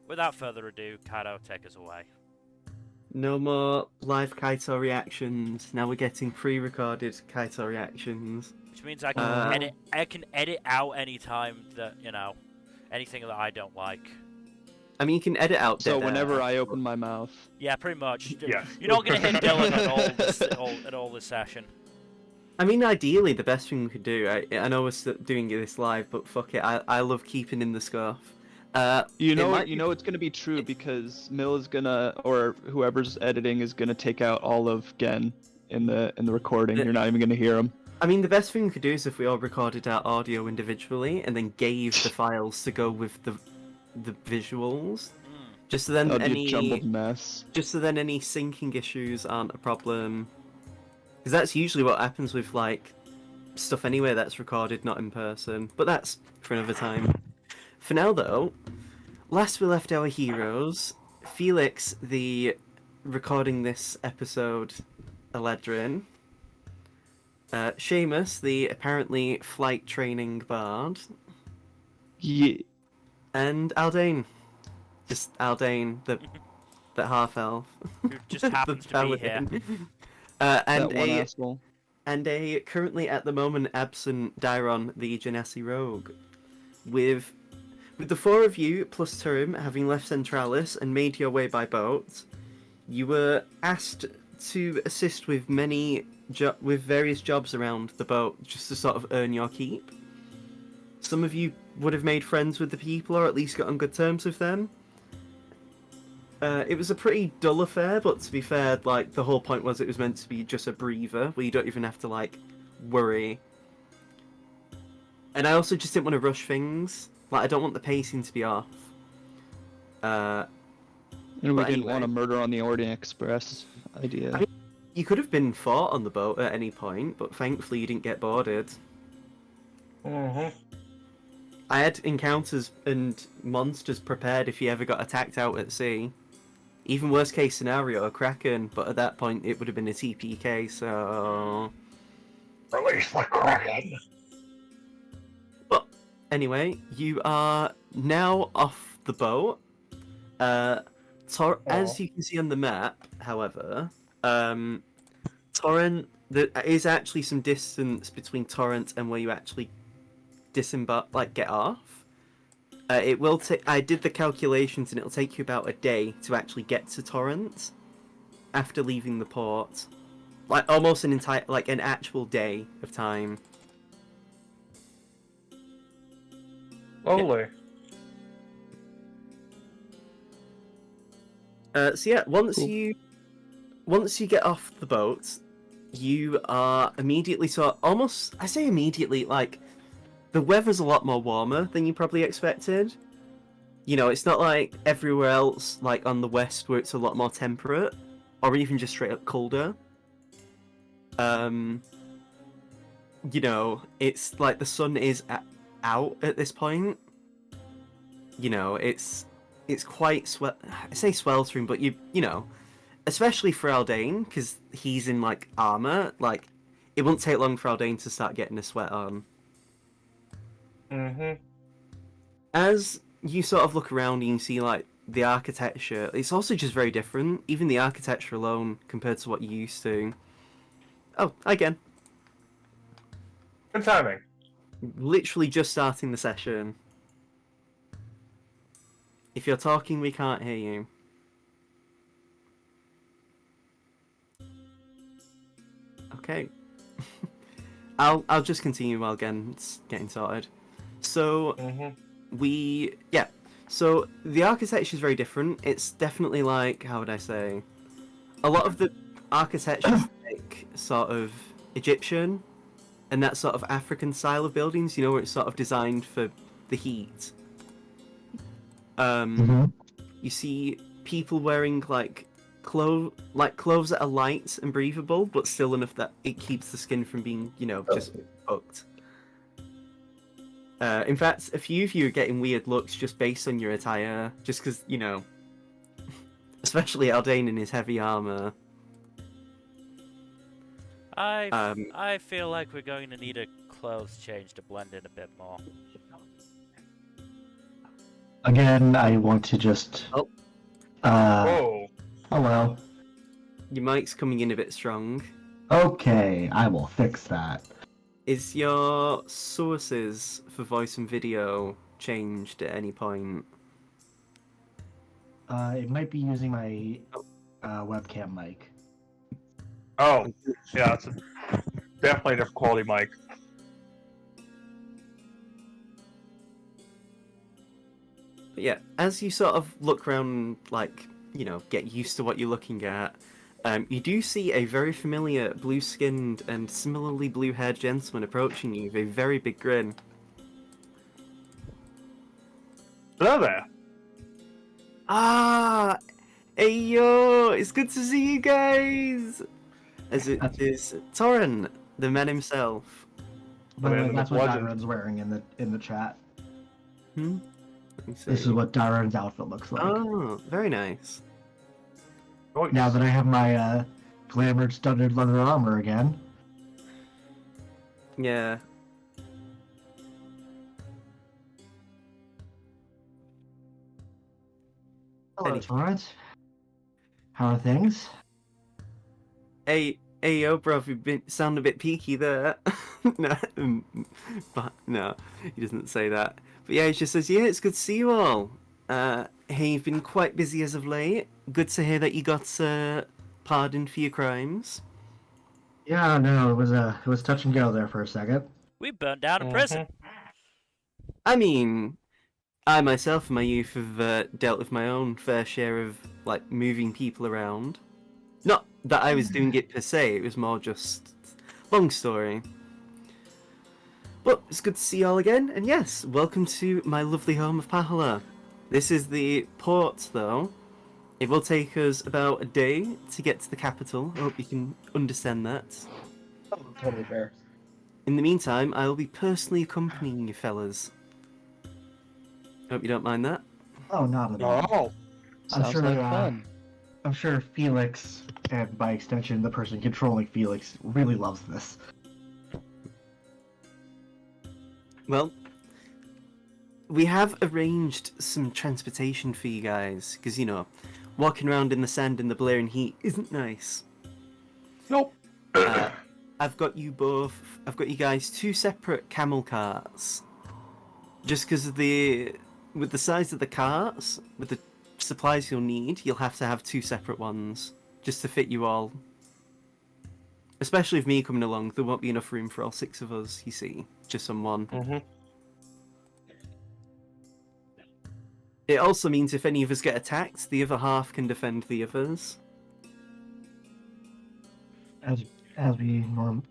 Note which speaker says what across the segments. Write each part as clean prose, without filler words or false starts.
Speaker 1: Without further ado, Kaido, take us away.
Speaker 2: No more live Kaito reactions. Now we're getting pre-recorded Kaito reactions.
Speaker 1: Which means I can
Speaker 2: Uh,
Speaker 1: edit. I can edit out any time that anything that I don't like.
Speaker 2: I mean, you can edit out
Speaker 3: So
Speaker 2: dead
Speaker 3: whenever
Speaker 2: air.
Speaker 3: I open my mouth.
Speaker 1: Yeah, pretty much.
Speaker 4: Yes.
Speaker 1: You're not gonna hit Dylan at all this session.
Speaker 2: I mean, ideally, the best thing we could do. I know we're doing this live, but fuck it. I love keeping in the scarf.
Speaker 3: You know,
Speaker 2: might be-
Speaker 3: it's gonna be true because Mill is gonna, or whoever's editing is gonna take out all of Gen in the recording. You're not even gonna hear him.
Speaker 2: I mean, the best thing we could do is if we all recorded our audio individually and then gave the files to go with the visuals, just so then
Speaker 3: That'd be a jumbled mess.
Speaker 2: just so then any syncing issues aren't a problem. Because that's usually what happens with like stuff anyway that's recorded not in person. But that's for another time. For now, though, last we left our heroes, Felix, the recording this episode, Eledrin, Seamus, the apparently flight training bard,
Speaker 3: Yeah.
Speaker 2: and Aldane, just Aldane, the half elf,
Speaker 1: Who just happens to be here.
Speaker 2: and
Speaker 3: That one
Speaker 2: a
Speaker 3: asshole.
Speaker 2: currently at the moment absent Dairon, the Genasi rogue, with the four of you plus Turim having left Centralis and made your way by boat. You were asked to assist with with various jobs around the boat just to sort of earn your keep. Some of you would have made friends with the people or at least got on good terms with them. It was a pretty dull affair, but to be fair, like the whole point was it was meant to be just a breather where you don't even have to like worry. And I also just didn't want to rush things. Like I don't want the pacing to be off.
Speaker 3: And we
Speaker 2: But
Speaker 3: didn't want
Speaker 2: anyway.
Speaker 3: a murder on the Orient Express idea.
Speaker 2: I mean, you could have been fought on the boat at any point, but thankfully you didn't get boarded.
Speaker 4: Mm-hmm.
Speaker 2: I had encounters and monsters prepared if you ever got attacked out at sea. Even worst case scenario, a Kraken, but at that point it would have been a TPK, so...
Speaker 4: Release the Kraken!
Speaker 2: But anyway, you are now off the boat. As you can see on the map, however, Torrent, there is actually some distance between Torrent and where you actually disembark, like get off. It will take. I did the calculations, and it'll take you about a day to actually get to Torrent after leaving the port. Like almost an entire, like an actual day of time.
Speaker 4: Lovely.
Speaker 2: So yeah, once
Speaker 3: Cool.
Speaker 2: you get off the boat, you are immediately I say immediately, like the weather's a lot more warmer than you probably expected. You know, it's not like everywhere else, like on the west, where it's a lot more temperate, or even just straight up colder. You know, it's like the sun is out at this point. You know, it's quite I say sweltering, but you know, especially for Aldane, because he's in like armor. Like, it won't take long for Aldane to start getting a sweat on.
Speaker 4: Mm-hmm.
Speaker 2: As you sort of look around and you see like the architecture, it's also just very different. Even the architecture alone compared to what you're used to. Oh, again,
Speaker 4: Good timing.
Speaker 2: literally just starting the session. If you're talking, we can't hear you. Okay. I'll just continue while it's getting sorted. So
Speaker 4: Mm-hmm.
Speaker 2: So the architecture is very different. It's definitely like, how would I say, a lot of the architecture is like sort of Egyptian and that sort of African style of buildings. You know, where it's sort of designed for the heat. You see people wearing like clothes that are light and breathable, but still enough that it keeps the skin from being, you know, just cooked. In fact, a few of you are getting weird looks just based on your attire, just because, you know, especially Aldane in his heavy armor.
Speaker 1: I feel like we're going to need a clothes change to blend in a bit more.
Speaker 5: Again, I want to just.
Speaker 2: Oh.
Speaker 4: Whoa.
Speaker 5: Hello.
Speaker 2: Your mic's coming in a bit strong.
Speaker 5: Okay, I will fix that.
Speaker 2: Is your sources for voice and video changed at any point?
Speaker 5: It might be using my webcam mic.
Speaker 4: Oh, yeah, it's definitely a different quality mic.
Speaker 2: But yeah, as you sort of look around, like, you know, get used to what you're looking at, you do see a very familiar blue-skinned and similarly blue-haired gentleman approaching you with a very big grin.
Speaker 4: Hello there.
Speaker 2: Ah! Hey yo! It's good to see you guys! As it is Torrent, the man himself.
Speaker 5: By the way,
Speaker 4: Man,
Speaker 5: that's
Speaker 4: the
Speaker 5: what
Speaker 4: legend.
Speaker 5: Darren's wearing in the chat.
Speaker 2: Let me
Speaker 5: This
Speaker 2: see.
Speaker 5: is what Darren's outfit looks like.
Speaker 2: Oh, very nice.
Speaker 4: Nice.
Speaker 5: Now that I have my glamored studded leather armor again.
Speaker 2: Yeah.
Speaker 5: Hello,
Speaker 2: Any-
Speaker 5: Torrent. How are things?
Speaker 2: Hey, yo, bro, you've been sound a bit peaky there. No, but no, he doesn't say that. But yeah, he just says, "Yeah, it's good to see you all. Hey, you've been quite busy as of late. Good to hear that you got pardoned for your crimes."
Speaker 5: Yeah, no, it was touch and go there for a second.
Speaker 1: We burned down a prison.
Speaker 2: I mean, I myself in my youth have dealt with my own fair share of like moving people around. Not that I was doing it per se; it was more just long story. But it's good to see you all again, and yes, welcome to my lovely home of Pahola. This is the port, though. It will take us about a day to get to the capital. I hope you can understand that.
Speaker 5: Oh, totally fair.
Speaker 2: In the meantime, I will be personally accompanying you fellas. Hope you don't mind that.
Speaker 5: Oh, not at all.
Speaker 4: Oh,
Speaker 5: I'm
Speaker 3: Sounds
Speaker 5: sure,
Speaker 3: like fun.
Speaker 5: I'm sure Felix, and by extension, the person controlling Felix, really loves this.
Speaker 2: Well, we have arranged some transportation for you guys, because, you know, walking around in the sand in the blaring heat isn't nice.
Speaker 4: nope.
Speaker 2: I've got you guys 2 separate camel carts. Just because with the size of the carts, with the supplies you'll need, you'll have to have 2 separate ones, just to fit you all. Especially with me coming along, there won't be enough room for all 6 of us, you see, just on one.
Speaker 4: Mm-hmm.
Speaker 2: It also means if any of us get attacked, the other half can defend the others.
Speaker 5: As we norm.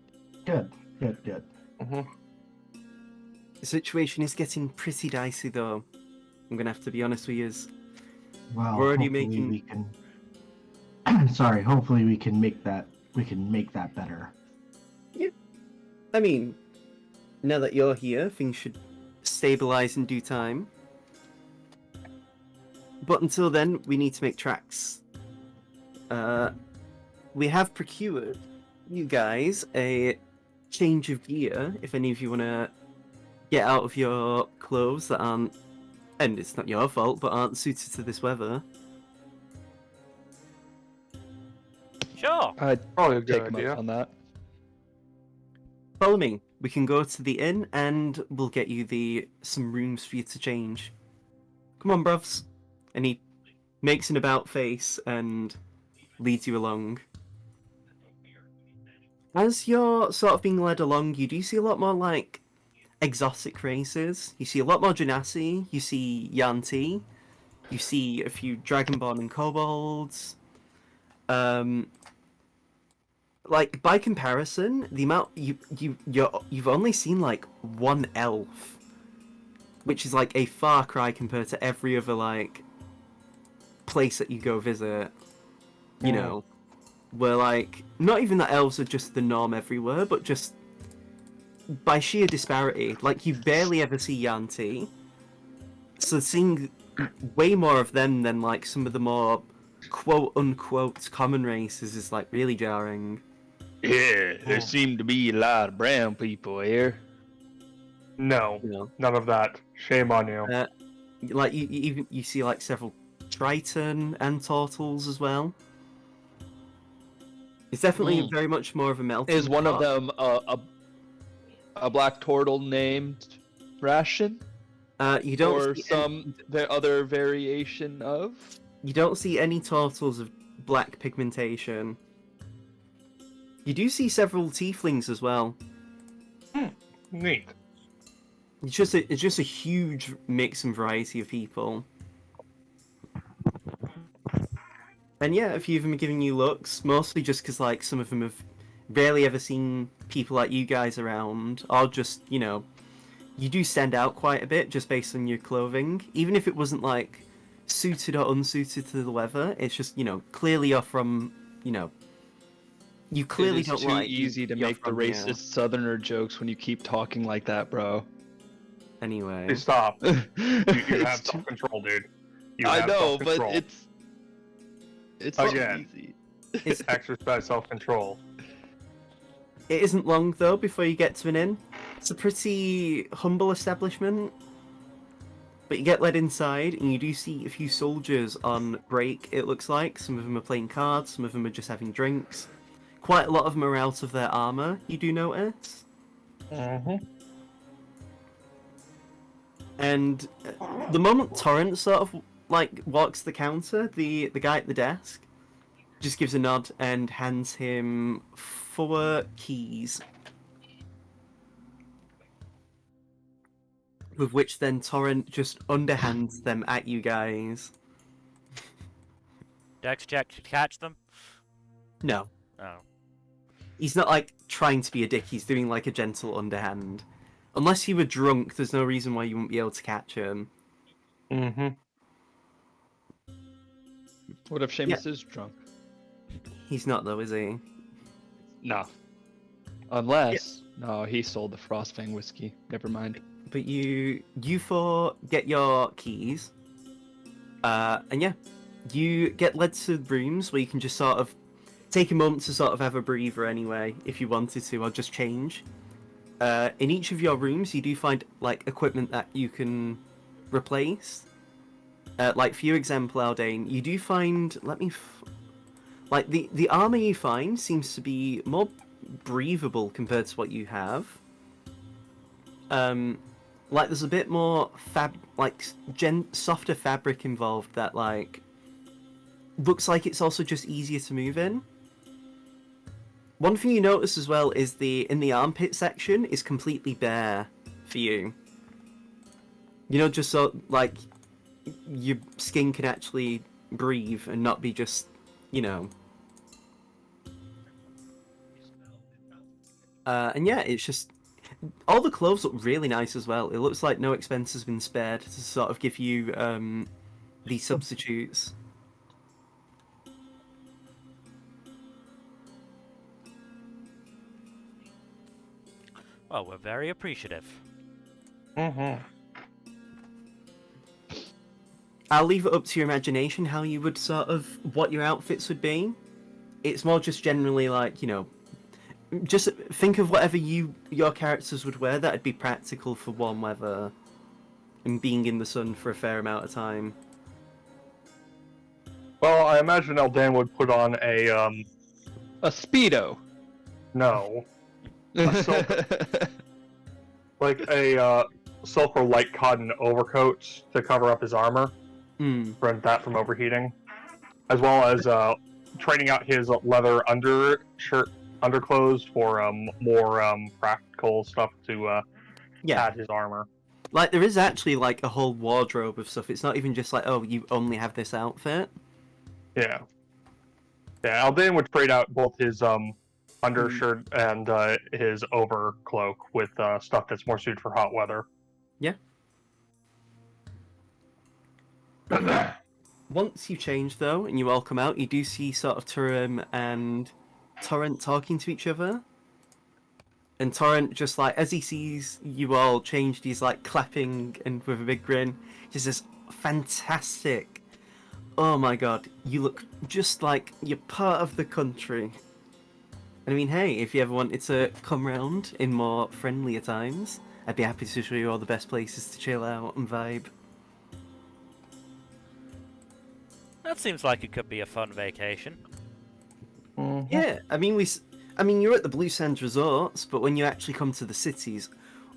Speaker 5: Good.
Speaker 4: Mm-hmm.
Speaker 2: The situation is getting pretty dicey, though. I'm gonna have to be honest with you.
Speaker 5: Well,
Speaker 2: We're already
Speaker 5: hopefully
Speaker 2: making-
Speaker 5: we can. Sorry. Hopefully we can make that. We can make that better.
Speaker 2: I mean, now that you're here, things should stabilize in due time. But until then, we need to make tracks. We have procured you guys a change of gear if any of you want to get out of your clothes that aren't, and it's not your fault, but aren't suited to this weather.
Speaker 1: Sure.
Speaker 3: I'd
Speaker 4: Probably a
Speaker 3: take
Speaker 4: good
Speaker 3: him
Speaker 4: idea.
Speaker 3: up on that.
Speaker 2: Follow me. We can go to the inn and we'll get you some rooms for you to change. Come on, bruvs. And he makes an about face and leads you along. As you're sort of being led along, you do see a lot more, like, exotic races. You see a lot more Genasi, you see Yanti, you see a few Dragonborn and Kobolds. Like, by comparison, the amount you've only seen, like, 1 elf, which is, like, a far cry compared to every other, like, place that you go visit, you know, where, like, not even that elves are just the norm everywhere, but just by sheer disparity. Like, you barely ever see Yanti, so seeing way more of them than, like, some of the more quote-unquote common races is, like, really jarring.
Speaker 3: Yeah, there seem to be a lot of brown people here.
Speaker 4: No,
Speaker 2: You know.
Speaker 4: none of that. Shame on you.
Speaker 2: Like you see like several Triton and Turtles as well. It's definitely very much more of a melting
Speaker 3: Is one of
Speaker 2: pot.
Speaker 3: them a black turtle named Ration,
Speaker 2: You don't
Speaker 3: or
Speaker 2: see
Speaker 3: some other variation of?
Speaker 2: you don't see any turtles of black pigmentation. You do see several tieflings as well.
Speaker 4: Neat.
Speaker 2: It's just a huge mix and variety of people. And yeah, a few of them are giving you looks, mostly just because like some of them have barely ever seen people like you guys around, or just you do stand out quite a bit just based on your clothing, even if it wasn't like suited or unsuited to the weather. It's just clearly you're from you clearly
Speaker 3: It is
Speaker 2: don't
Speaker 3: too
Speaker 2: like
Speaker 3: easy to
Speaker 2: you're
Speaker 3: make the
Speaker 2: from here.
Speaker 3: racist Southerner jokes when you keep talking like that, bro.
Speaker 2: Anyway,
Speaker 4: Hey, stop. You
Speaker 3: It's
Speaker 4: have
Speaker 3: too-
Speaker 4: self-control, dude. You
Speaker 3: I
Speaker 4: have
Speaker 3: know, but
Speaker 4: self-control.
Speaker 3: it's
Speaker 4: Again.
Speaker 3: too easy.
Speaker 2: It's
Speaker 4: Exercise self-control.
Speaker 2: it isn't long though before you get to an inn. It's a pretty humble establishment. But you get led inside, and you do see a few soldiers on break, it looks like. Some of them are playing cards, some of them are just having drinks. Quite a lot of them are out of their armor, you do notice.
Speaker 4: Mm-hmm.
Speaker 2: And the moment Torrent sort of, like, walks the counter, the guy at the desk just gives a nod and hands him 4 keys. With which then Torrent just underhands them at you guys.
Speaker 1: Dex check to catch them.
Speaker 2: No.
Speaker 1: Oh.
Speaker 2: He's not like trying to be a dick, he's doing like a gentle underhand. Unless you were drunk, there's no reason why you wouldn't be able to catch him.
Speaker 4: Mm-hmm.
Speaker 3: What if Seamus is drunk?
Speaker 2: He's not though, is he?
Speaker 3: No. Unless no, he sold the Frostfang whiskey. Never mind.
Speaker 2: But you four get your keys. And yeah, you get led to rooms where you can just sort of take a moment to sort of have a breather anyway, if you wanted to, or just change. In each of your rooms, you do find like equipment that you can replace. Like for your example, Aldane, you do find. Like the armor you find seems to be more breathable compared to what you have. Like there's a bit more softer fabric involved that like looks like it's also just easier to move in. One thing you notice as well is in the armpit section is completely bare for you. Just so like your skin can actually breathe and not be just, and yeah, it's just all the clothes look really nice as well. It looks like no expense has been spared to sort of give you these substitutes.
Speaker 1: Well, we're very appreciative.
Speaker 4: Mm-hmm.
Speaker 2: I'll leave it up to your imagination how you would what your outfits would be. It's more just generally like, just think of whatever your characters would wear that'd be practical for warm weather and being in the sun for a fair amount of time.
Speaker 4: Well, I imagine Eldan would put on a
Speaker 3: Speedo.
Speaker 4: no, like a sulfur light cotton overcoat to cover up his armor, prevent that from overheating, as well as training out his leather underclothes for more practical stuff to add his armor.
Speaker 2: Like there is actually like a whole wardrobe of stuff. It's not even just like, oh, you only have this outfit.
Speaker 4: Yeah. Yeah, Aldean would trade out both his undershirt and his overcloak with stuff that's more suited for hot weather.
Speaker 2: Yeah. Once you change though, and you all come out, you do see sort of Turim and Torrent talking to each other. And Torrent just like, as he sees you all changed, he's like clapping and with a big grin. He says, fantastic. Oh my god, you look just like you're part of the country. And I mean, hey, if you ever wanted to come round in more friendlier times, I'd be happy to show you all the best places to chill out and vibe.
Speaker 1: That seems like it could be a fun vacation.
Speaker 2: Yeah, I mean you're at the Blue Sands resorts, but when you actually come to the cities,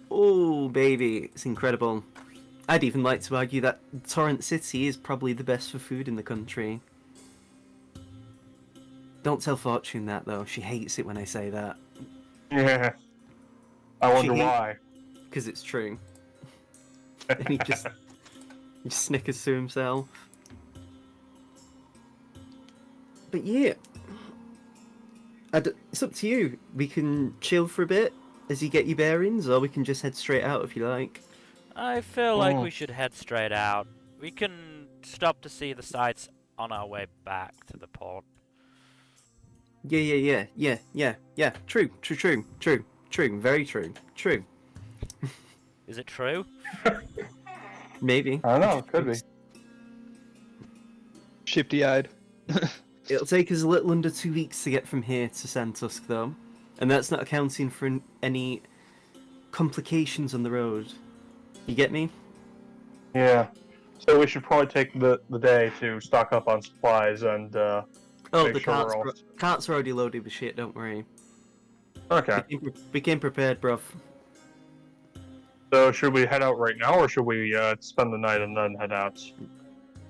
Speaker 2: oh baby, it's incredible. I'd even like to argue that Torrent City is probably the best for food in the country. Don't tell Fortune that though; she hates it when I say that.
Speaker 4: Yeah. I wonder why.
Speaker 2: Because it's true. And he just snickers to himself. But yeah, it's up to you. We can chill for a bit as you get your bearings, or we can just head straight out if you like.
Speaker 1: I feel like we should head straight out. We can stop to see the sights on our way back to the port.
Speaker 2: Yeah. True. Very true. True.
Speaker 1: Is it true?
Speaker 2: Maybe.
Speaker 4: I don't know, it could be.
Speaker 3: Shifty-eyed.
Speaker 2: It'll take us a little under 2 weeks to get from here to Santusk, though. And that's not accounting for any complications on the road. You get me?
Speaker 4: Yeah. So we should probably take the day to stock up on supplies and
Speaker 2: Oh,
Speaker 4: make
Speaker 2: the
Speaker 4: sure we're all...
Speaker 2: carts are already loaded with shit, don't worry.
Speaker 4: Okay.
Speaker 2: We came prepared, bruv.
Speaker 4: So should we head out right now, or should we spend the night and then head out?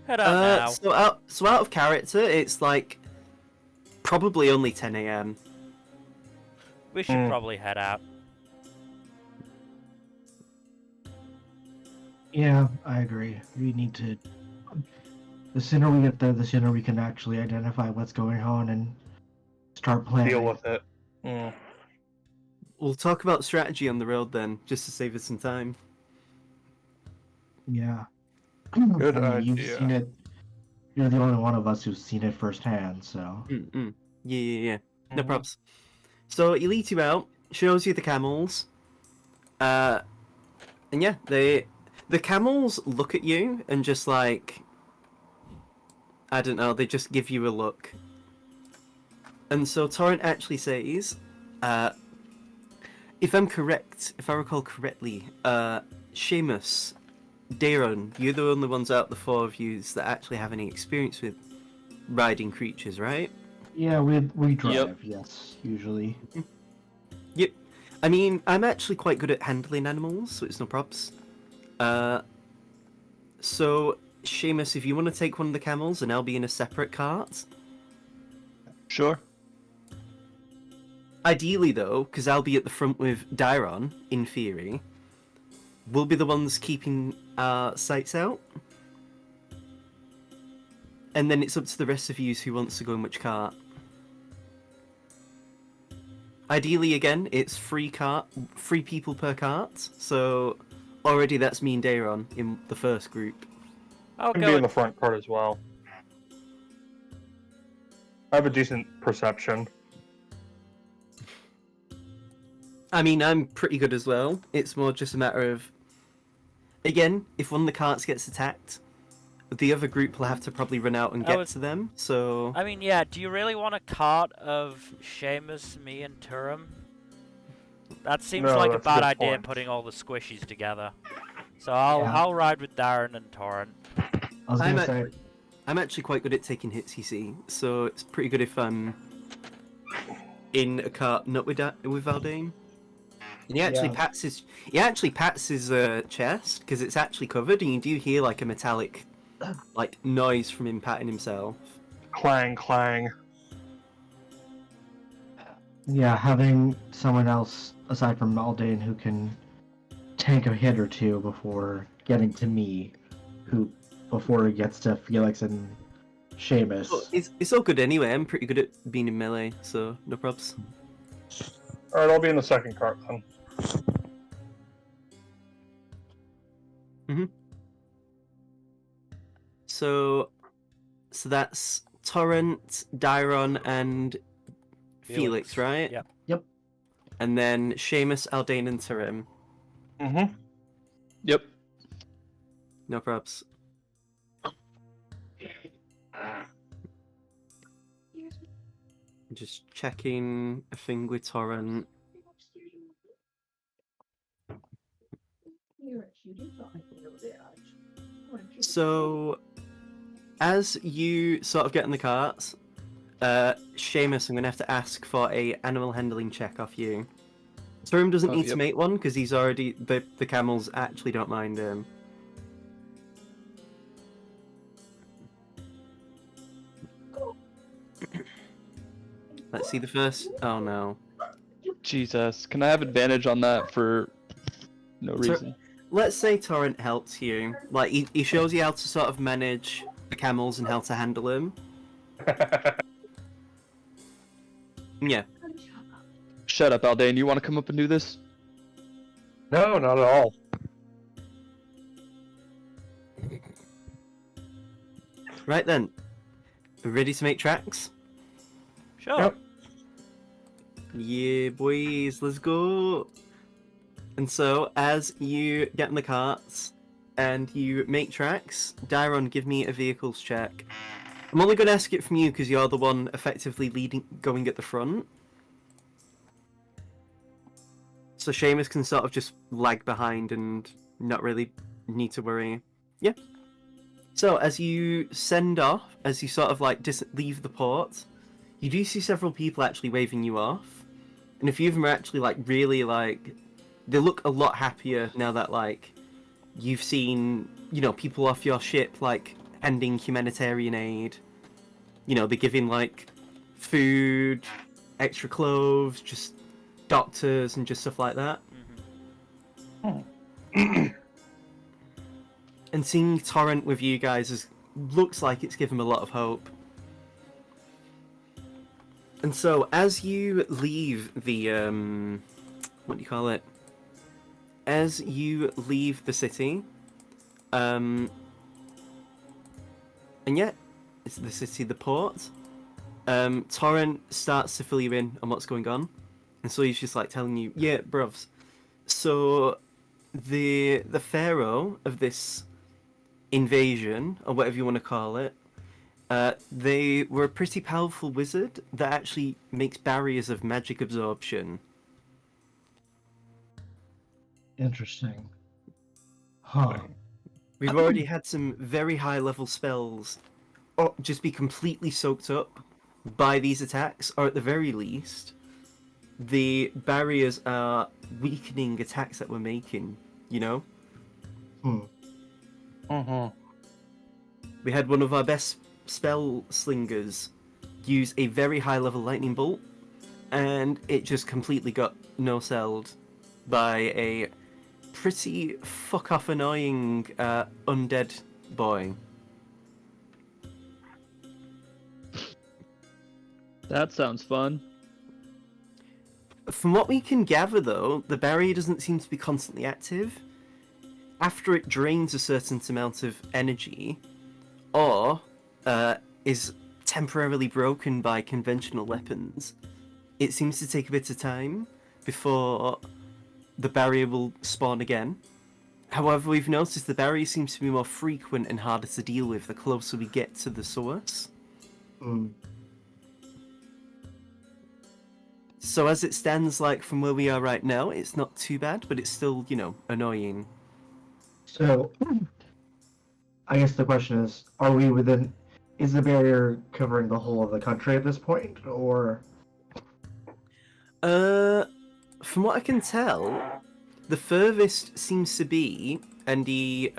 Speaker 1: Head out now.
Speaker 2: So out of character, it's like probably only 10 a.m.
Speaker 1: We should probably head out.
Speaker 5: Yeah, I agree. We need to. The sooner we get there, the sooner we can actually identify what's going on and start planning.
Speaker 4: Deal with it.
Speaker 2: We'll talk about strategy on the road then, just to save us some time.
Speaker 5: Yeah.
Speaker 4: Good
Speaker 5: You've
Speaker 4: idea.
Speaker 5: seen it. You're the only one of us who's seen it firsthand, so.
Speaker 2: Yeah. No props. So he leads you out, shows you the camels, and yeah, the camels look at you and just like, I don't know, they just give you a look. And so Torrent actually says, if I'm correct, if I recall correctly, Seamus, Daron, you're the only ones out of the four of you that actually have any experience with riding creatures, right?
Speaker 5: Yeah, we drive,
Speaker 3: Yep.
Speaker 5: yes, usually.
Speaker 2: Yep. I mean, I'm actually quite good at handling animals, so it's no props. So, Seamus, if you want to take one of the camels and I'll be in a separate cart.
Speaker 3: Sure.
Speaker 2: Ideally, though, because I'll be at the front with Daron, in theory, we'll be the ones keeping our sights out. And then it's up to the rest of you who wants to go in which cart. Ideally, again, it's three people per cart, so already that's me and Daron in the first group.
Speaker 1: I'll
Speaker 4: Be
Speaker 1: go.
Speaker 4: in the front cart as well. I have a decent perception.
Speaker 2: I mean, I'm pretty good as well. It's more just a matter of, again, if one of the carts gets attacked, the other group will have to probably run out and get to them, so...
Speaker 1: I mean, yeah, do you really want a cart of Seamus, me, and Turum? That seems
Speaker 4: No,
Speaker 1: like a
Speaker 4: that's a
Speaker 1: bad
Speaker 4: good
Speaker 1: idea
Speaker 4: point.
Speaker 1: putting all the squishies together. So I'll ride with Darren and Torrent.
Speaker 5: I was gonna say,
Speaker 2: I'm actually quite good at taking hits, you see, so it's pretty good if I'm in a cart not with Aldane. And he actually pats his chest because it's actually covered, and you do hear like a metallic like noise from him patting himself.
Speaker 4: Clang, clang.
Speaker 5: yeah, having someone else aside from Aldane who can tank a hit or two before getting to me, before it gets to Felix and Seamus.
Speaker 2: But it's all good anyway. I'm pretty good at being in melee, so no props.
Speaker 4: Alright, I'll be in the second cart then.
Speaker 2: So that's Torrent, Daron, and Felix, right?
Speaker 1: Yep.
Speaker 5: Yep.
Speaker 2: And then Seamus, Aldane, and Tarim.
Speaker 3: Yep.
Speaker 2: No props. Just checking a thing with Torrent. So, as you sort of get in the carts, Seamus, I'm gonna have to ask for a animal handling check off you. Turim doesn't need to
Speaker 3: Yep.
Speaker 2: make one because he's already the camels actually don't mind him. Let's see the first. Oh no.
Speaker 3: Jesus, can I have advantage on that for no reason?
Speaker 2: Let's say Torrent helps you. Like he shows you how to sort of manage the camels and how to handle them. Yeah.
Speaker 3: Shut up, Aldane. You want to come up and do this?
Speaker 4: No, not at all.
Speaker 2: Right then. Ready to make tracks?
Speaker 1: Sure.
Speaker 4: Yep.
Speaker 2: Yeah, boys, let's go. And so, as you get in the carts and you make tracks, Dairon, give me a vehicles check. I'm only going to ask it from you because you're the one effectively going at the front. So Seamus can sort of just lag behind and not really need to worry. Yeah. So as you send off, as you sort of like leave the port, you do see several people actually waving you off, and a few of them are actually like really like, they look a lot happier now that like you've seen, you know, people off your ship like ending humanitarian aid. You know, they're giving like food, extra clothes, just doctors and just stuff like that. And seeing Torrent with you guys looks like it's given him a lot of hope. And so, as you leave the, what do you call it? As you leave the city, and yeah, it's the city, the port, Torrent starts to fill you in on what's going on. And so he's just like telling you, yeah, bruvs. So, the pharaoh of this invasion, or whatever you want to call it, they were a pretty powerful wizard that actually makes barriers of magic absorption.
Speaker 5: Interesting. Huh.
Speaker 2: We've already had some very high level spells just be completely soaked up by these attacks, or at the very least, the barriers are weakening attacks that we're making, you know? We had one of our best spell slingers use a very high level lightning bolt, and it just completely got no-selled by a pretty fuck-off annoying undead boy.
Speaker 3: That sounds fun.
Speaker 2: From what we can gather, though, the barrier doesn't seem to be constantly active. After it drains a certain amount of energy, or is temporarily broken by conventional weapons, it seems to take a bit of time before the barrier will spawn again. However, we've noticed the barrier seems to be more frequent and harder to deal with the closer we get to the source. So as it stands, like, from where we are right now, it's not too bad, but it's still, you know, annoying.
Speaker 5: So, I guess the question is, are we within... Is the barrier covering the whole of the country at this point, or...
Speaker 2: From what I can tell, the furthest seems to be, and he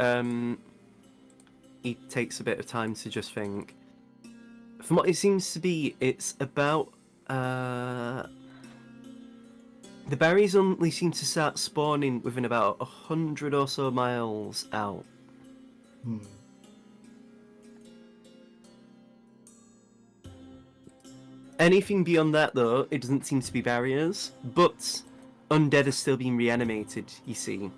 Speaker 2: takes a bit of time to just think. From what it seems to be, it's about, the berries only seem to start spawning within about 100 or so miles out. Anything beyond that, though, it doesn't seem to be barriers, but undead are still being reanimated, you see.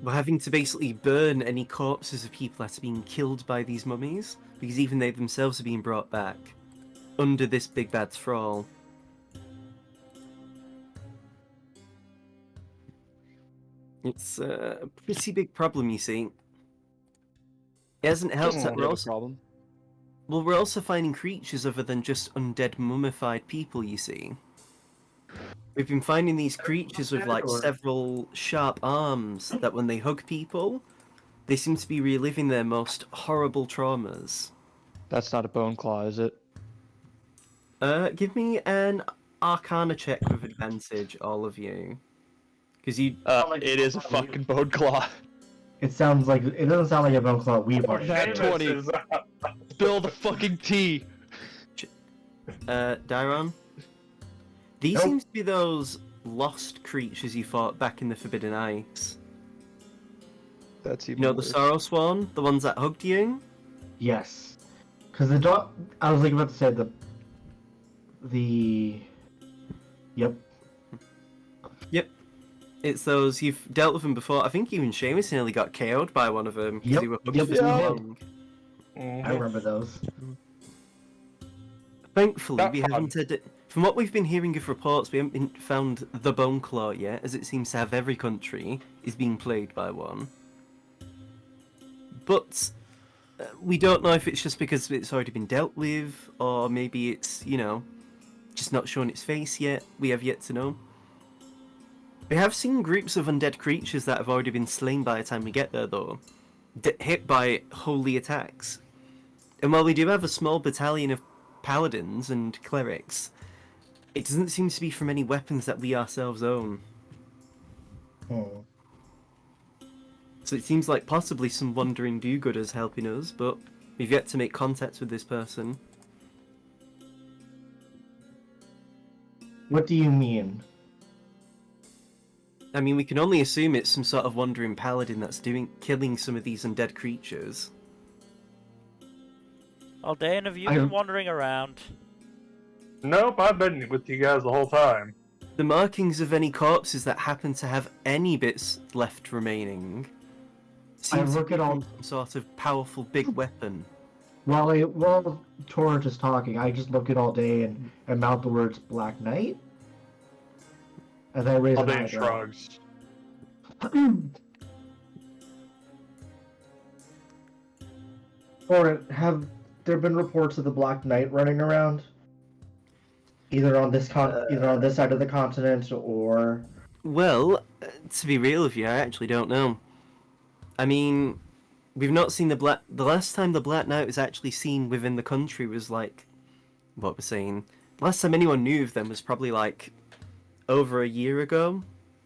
Speaker 2: We're having to basically burn any corpses of people that are being killed by these mummies, because even they themselves are being brought back under this big bad thrall. It's a pretty big problem, you see. It hasn't helped that we're also...
Speaker 3: problem.
Speaker 2: Well, we're also finding creatures other than just undead mummified people, you see. We've been finding these creatures with like several sharp arms that when they hug people, they seem to be reliving their most horrible traumas.
Speaker 3: That's not a bone claw, is it?
Speaker 2: Give me an Arcana check with advantage, all of you. Because you...
Speaker 3: It is a fucking bone claw.
Speaker 5: It sounds like it doesn't sound like a bone claw we've already.
Speaker 3: Nat 20. Spill the fucking tea.
Speaker 2: Dairon? These
Speaker 5: Nope.
Speaker 2: seem to be those lost creatures you fought back in the Forbidden Ice.
Speaker 3: That's even
Speaker 2: You know, the
Speaker 3: worse.
Speaker 2: Sorrow Swan? The ones that hugged you?
Speaker 5: Yes, because the dog. I was like about to say the. Yep.
Speaker 2: It's those, you've dealt with them before. I think even Seamus nearly got KO'd by one of them because
Speaker 5: Yep,
Speaker 2: he were hugged
Speaker 5: yep,
Speaker 2: for so
Speaker 5: yeah.
Speaker 2: long.
Speaker 5: I remember those.
Speaker 2: Thankfully,
Speaker 4: That's
Speaker 2: we haven't had... From what we've been hearing of reports, we haven't found the Bone Claw yet, as it seems to have every country is being plagued by one. But we don't know if it's just because it's already been dealt with, or maybe it's, you know, just not shown its face yet. We have yet to know. We have seen groups of undead creatures that have already been slain by the time we get there, though, hit by holy attacks. And while we do have a small battalion of paladins and clerics, it doesn't seem to be from any weapons that we ourselves own.
Speaker 5: Oh.
Speaker 2: So it seems like possibly some wandering do-gooders helping us, but we've yet to make contact with this person.
Speaker 5: What do you mean?
Speaker 2: I mean, we can only assume it's some sort of wandering paladin that's killing some of these undead creatures.
Speaker 1: Aldean, have you been wandering around?
Speaker 4: Nope, I've been with you guys the whole time.
Speaker 2: The markings of any corpses that happen to have any bits left remaining seems to
Speaker 5: look
Speaker 2: be
Speaker 5: at all-
Speaker 2: from some sort of powerful big weapon.
Speaker 5: While Torrent is talking, I just look at all day and mouth the words Black Knight. And then raise an
Speaker 4: Aldean
Speaker 5: eyebrow.
Speaker 4: shrugs.
Speaker 5: Torrent, have there been reports of the Black Knight running around? Either on this either on this side of the continent or...
Speaker 2: Well, to be real with you, I actually don't know. I mean, we've not seen the last time the Black Knight was actually seen within the country was like, what we're saying. Last time anyone knew of them was probably like over a year ago,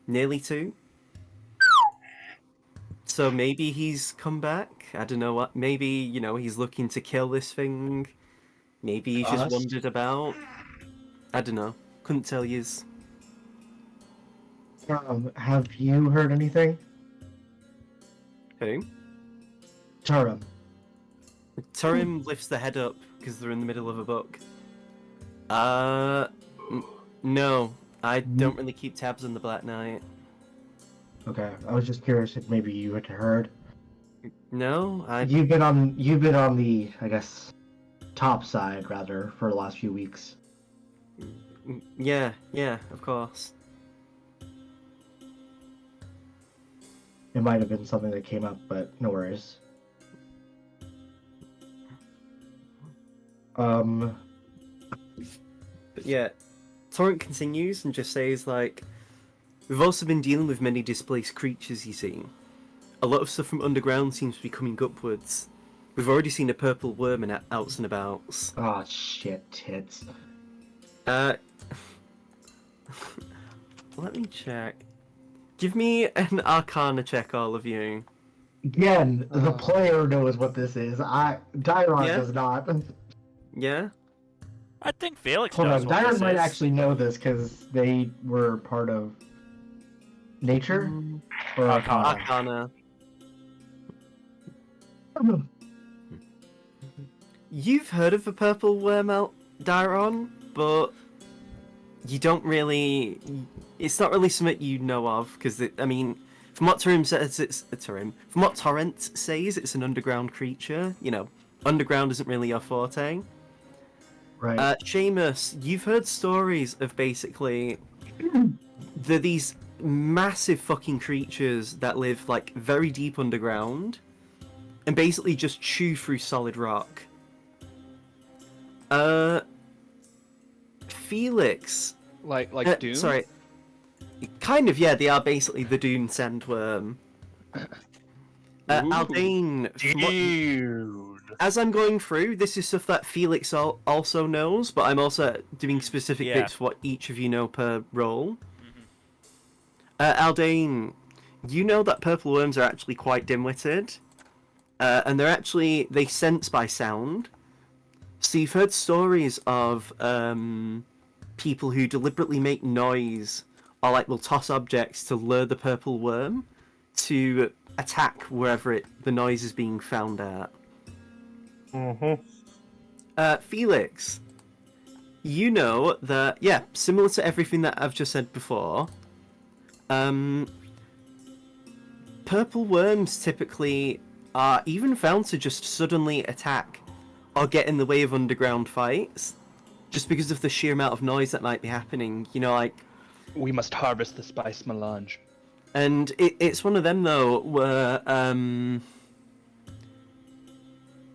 Speaker 2: nearly 2. So maybe he's come back. I don't know what. Maybe, you know, he's looking to kill this thing. Maybe he's just
Speaker 3: Us?
Speaker 2: wandered about. I don't know. Couldn't tell yous.
Speaker 5: Have you heard anything?
Speaker 2: Who?
Speaker 5: Tarum.
Speaker 2: Turim lifts the head up because they're in the middle of a book. No. I don't really keep tabs on the Black Knight.
Speaker 5: Okay, I was just curious if maybe you had heard.
Speaker 2: No,
Speaker 5: You've been on the, I guess, top side rather for the last few weeks.
Speaker 2: Yeah, of course.
Speaker 5: It might have been something that came up, but no worries.
Speaker 2: But yeah, Torrent continues and just says, like, we've also been dealing with many displaced creatures, you see. A lot of stuff from underground seems to be coming upwards. We've already seen a purple worm in outs and abouts.
Speaker 5: Oh shit, tits.
Speaker 2: Let me check. Give me an Arcana check, all of you.
Speaker 5: Again, the player knows what this is. Dairon
Speaker 2: Yeah?
Speaker 5: does not.
Speaker 2: Yeah?
Speaker 1: I think Felix
Speaker 5: Hold
Speaker 1: knows
Speaker 5: on,
Speaker 1: what
Speaker 5: Dairon
Speaker 1: this
Speaker 5: might
Speaker 1: is.
Speaker 5: actually know this because they were part of nature or
Speaker 1: Arcana.
Speaker 2: Arcana. You've heard of the purple worm, Dairon, but you don't really. It's not really something you know of, because I mean, from what Torrent says, from what Torrent says, it's an underground creature. You know, underground isn't really your forte.
Speaker 5: Right.
Speaker 2: Seamus, you've heard stories of basically these massive fucking creatures that live like very deep underground, and basically just chew through solid rock. Felix.
Speaker 3: Like Doom?
Speaker 2: Sorry, Kind of, yeah. They are basically the Dune sandworm. Aldane,
Speaker 4: Dude.
Speaker 2: as I'm going through, this is stuff that Felix also knows, but I'm also doing specific
Speaker 1: Yeah.
Speaker 2: bits for what each of you know per role.
Speaker 1: Mhm.
Speaker 2: Aldane, you know that purple worms are actually quite dim-witted, and they sense by sound. So you've heard stories of people who deliberately make noise or like will toss objects to lure the purple worm to attack wherever the noise is being found at. Felix, you know that, yeah, similar to everything that I've just said before, purple worms typically are even found to just suddenly attack or get in the way of underground fights just because of the sheer amount of noise that might be happening, like...
Speaker 3: We must harvest the spice melange.
Speaker 2: And it's one of them, though, where,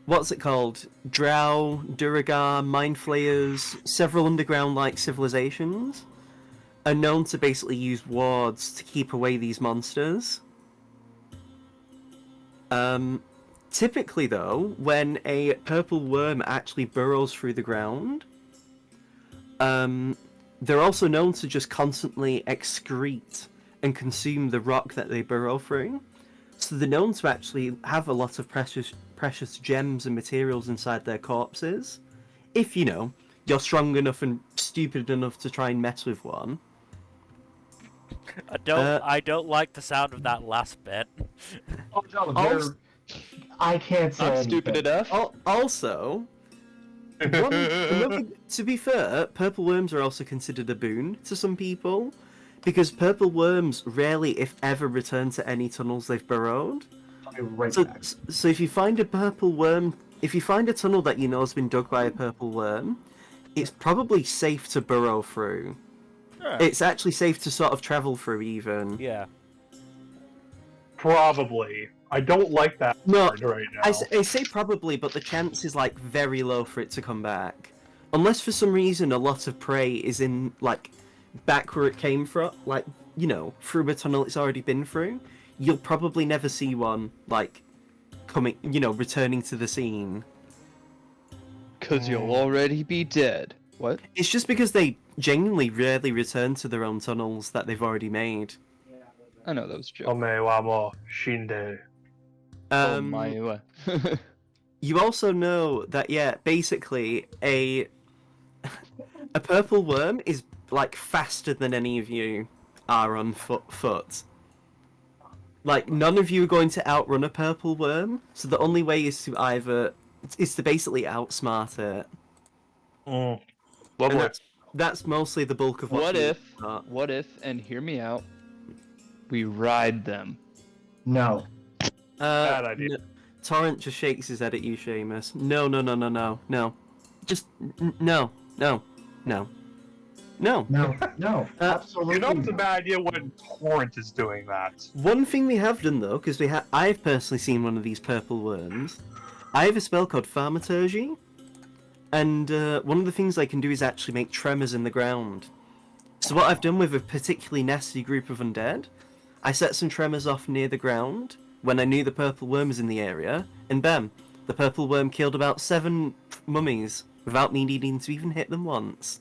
Speaker 2: what's it called? Drow, Duragar, Mind Flayers, several underground-like civilizations are known to basically use wards to keep away these monsters. Typically, though, when a purple worm actually burrows through the ground, they're also known to just constantly excrete and consume the rock that they burrow through. So they're known to actually have a lot of precious gems and materials inside their corpses. If, you're strong enough and stupid enough to try and mess with one.
Speaker 1: I don't like the sound of that last bit.
Speaker 5: Oh no, I can't say
Speaker 3: I'm
Speaker 5: anything.
Speaker 3: stupid enough.
Speaker 2: Also, to be fair, purple worms are also considered a boon to some people, because purple worms rarely, if ever, return to any tunnels they've burrowed. So if you find a purple worm, if you find a tunnel that you know has been dug by a purple worm, it's probably safe to burrow through.
Speaker 1: Yeah.
Speaker 2: It's actually safe to sort of travel through, even.
Speaker 1: Yeah.
Speaker 4: Probably. I don't like that word right now.
Speaker 2: I say probably, but the chance is like very low for it to come back, unless for some reason a lot of prey is in like back where it came from, like through a tunnel it's already been through. You'll probably never see one like coming, returning to the scene.
Speaker 3: 'Cause you'll already be dead. What?
Speaker 2: It's just because they genuinely rarely return to their own tunnels that they've already made.
Speaker 3: I know that was a joke.
Speaker 4: Ome wa mo shinde.
Speaker 3: Oh my.
Speaker 2: You also know that, basically a purple worm is like faster than any of you are on foot. Like, none of you are going to outrun a purple worm, so the only way is to basically outsmart it.
Speaker 4: Lovely.
Speaker 2: And that's mostly the bulk of
Speaker 3: What if, and hear me out, we ride them?
Speaker 5: No.
Speaker 4: Bad idea.
Speaker 2: Torrent just shakes his head at you, Seamus. No. Just no.
Speaker 5: No, absolutely.
Speaker 4: You know it's a
Speaker 5: not.
Speaker 4: bad idea when Torrent is doing that.
Speaker 2: One thing we have done, though, because I've personally seen one of these purple worms. I have a spell called Thaumaturgy, and one of the things I can do is actually make tremors in the ground. So what I've done with a particularly nasty group of undead, I set some tremors off near the ground when I knew the purple worm was in the area, and bam, the purple worm killed about 7 mummies without me needing to even hit them once.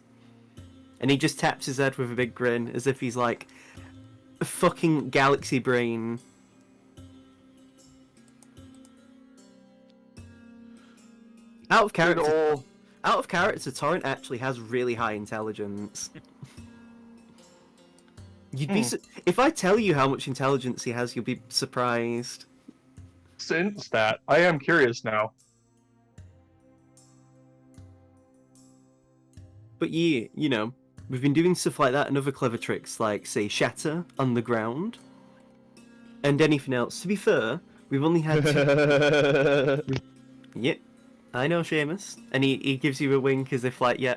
Speaker 2: And he just taps his head with a big grin, as if he's like, fucking galaxy brain. Out of character, Torrent actually has really high intelligence. You'd be if I tell you how much intelligence he has, you'll be surprised.
Speaker 4: Since that, I am curious now.
Speaker 2: But yeah, we've been doing stuff like that and other clever tricks, like, say, shatter on the ground, and anything else. To be fair, we've only had 2... Yep, I know, Seamus. And he gives you a wink as if, like, yeah.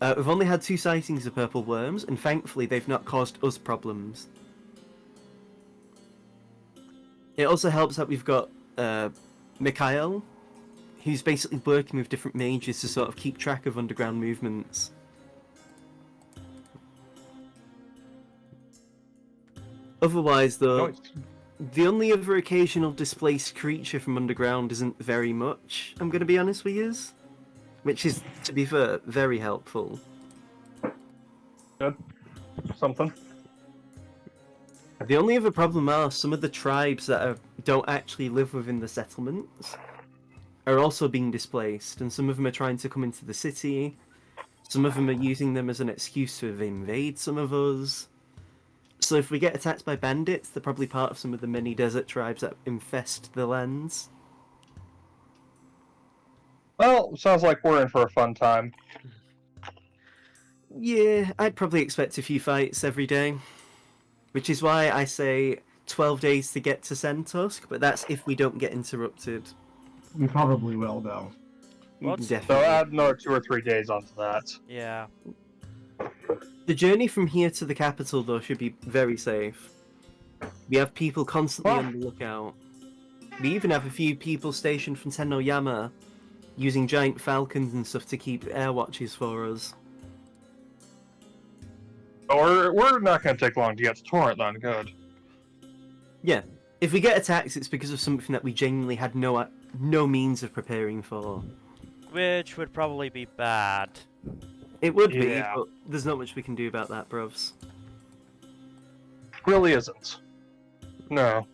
Speaker 2: We've only had 2 sightings of purple worms, and thankfully they've not caused us problems. It also helps that we've got Mikhail, who's basically working with different mages to sort of keep track of underground movements. Otherwise, though,
Speaker 4: No,
Speaker 2: the only other occasional displaced creature from underground isn't very much, I'm going to be honest with you. Which is, to be fair, very helpful.
Speaker 4: good. Something.
Speaker 2: The only other problem are some of the tribes that don't actually live within the settlements are also being displaced, and some of them are trying to come into the city. Some of them are using them as an excuse to invade some of us. So if we get attacked by bandits, they're probably part of some of the many desert tribes that infest the lands.
Speaker 4: Well, sounds like we're in for a fun time.
Speaker 2: Yeah, I'd probably expect a few fights every day. Which is why I say 12 days to get to Sentusk, but that's if we don't get interrupted.
Speaker 5: We probably will, though.
Speaker 1: What's-
Speaker 4: So
Speaker 2: Definitely.
Speaker 4: add another 2 or 3 days onto that.
Speaker 1: Yeah.
Speaker 2: The journey from here to the capital, though, should be very safe. We have people constantly
Speaker 4: Well-
Speaker 2: on the lookout. We even have a few people stationed from Tennoyama using giant falcons and stuff to keep air watches for us.
Speaker 4: We're not going to take long to get to Torrent then, good.
Speaker 2: Yeah, if we get attacked, it's because of something that we genuinely had no means of preparing for.
Speaker 1: Which would probably be bad.
Speaker 2: It would be,
Speaker 4: Yeah.
Speaker 2: but there's not much we can do about that, bros.
Speaker 4: Really isn't. No.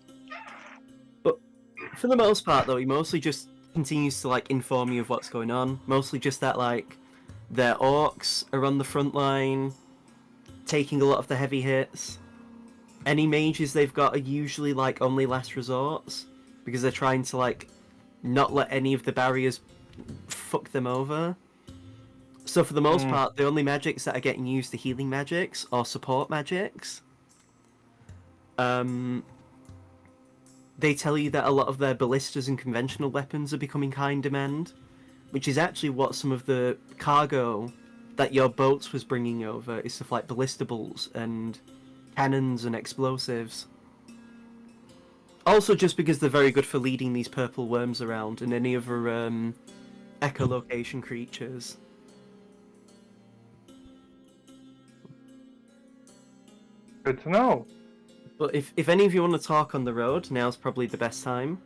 Speaker 2: For the most part, though, he mostly just continues to, like, inform you of what's going on. Mostly just that, like, their orcs are on the front line, taking a lot of the heavy hits. Any mages they've got are usually, like, only last resorts, because they're trying to, like, not let any of the barriers fuck them over. So for the most part, the only magics that are getting used are healing magics or support magics. They tell you that a lot of their ballistas and conventional weapons are becoming high in demand, which is actually what some of the cargo that your boats was bringing over is stuff like ballistables and cannons and explosives. Also, just because they're very good for leading these purple worms around and any other echolocation creatures.
Speaker 4: Good to know.
Speaker 2: But if any of you want to talk on the road, now's probably the best time,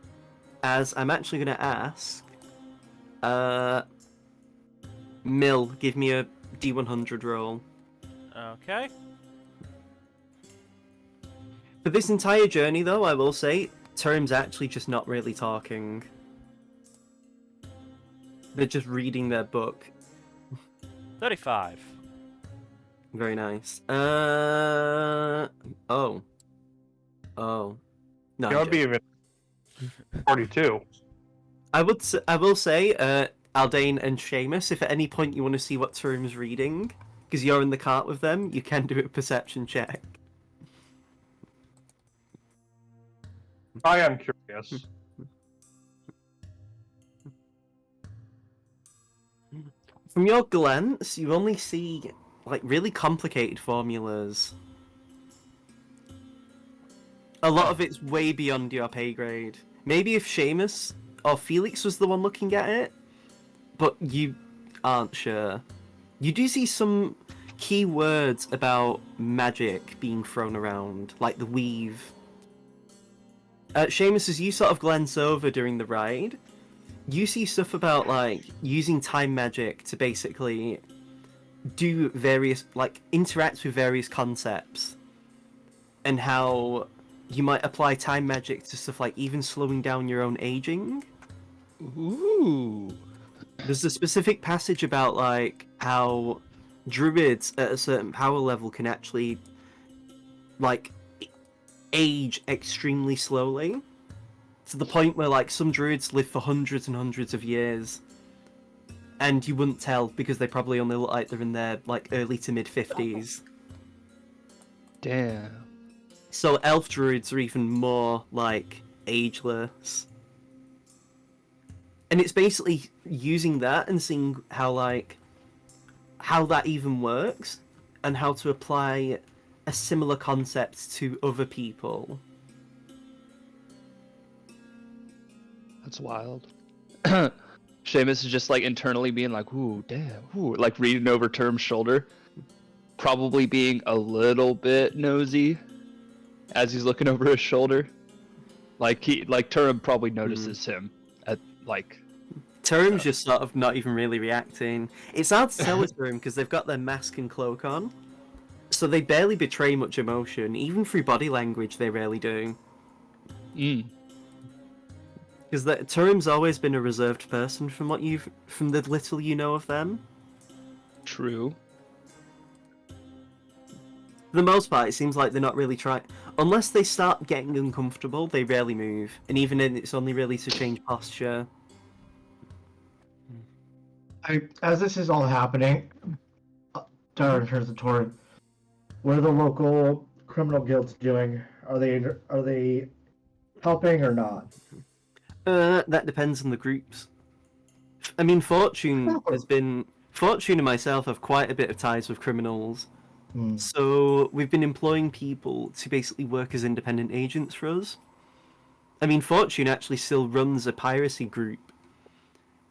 Speaker 2: as I'm actually going to ask, Mill, give me a D100 roll.
Speaker 1: Okay.
Speaker 2: For this entire journey, though, I will say, Term's actually just not really talking. They're just reading their book.
Speaker 1: 35.
Speaker 2: Very nice. Oh. No,
Speaker 4: That
Speaker 2: I'm
Speaker 4: would be
Speaker 2: joking.
Speaker 4: even 42.
Speaker 2: I will say, Aldane and Seamus, if at any point you want to see what Term's reading, because you're in the cart with them, you can do a perception check.
Speaker 4: I am curious.
Speaker 2: From your glance, you only see, like, really complicated formulas. A lot of it's way beyond your pay grade. Maybe if Seamus or Felix was the one looking at it, but you aren't sure. You do see some key words about magic being thrown around, like the weave. Seamus, as you sort of glance over during the ride, you see stuff about, like, using time magic to basically do various, like, interact with various concepts, and how you might apply time magic to stuff like even slowing down your own aging.
Speaker 3: Ooh.
Speaker 2: There's a specific passage about, like, how druids at a certain power level can actually, like, age extremely slowly, to the point where, like, some druids live for hundreds and hundreds of years, and you wouldn't tell because they probably only look like they're in their, like, early to mid 50s.
Speaker 3: Damn.
Speaker 2: So elf druids are even more, like, ageless. And it's basically using that and seeing how, like, how that even works, and how to apply a similar concept to other people.
Speaker 3: That's wild. Seamus is just like internally being like, ooh, damn, ooh, like reading over Term's shoulder. Probably being a little bit nosy as he's looking over his shoulder. Like Turim probably notices him at like.
Speaker 2: Turim's just sort of not even really reacting. It's hard to tell with Turim because they've got their mask and cloak on, so they barely betray much emotion. Even through body language, they rarely do. Because Turim's always been a reserved person from from the little you know of them.
Speaker 3: True.
Speaker 2: For the most part, it seems like they're not really trying. Unless they start getting uncomfortable, they rarely move. And even then, it's only really to change posture.
Speaker 5: As this is all happening, in terms of Torrent, what are the local criminal guilds doing? Are they helping or not?
Speaker 2: That depends on the groups. I mean, Fortune and myself have quite a bit of ties with criminals. So we've been employing people to basically work as independent agents for us. I mean, Fortune actually still runs a piracy group.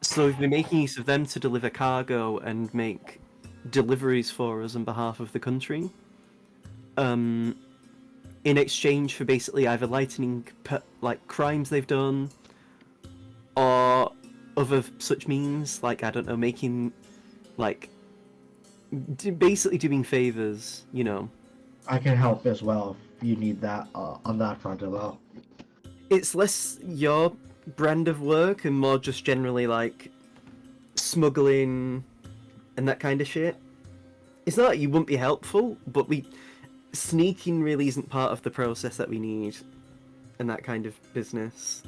Speaker 2: So we've been making use of them to deliver cargo and make deliveries for us on behalf of the country. In exchange for basically either lightening crimes they've done, or other such means, like, I don't know, making, like, basically doing favors, you know.
Speaker 5: I can help as well if you need that on that front as well.
Speaker 2: It's less your brand of work and more just generally, like, smuggling and that kind of shit. It's not that you wouldn't be helpful, but sneaking really isn't part of the process that we need and that kind of business.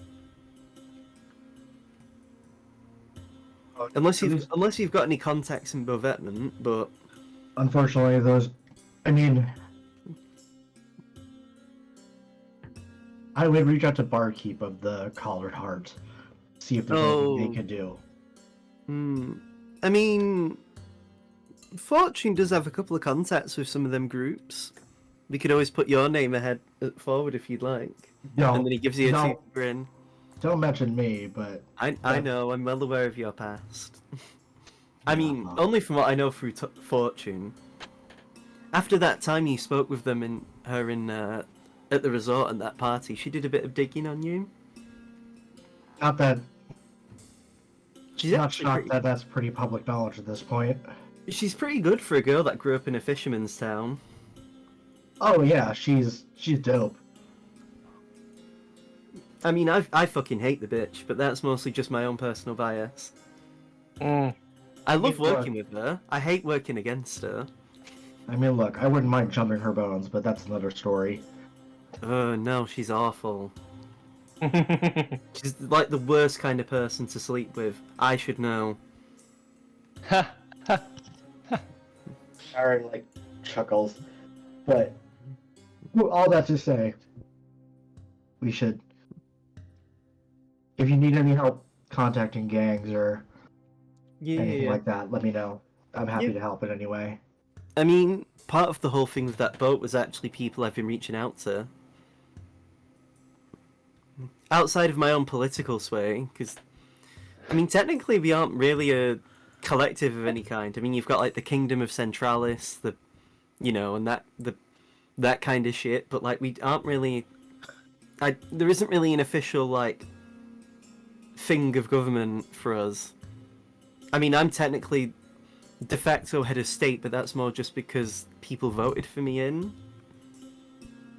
Speaker 2: Unless you've got any contacts in Bovetman, but
Speaker 5: unfortunately, I would reach out to Barkeep of the Collared Heart, see if there's anything they could do.
Speaker 2: I mean, Fortune does have a couple of contacts with some of them groups. We could always put your name forward if you'd like.
Speaker 5: No,
Speaker 2: and then he gives you a cheap grin.
Speaker 5: Don't mention me, but...
Speaker 2: I know, I'm well aware of your past. I mean, only from what I know through Fortune. After that time you spoke with them at the resort and that party, she did a bit of digging on you.
Speaker 5: Not that...
Speaker 2: She's
Speaker 5: not shocked that that's pretty public knowledge at this point.
Speaker 2: She's pretty good for a girl that grew up in a fisherman's town.
Speaker 5: Oh yeah, she's dope.
Speaker 2: I mean, I fucking hate the bitch, but that's mostly just my own personal bias. I love working with her. I hate working against her.
Speaker 5: I mean, look, I wouldn't mind jumping her bones, but that's another story.
Speaker 2: Oh no, she's awful. She's like the worst kind of person to sleep with. I should know.
Speaker 5: Aaron, like, chuckles. But, all that to say, we should... If you need any help contacting gangs or anything like that, let me know. I'm happy to help in any way.
Speaker 2: I mean, part of the whole thing with that boat was actually people I've been reaching out to. Outside of my own political sway, because, I mean, technically we aren't really a collective of any kind. I mean, you've got, like, the Kingdom of Centralis, and that kind of shit, but, like, we aren't really... there isn't really an official, like, thing of government for us. I mean, I'm technically de facto head of state, but that's more just because people voted for me in.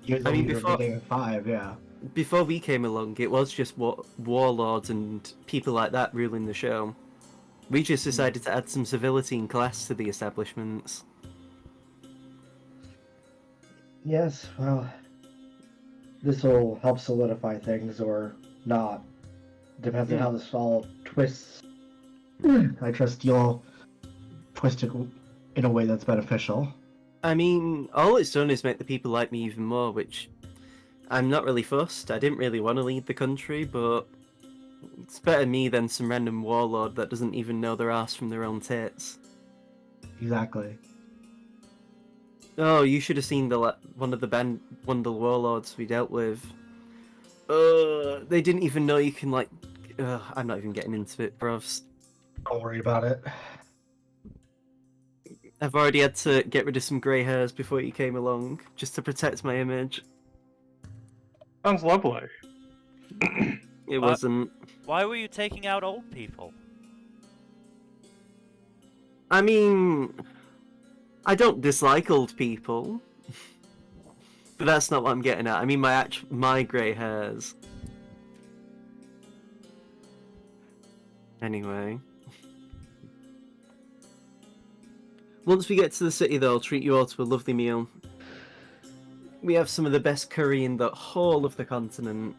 Speaker 5: I mean, before
Speaker 2: we came along, it was just warlords and people like that ruling the show. We just decided to add some civility and class to the establishments.
Speaker 5: Yes, well, this will help solidify things or not. Depends on how this all twists. I trust you'll twist it in a way that's beneficial.
Speaker 2: I mean, all it's done is make the people like me even more, which I'm not really fussed. I didn't really want to lead the country, but it's better me than some random warlord that doesn't even know their ass from their own tits.
Speaker 5: Exactly.
Speaker 2: Oh, you should have seen one of the warlords we dealt with. They didn't even know you can, like... I'm not even getting into it, bros.
Speaker 5: Don't worry about it.
Speaker 2: I've already had to get rid of some grey hairs before you came along, just to protect my image.
Speaker 4: Sounds lovely.
Speaker 2: It wasn't.
Speaker 1: Why were you taking out old people?
Speaker 2: I mean, I don't dislike old people, but that's not what I'm getting at. I mean, my grey hairs. Anyway. Once we get to the city, though, I'll treat you all to a lovely meal. We have some of the best curry in the whole of the continent.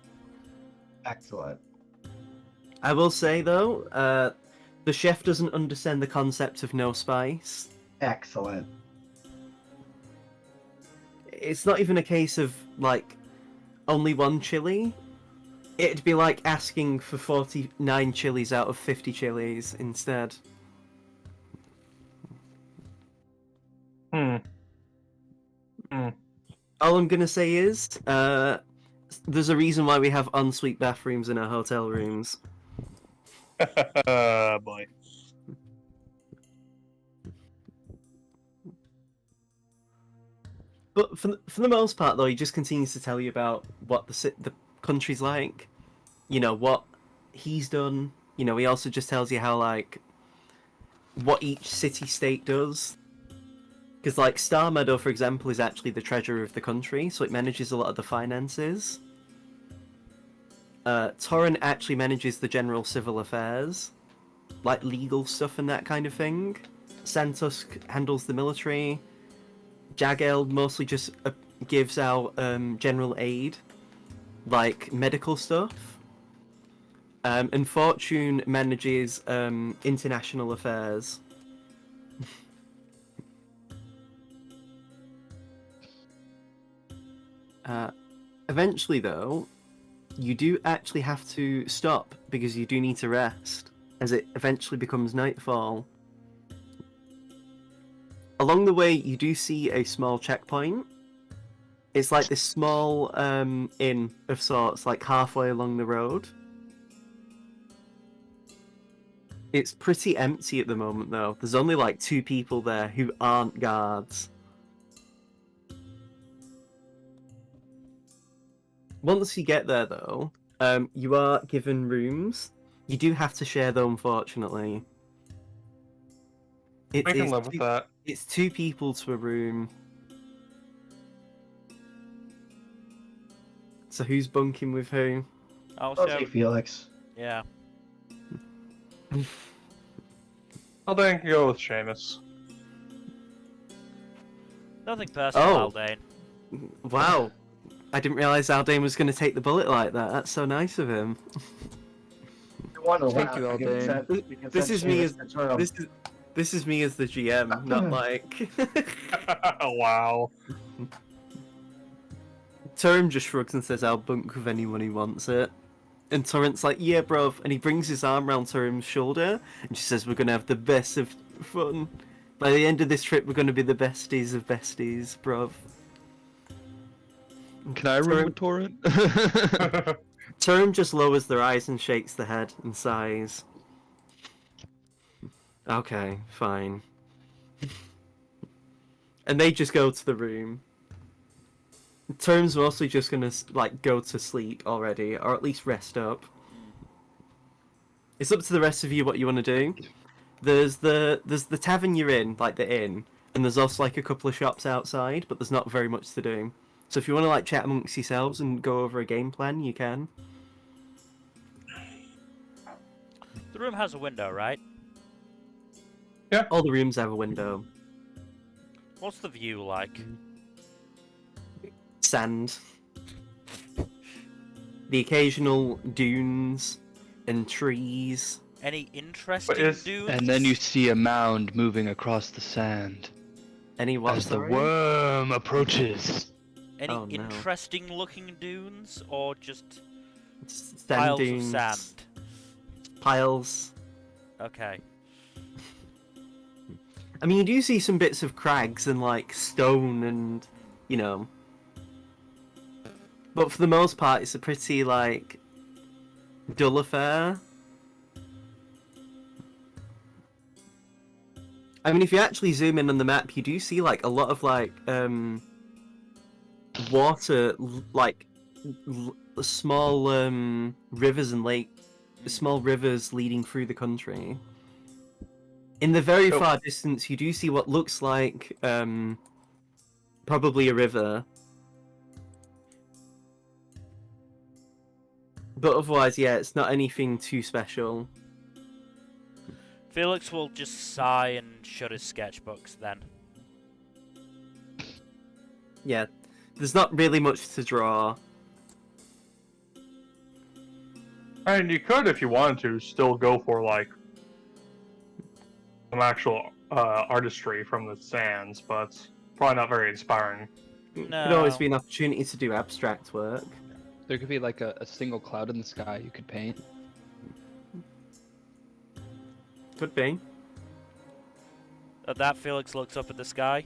Speaker 5: Excellent.
Speaker 2: I will say, though, the chef doesn't understand the concept of no spice.
Speaker 5: Excellent.
Speaker 2: It's not even a case of, like, only one chili. It'd be like asking for 49 chilies out of 50 chilies instead. All I'm gonna say is, there's a reason why we have ensuite bathrooms in our hotel rooms.
Speaker 4: Boy.
Speaker 2: But for the most part, though, he just continues to tell you about what the country's like. You know, what he's done. You know, he also just tells you how, like, what each city-state does. Because, like, Star Meadow, for example, is actually the treasurer of the country, so it manages a lot of the finances. Torrent actually manages the general civil affairs, like legal stuff and that kind of thing. Santos handles the military. Jagel mostly just gives out general aid, like medical stuff. And Fortune manages international affairs. Eventually, though, you do actually have to stop because you do need to rest, as it eventually becomes nightfall. Along the way, you do see a small checkpoint. It's like this small inn of sorts, like halfway along the road. It's pretty empty at the moment, though. There's only like 2 people there who aren't guards. Once you get there, though, you are given rooms. You do have to share them, unfortunately.
Speaker 4: I can live with that.
Speaker 2: It's 2 people to a room. So who's bunking with who?
Speaker 1: I'll
Speaker 5: I'll
Speaker 1: show.
Speaker 5: say Felix.
Speaker 1: Yeah.
Speaker 4: I'll then go with Seamus.
Speaker 1: Nothing personal,
Speaker 2: Oh.
Speaker 1: Aldane.
Speaker 2: Wow. I didn't realise Aldane was going to take the bullet like that. That's so nice of him.
Speaker 3: Thank you, Aldane.
Speaker 2: This is me as this is me as the GM, not like.
Speaker 4: Wow.
Speaker 2: Turim just shrugs and says, "I'll bunk with anyone who wants it." And Torrent's like, "Yeah, bruv," and he brings his arm around Turim's shoulder, and she says, "We're gonna have the best of fun. By the end of this trip, we're gonna be the besties of besties, bruv."
Speaker 3: Can I room with Torrent?
Speaker 2: Turim just lowers their eyes and shakes the head and sighs. Okay, fine. And they just go to the room. Turim's mostly just gonna like go to sleep already, or at least rest up. It's up to the rest of you what you want to do. There's the tavern you're in, like the inn, and there's also like a couple of shops outside, but there's not very much to do. So if you want to like chat amongst yourselves and go over a game plan, you can.
Speaker 1: The room has a window, right?
Speaker 2: All the rooms have a window.
Speaker 1: What's the view like?
Speaker 2: Sand. The occasional dunes and trees.
Speaker 1: Any interesting
Speaker 4: is-
Speaker 1: dudes?
Speaker 3: And then you see a mound moving across the sand
Speaker 2: Any what?
Speaker 3: as the
Speaker 2: sorry?
Speaker 3: worm approaches.
Speaker 1: Any
Speaker 2: Oh, no.
Speaker 1: interesting looking dunes, or just
Speaker 2: Sand
Speaker 1: piles
Speaker 2: dunes.
Speaker 1: of sand?
Speaker 2: Piles.
Speaker 1: Okay.
Speaker 2: I mean, you do see some bits of crags and like stone and, you know. But for the most part, it's a pretty like dull affair. I mean, if you actually zoom in on the map, you do see like a lot of like water like small rivers and small rivers leading through the country. In the very
Speaker 4: Oh.
Speaker 2: far distance, you do see what looks like probably a river. But otherwise, yeah, it's not anything too special.
Speaker 1: Felix will just sigh and shut his sketchbooks then.
Speaker 2: Yeah, there's not really much to draw.
Speaker 4: And you could, if you wanted to, still go for like some actual artistry from the sands, but probably not very inspiring.
Speaker 1: No.
Speaker 2: Could always be an opportunity to do abstract work.
Speaker 3: There could be like a single cloud in the sky you could paint.
Speaker 2: Could be.
Speaker 1: At that, Felix looks up at the sky.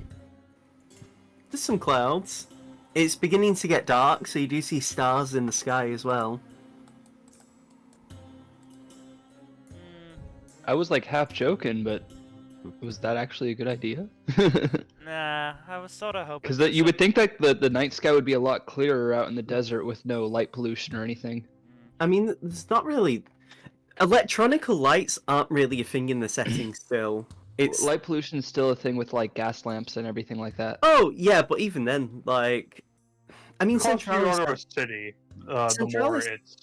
Speaker 2: There's some clouds. It's beginning to get dark, so you do see stars in the sky as well.
Speaker 3: I was like half joking, but was that actually a good idea?
Speaker 1: Nah, I was sort of hoping.
Speaker 3: Because you would think that the night sky would be a lot clearer out in the desert with no light pollution or anything.
Speaker 2: I mean, there's not really... Electronical lights aren't really a thing in the setting still. It's...
Speaker 3: Light pollution is still a thing with like gas lamps and everything like that.
Speaker 2: Oh, yeah, but even then, like... I mean,
Speaker 4: The closer you are to a
Speaker 2: Centralis...
Speaker 4: city, the more
Speaker 2: Centralis-
Speaker 4: it's...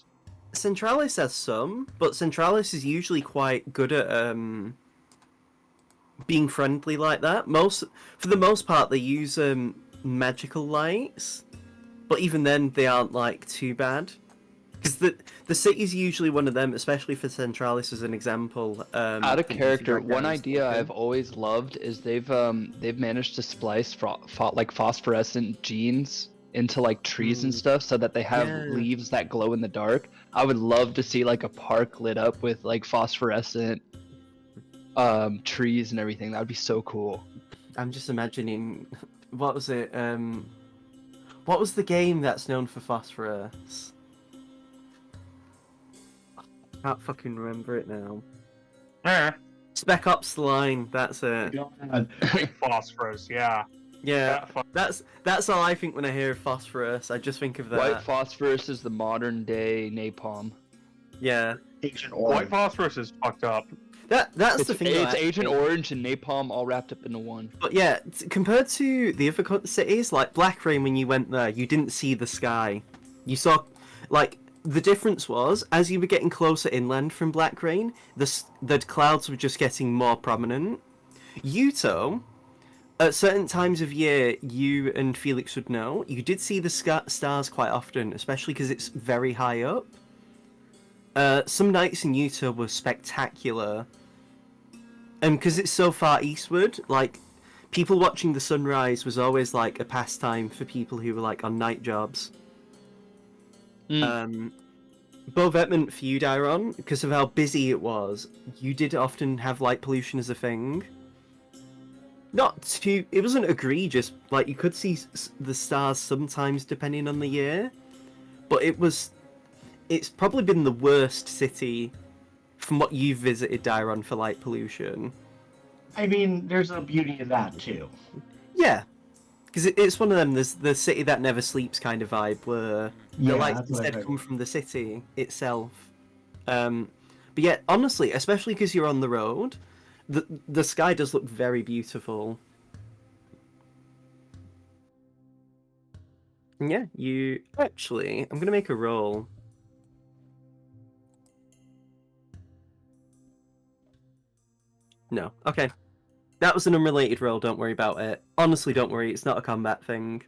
Speaker 2: Centralis has some, but Centralis is usually quite good at being friendly like that. For the most part, they use magical lights, but even then, they aren't like too bad. Because the city's usually one of them, especially for Centralis as an example.
Speaker 3: Out of
Speaker 2: that you
Speaker 3: character,
Speaker 2: see
Speaker 3: one
Speaker 2: backgrounds
Speaker 3: idea
Speaker 2: like
Speaker 3: I've always loved is they've managed to splice like phosphorescent genes into like trees and stuff so that they have
Speaker 2: Yeah.
Speaker 3: leaves that glow in the dark. I would love to see like a park lit up with like phosphorescent trees and everything. That would be so cool.
Speaker 2: I'm just imagining, what was it? What was the game that's known for phosphorus? I can't fucking remember it now. Spec Ops The Line, that's it.
Speaker 4: phosphorus, yeah.
Speaker 2: Yeah,
Speaker 4: That
Speaker 2: that's all I think when I hear phosphorus. I just think of that.
Speaker 3: White phosphorus is the modern day napalm.
Speaker 2: Yeah,
Speaker 5: Agent
Speaker 4: white
Speaker 5: Orange.
Speaker 4: phosphorus is fucked up.
Speaker 2: that's the thing.
Speaker 3: It's
Speaker 2: though,
Speaker 3: Agent
Speaker 2: actually.
Speaker 3: Orange and napalm all wrapped up into one.
Speaker 2: But yeah, compared to the other cities, like Black Rain, when you went there, you didn't see the sky. You saw, like, the difference was, as you were getting closer inland from Black Rain, the clouds were just getting more prominent. Yuto, at certain times of year, you and Felix would know, you did see the stars quite often, especially because it's very high up. Some nights in Yuto were spectacular. And because it's so far eastward, like, people watching the sunrise was always, like, a pastime for people who were, like, on night jobs. Both Vetment for you, Dairon, because of how busy it was, you did often have light pollution as a thing. Not too... It wasn't egregious. Like, you could see the stars sometimes, depending on the year. But it's probably been the worst city from what you've visited, Dairon, for light pollution.
Speaker 5: I mean, there's a beauty in that too.
Speaker 2: Yeah. Because it's one of them, there's the city that never sleeps kind of vibe, where
Speaker 5: Yeah,
Speaker 2: the lights
Speaker 5: that's what I
Speaker 2: instead
Speaker 5: heard.
Speaker 2: come from the city itself. But yeah, honestly, especially because you're on the road, the sky does look very beautiful. And yeah, you... Actually, I'm going to make a roll. No. Okay. That was an unrelated roll, don't worry about it. Honestly, don't worry, it's not a combat thing.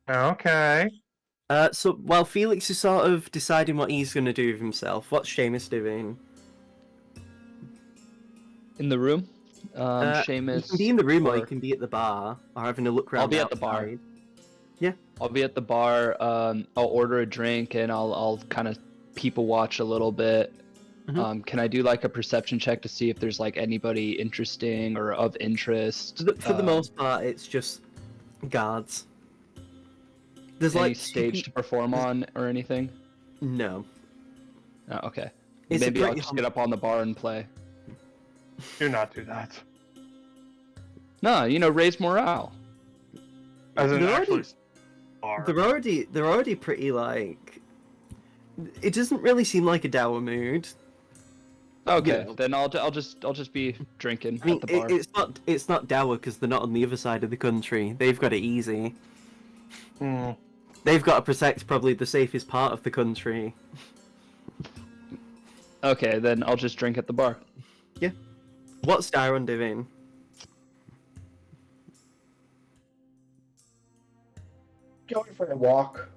Speaker 4: Okay.
Speaker 2: So while Felix is sort of deciding what he's going to do with himself, what's Seamus doing?
Speaker 3: In the room,
Speaker 2: You
Speaker 3: Seamus.
Speaker 2: can be in the room or you
Speaker 3: or-
Speaker 2: can be at the bar, or having a look around
Speaker 3: I'll be at the bar.
Speaker 2: outside.
Speaker 3: I'll be at the bar. I'll order a drink and I'll kind of people watch a little bit.
Speaker 2: Mhm.
Speaker 3: Can I do like a perception check to see if there's like anybody interesting or of interest?
Speaker 2: For the most part, it's just guards. There's
Speaker 3: Any
Speaker 2: like two
Speaker 3: stage to perform on or anything?
Speaker 2: No.
Speaker 3: Oh, okay.
Speaker 2: It's a
Speaker 3: Maybe I'll
Speaker 2: pretty
Speaker 3: just get up on the bar and play.
Speaker 4: Do not do that.
Speaker 3: No, raise morale.
Speaker 4: As in
Speaker 2: You're already-
Speaker 4: actually... bar.
Speaker 2: They're already pretty like. It doesn't really seem like a dour mood.
Speaker 3: Okay,
Speaker 2: know.
Speaker 3: then I'll just be drinking
Speaker 2: I mean,
Speaker 3: at the bar.
Speaker 2: it's not dour because they're not on the other side of the country. They've got it easy.
Speaker 4: Mm.
Speaker 2: They've got to protect probably the safest part of the country.
Speaker 3: Okay, then I'll just drink at the bar.
Speaker 2: What's Dyron doing?
Speaker 5: Going for a walk.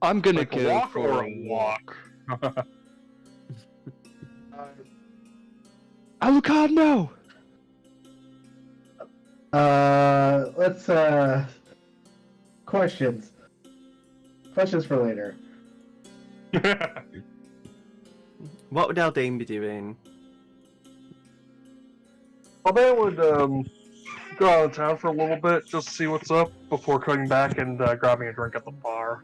Speaker 3: I'm gonna
Speaker 4: Like
Speaker 3: go
Speaker 4: a walk
Speaker 3: for
Speaker 4: or
Speaker 3: a
Speaker 4: a
Speaker 3: walk.
Speaker 4: walk?
Speaker 3: Avocado!
Speaker 5: Let's questions. Questions for later.
Speaker 2: What would Aldane be doing?
Speaker 4: Well, they would go out of town for a little bit, just see what's up before coming back and grabbing a drink at the bar.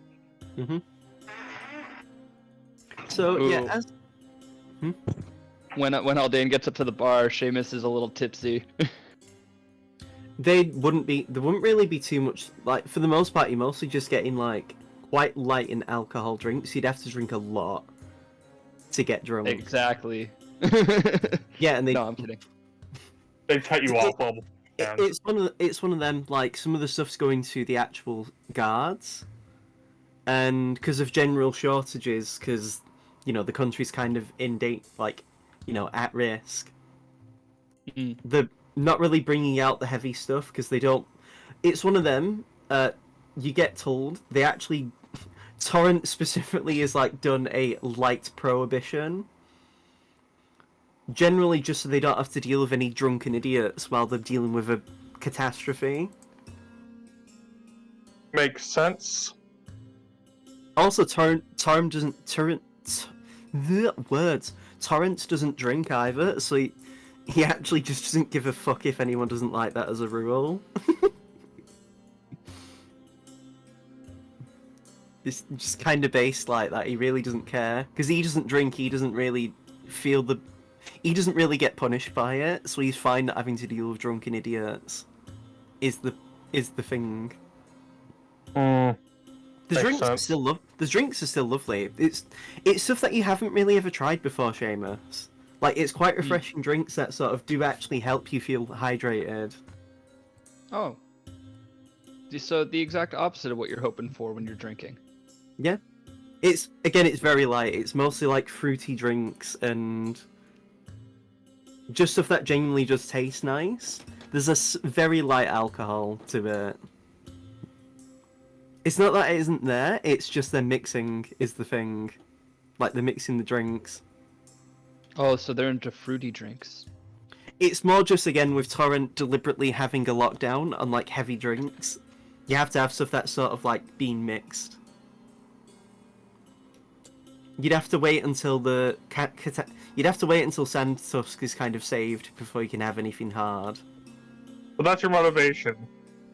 Speaker 2: So yeah,
Speaker 3: Ooh.
Speaker 2: as
Speaker 3: When Haldane gets up to the bar, Seamus is a little tipsy.
Speaker 2: they wouldn't really be too much like for the most part. You're mostly just getting like quite light in alcohol drinks. You'd have to drink a lot to get drunk.
Speaker 3: Exactly.
Speaker 2: Yeah, and they
Speaker 3: No, I'm kidding.
Speaker 4: They cut you off all the time.
Speaker 2: it's one of them. Like some of the stuff's going to the actual guards, and because of general shortages, because you know the country's kind of in date, like you know at risk.
Speaker 3: Mm.
Speaker 2: They're not really bringing out the heavy stuff because they don't. It's one of them. You get told they actually Torrent specifically is like done a light prohibition. Generally, just so they don't have to deal with any drunken idiots while they're dealing with a catastrophe.
Speaker 4: Makes sense.
Speaker 2: Also, Torrent doesn't drink either, so he actually just doesn't give a fuck if anyone doesn't like that as a rule. It's just kind of based like that. He really doesn't care because he doesn't drink. He doesn't really feel the. He doesn't really get punished by it, so he's fine not having to deal with drunken idiots. Is the thing.
Speaker 4: Mm.
Speaker 2: The
Speaker 4: Makes
Speaker 2: drinks are
Speaker 4: sense.
Speaker 2: still the drinks are still lovely. It's stuff that you haven't really ever tried before, Seamus. Like it's quite refreshing drinks that sort of do actually help you feel hydrated.
Speaker 3: Oh. So the exact opposite of what you're hoping for when you're drinking.
Speaker 2: Yeah. It's very light. It's mostly like fruity drinks and just stuff that genuinely just tastes nice. There's a very light alcohol to it. It's not that it isn't there, it's just their mixing is the thing. Like, they're mixing the drinks.
Speaker 3: Oh, so they're into fruity drinks.
Speaker 2: It's more just, again, with Torrent deliberately having a lockdown on, like, heavy drinks. You have to have stuff that's sort of, like, being mixed. You'd have to wait until you'd have to wait until Sandtusk is kind of saved before you can have anything hard.
Speaker 4: But that's your motivation.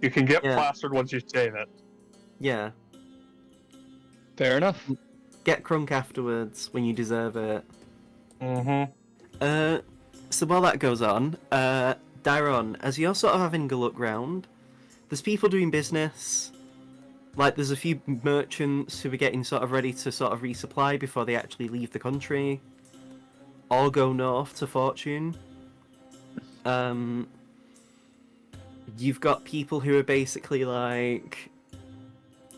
Speaker 4: You can get
Speaker 2: Yeah.
Speaker 4: plastered once you save it.
Speaker 2: Yeah.
Speaker 3: Fair enough.
Speaker 2: Get crunk afterwards when you deserve it.
Speaker 4: Mm-hmm.
Speaker 2: So while that goes on, Dyron, as you're sort of having a look round, there's people doing business. Like, there's a few merchants who are getting sort of ready to sort of resupply before they actually leave the country. Or go north to Fortune. You've got people who are basically like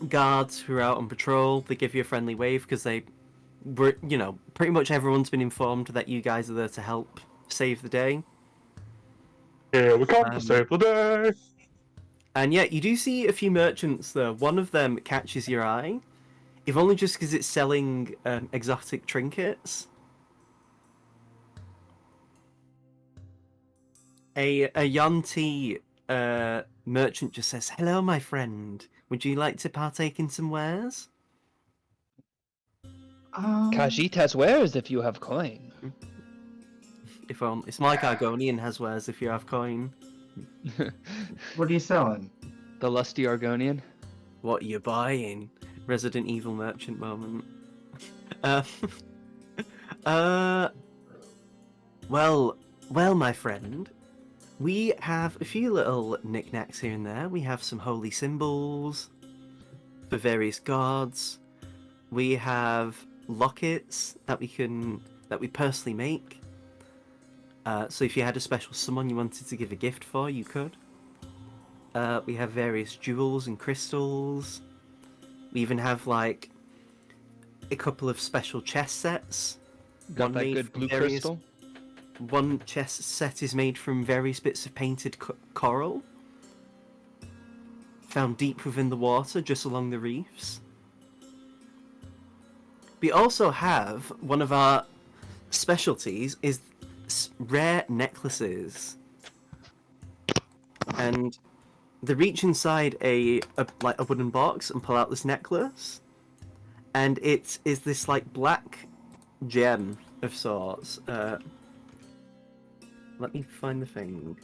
Speaker 2: guards who are out on patrol. They give you a friendly wave because you know, pretty much everyone's been informed that you guys are there to help save the day.
Speaker 4: Yeah, we come to save the day.
Speaker 2: And yeah, you do see a few merchants though. One of them catches your eye, if only just because it's selling exotic trinkets. A Yonti merchant just says, "Hello, my friend. Would you like to partake in some wares?"
Speaker 3: Khajiit has wares if you have coin.
Speaker 2: If only it's like Argonian has wares if you have coin.
Speaker 5: What are you selling?
Speaker 3: The lusty Argonian.
Speaker 2: What are you buying? Resident Evil merchant moment. Well, my friend. We have a few little knickknacks here and there. We have some holy symbols for various gods. We have lockets that we personally make. So if you had a special someone you wanted to give a gift for, you could. We have various jewels and crystals. We even have like a couple of special chess sets.
Speaker 3: Got that good blue crystal?
Speaker 2: One chess set is made from various bits of painted coral found deep within the water, just along the reefs. We also have one of our specialties is rare necklaces, and they reach inside a wooden box and pull out this necklace, and it is this like black gem of sorts. Let me find the thing.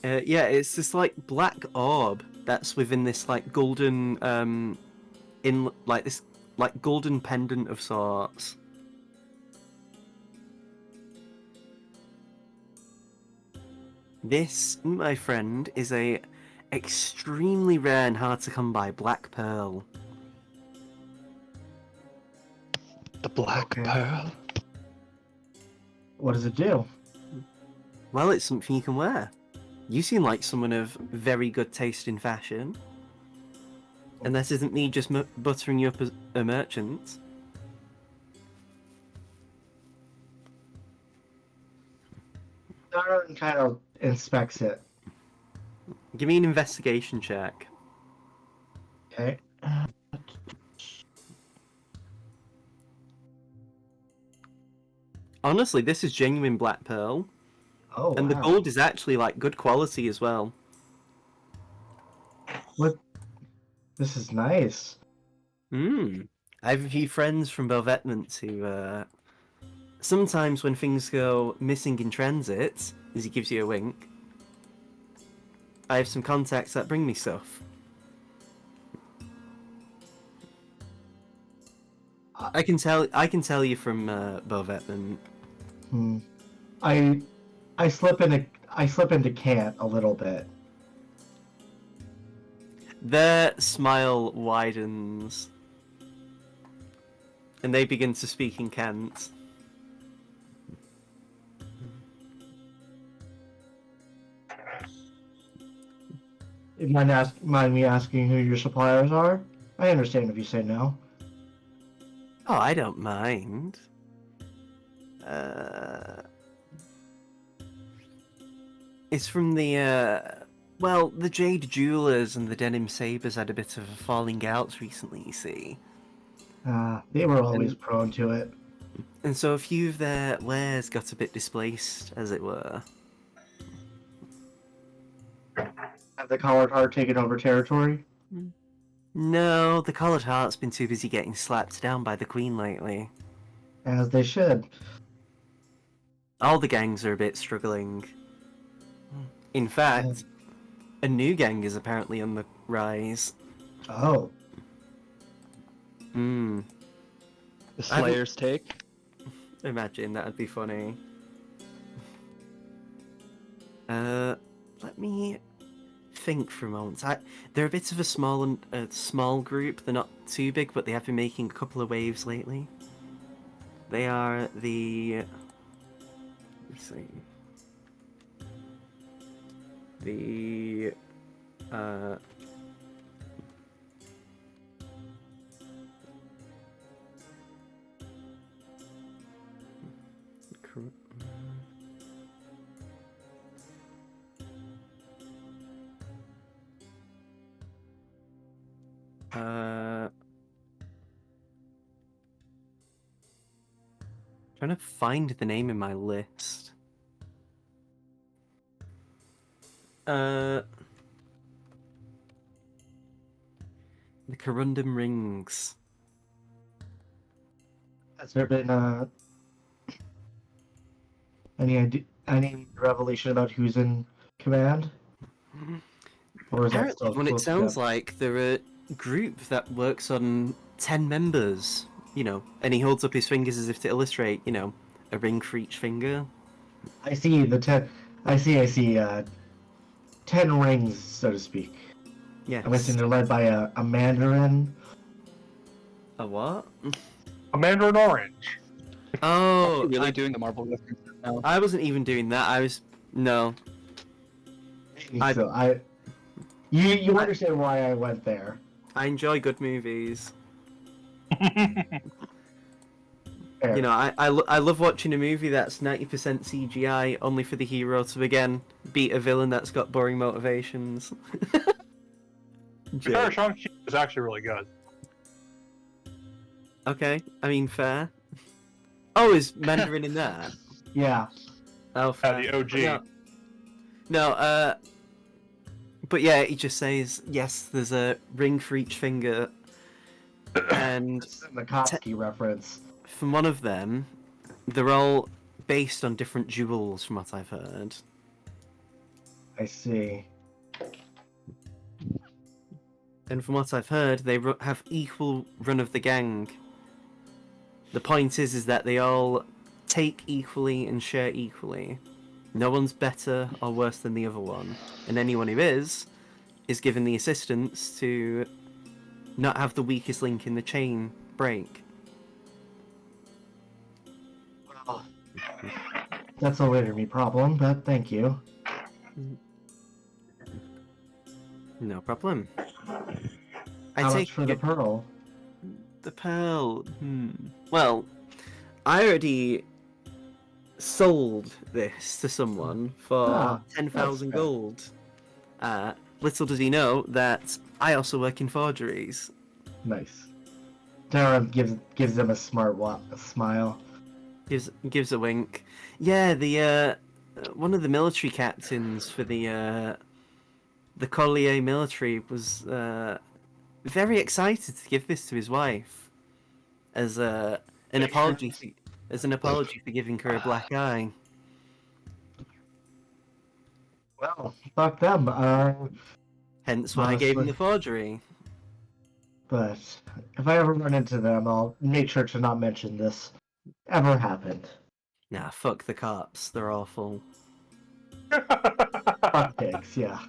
Speaker 2: Yeah, it's this like black orb that's within this like golden in like this like golden pendant of sorts. This, my friend, is a extremely rare and hard to come by black pearl.
Speaker 3: The Black Pearl?
Speaker 5: What does it do?
Speaker 2: Well, it's something you can wear. You seem like someone of very good taste in fashion. And this isn't me just buttering you up as a merchant.
Speaker 5: Darren kind of inspects it.
Speaker 2: Give me an investigation check.
Speaker 5: Okay.
Speaker 2: Honestly, this is genuine black pearl.
Speaker 5: Oh,
Speaker 2: And the
Speaker 5: wow.
Speaker 2: gold is actually like good quality as well.
Speaker 5: What? This is nice.
Speaker 2: I have a few friends from Belvetments who, sometimes when things go missing in transit, as he gives you a wink, I have some contacts that bring me stuff. I can tell you from Belvetment.
Speaker 5: Hmm. I slip into Cant a little bit.
Speaker 2: Their smile widens, and they begin to speak in Cant.
Speaker 5: Mind me asking who your suppliers are? I understand if you say no.
Speaker 2: Oh, I don't mind. It's from the well, the Jade Jewelers and the Denim Sabers had a bit of a falling out recently, you see.
Speaker 5: They were always
Speaker 2: And-
Speaker 5: prone to it.
Speaker 2: And so a few of their wares got a bit displaced, as it were.
Speaker 5: Have the Collared Heart taken over territory?
Speaker 2: No, the Collared Heart's been too busy getting slapped down by the Queen lately.
Speaker 5: As they should.
Speaker 2: All the gangs are a bit struggling. In fact, a new gang is apparently on the rise.
Speaker 5: Oh.
Speaker 2: Hmm.
Speaker 3: The Slayer's take?
Speaker 2: Imagine, that'd be funny. Let me think for a moment. They're a bit of a small group. They're not too big, but they have been making a couple of waves lately. They are the... Let's see. The... Trying to find the name in my list. The Corundum Rings.
Speaker 5: Has there been any revelation about who's in command? Or is that
Speaker 2: Apparently,
Speaker 5: still
Speaker 2: when it
Speaker 5: close to
Speaker 2: sounds
Speaker 5: them?
Speaker 2: like they're a group that works on 10 members and he holds up his fingers as if to illustrate, a ring for each finger.
Speaker 5: I see the 10. I see. 10 rings, so to speak.
Speaker 2: Yes.
Speaker 5: I'm guessing they're led by a mandarin.
Speaker 2: A what?
Speaker 4: A mandarin orange.
Speaker 2: Oh,
Speaker 3: Really doing the Marvel references now?
Speaker 2: I wasn't even doing that. No.
Speaker 5: You understand why I went there.
Speaker 2: I enjoy good movies.
Speaker 5: Fair.
Speaker 2: I love watching a movie that's 90% CGI, only for the hero to again beat a villain that's got boring motivations.
Speaker 4: Sure, Shang-Chi is actually really good.
Speaker 2: Okay, I mean fair. Oh, is Mandarin in there?
Speaker 5: Yeah.
Speaker 2: Oh, fair.
Speaker 4: The OG.
Speaker 2: No, but yeah, he just says, yes, there's a ring for each finger, and
Speaker 5: This is the Kotsky reference.
Speaker 2: from one of them, they're all based on different jewels, from what I've heard.
Speaker 5: I see.
Speaker 2: And from what I've heard, they have equal run of the gang. The point is that they all take equally and share equally. No one's better or worse than the other one. And anyone who is given the assistance to not have the weakest link in the chain break.
Speaker 5: Well, that's a literary problem, but thank you.
Speaker 2: No problem.
Speaker 5: How much for the pearl?
Speaker 2: The pearl. Well, I already sold this to someone for 10,000
Speaker 5: that's fair.
Speaker 2: gold. Little does he know that I also work in forgeries.
Speaker 5: Nice. Torrent gives them a smile.
Speaker 2: Gives a wink. Yeah, the one of the military captains for the Collier military was very excited to give this to his wife as an apology for giving her a black eye.
Speaker 5: Well, fuck them.
Speaker 2: Hence why I gave him the
Speaker 5: Honestly.
Speaker 2: forgery.
Speaker 5: But if I ever run into them, I'll make sure to not mention this ever happened.
Speaker 2: Nah, fuck the cops. They're awful.
Speaker 5: Fuck pigs, yeah.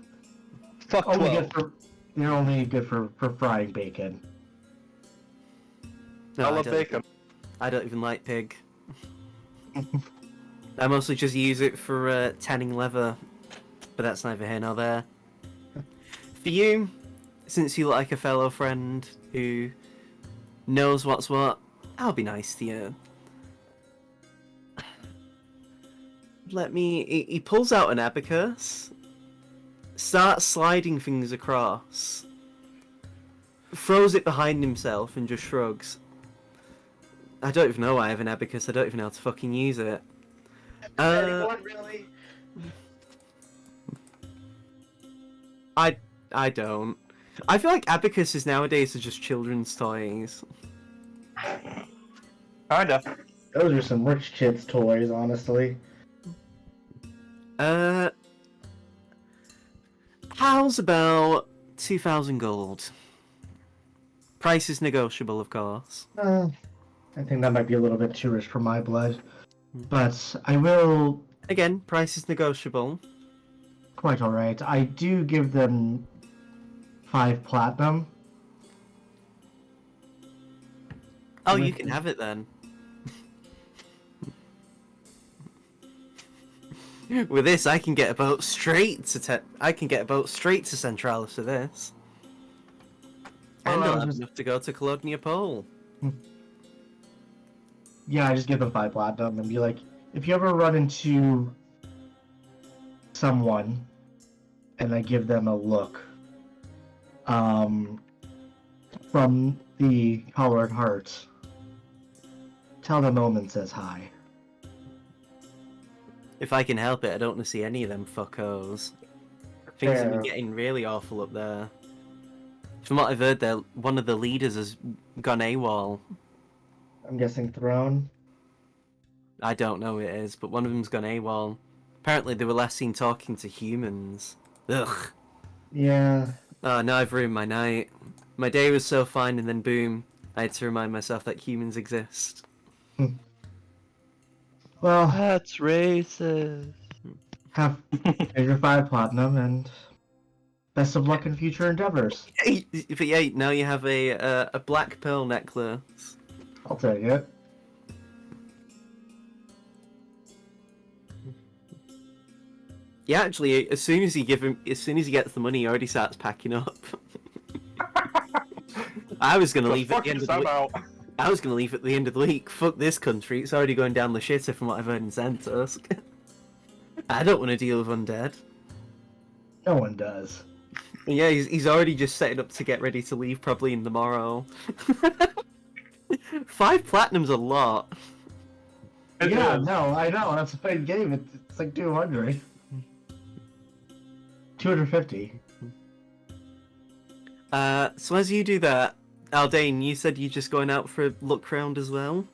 Speaker 3: Fuck
Speaker 5: Only
Speaker 3: 12.
Speaker 5: they're only good for frying bacon.
Speaker 2: No,
Speaker 4: I love bacon.
Speaker 2: I don't even like pig. I mostly just use it for tanning leather, but that's neither here nor there. For you, since you look like a fellow friend who knows what's what, I'll be nice to you. He pulls out an abacus, starts sliding things across, throws it behind himself and just shrugs. I don't even know why I have an abacus, I don't even know how to fucking use it.
Speaker 5: Anyone really?
Speaker 2: I don't. I feel like abacuses nowadays are just children's toys.
Speaker 4: Kinda.
Speaker 5: Those are some rich kids' toys, honestly.
Speaker 2: How's about 2,000 gold? Price is negotiable, of course.
Speaker 5: I think that might be a little bit too rich for my blood. But I will...
Speaker 2: Again, price is negotiable.
Speaker 5: Quite alright. I do give them 5 platinum.
Speaker 2: Oh, you can have it then. With this, I can get a boat straight to Centralis for this. And I'll have enough to go to Colonia Pole.
Speaker 5: Yeah, I just give them 5 platinum and be like, if you ever run into someone and I give them a look from the Colored Heart, tell them Omen says hi.
Speaker 2: If I can help it, I don't want to see any of them fuckos. Things have been getting really awful up there. From what I've heard, one of the leaders has gone AWOL.
Speaker 5: I'm guessing Throne.
Speaker 2: I don't know who it is, but one of them's gone AWOL. Apparently they were last seen talking to humans. Ugh.
Speaker 5: Yeah.
Speaker 2: Oh, now I've ruined my night. My day was so fine, and then boom, I had to remind myself that humans exist.
Speaker 5: Well,
Speaker 3: That's racist.
Speaker 5: have your 5 platinum and best of luck in future endeavors.
Speaker 2: But yeah, now you have a black pearl necklace.
Speaker 5: I'll take it.
Speaker 2: Yeah, actually, as soon as you gets the money, he already starts packing up. I was gonna leave at the end of the week. I was gonna leave at the end of the week. Fuck this country. It's already going down the shitter from what I've heard in Santusk. I don't want to deal with undead.
Speaker 5: No one does.
Speaker 2: Yeah, he's already just setting up to get ready to leave probably in the morrow. 5 platinum's a lot.
Speaker 5: Yeah, no, I know. That's a fine game. It's like 200. 250.
Speaker 2: So as you do that, Aldane, you said you're just going out for a look round as well?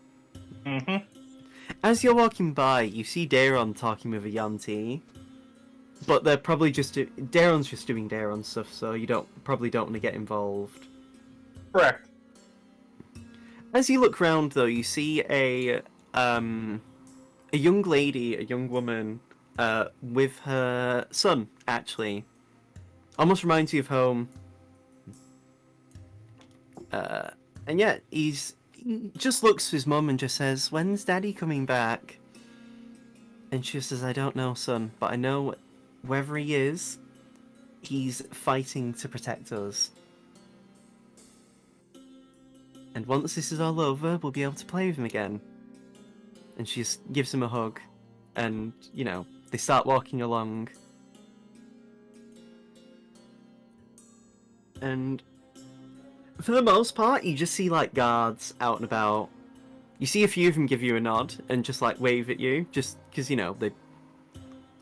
Speaker 4: Mm-hmm.
Speaker 2: As you're walking by, you see Daron talking with a Yanti. But they're probably just... Daron's just doing Daron stuff, so you probably don't want to get involved.
Speaker 4: Correct.
Speaker 2: As you look round, though, you see a young lady, a young woman, with her son, actually. Almost reminds you of home. And yeah, he just looks to his mum and just says, "When's Daddy coming back?" And she says, "I don't know, son, but I know wherever he is, he's fighting to protect us. And once this is all over, we'll be able to play with him again." And she just gives him a hug, and, you know, they start walking along. And for the most part, you just see, like, guards out and about. You see a few of them give you a nod and just, like, wave at you, just because, you know, they...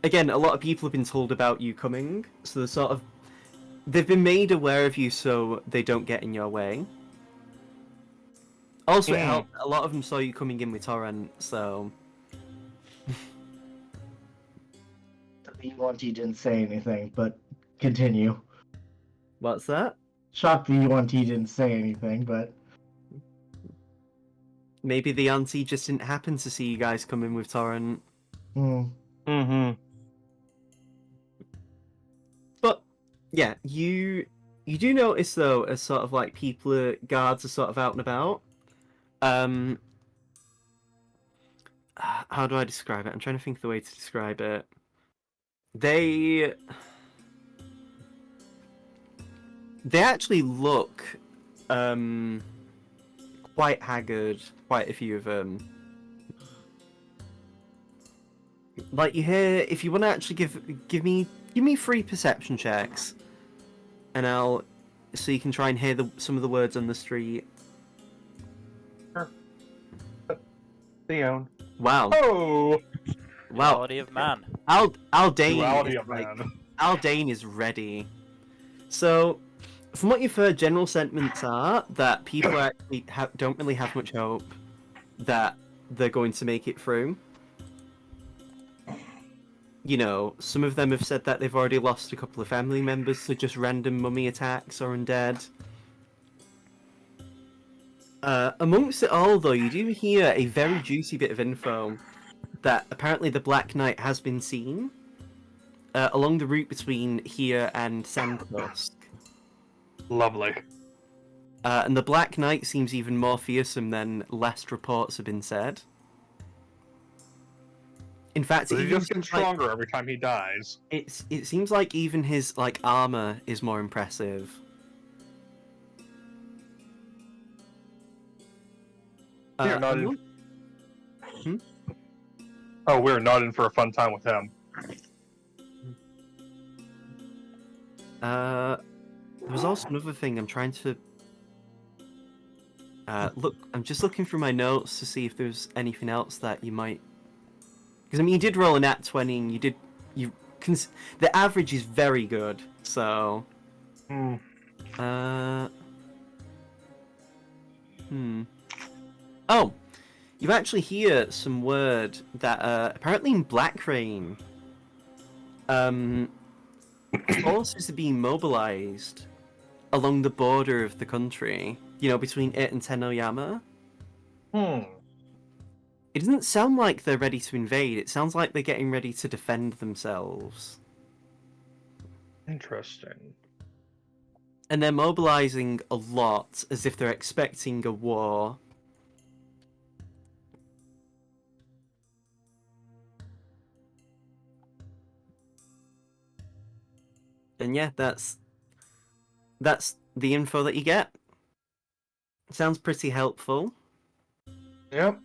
Speaker 2: Again, a lot of people have been told about you coming, so they're sort of... They've been made aware of you so they don't get in your way. Also, it helped, a lot of them saw you coming in with Torrent, so...
Speaker 5: The UNT didn't say anything, but continue.
Speaker 2: What's that?
Speaker 5: Shocked the UNT didn't say anything, but...
Speaker 2: Maybe the auntie just didn't happen to see you guys come in with Torrent.
Speaker 4: Mm-hmm.
Speaker 2: But, yeah, you do notice, though, as sort of, like, guards are sort of out and about. How do I describe it? I'm trying to think of the way to describe it. They actually look quite haggard, quite a few of them. Like, you hear, if you want to actually give me 3 perception checks, and so you can try and hear some of the words on the street.
Speaker 4: Sure. Theon.
Speaker 2: Wow.
Speaker 4: Oh!
Speaker 2: Wow.
Speaker 1: Quality of man.
Speaker 2: Aldane
Speaker 4: Duality
Speaker 2: is,
Speaker 4: of man.
Speaker 2: Aldane is ready. So, from what you've heard, general sentiments are that people actually don't really have much hope that they're going to make it through. You know, some of them have said that they've already lost a couple of family members to just random mummy attacks or undead. Amongst it all, though, you do hear a very juicy bit of info that apparently the Black Knight has been seen along the route between here and Sandtusk.
Speaker 4: Lovely.
Speaker 2: And the Black Knight seems even more fearsome than last reports have been said. In fact,
Speaker 4: He
Speaker 2: even
Speaker 4: just gets stronger every time he dies.
Speaker 2: it seems like even his armor is more impressive.
Speaker 4: We're not
Speaker 2: and
Speaker 4: in... Oh, we're not in for a fun time with him.
Speaker 2: there was also another thing I'm trying to look. I'm just looking through my notes to see if there's anything else that you might. Because I mean, you did roll a nat 20, and the average is very good. So, Oh, you actually hear some word that apparently in Blackrain, forces are being mobilized along the border of the country. between it and Tenoyama.
Speaker 4: Hmm.
Speaker 2: It doesn't sound like they're ready to invade. It sounds like they're getting ready to defend themselves.
Speaker 4: Interesting.
Speaker 2: And they're mobilizing a lot as if they're expecting a war. And yeah, that's the info that you get. Sounds pretty helpful.
Speaker 4: Yep.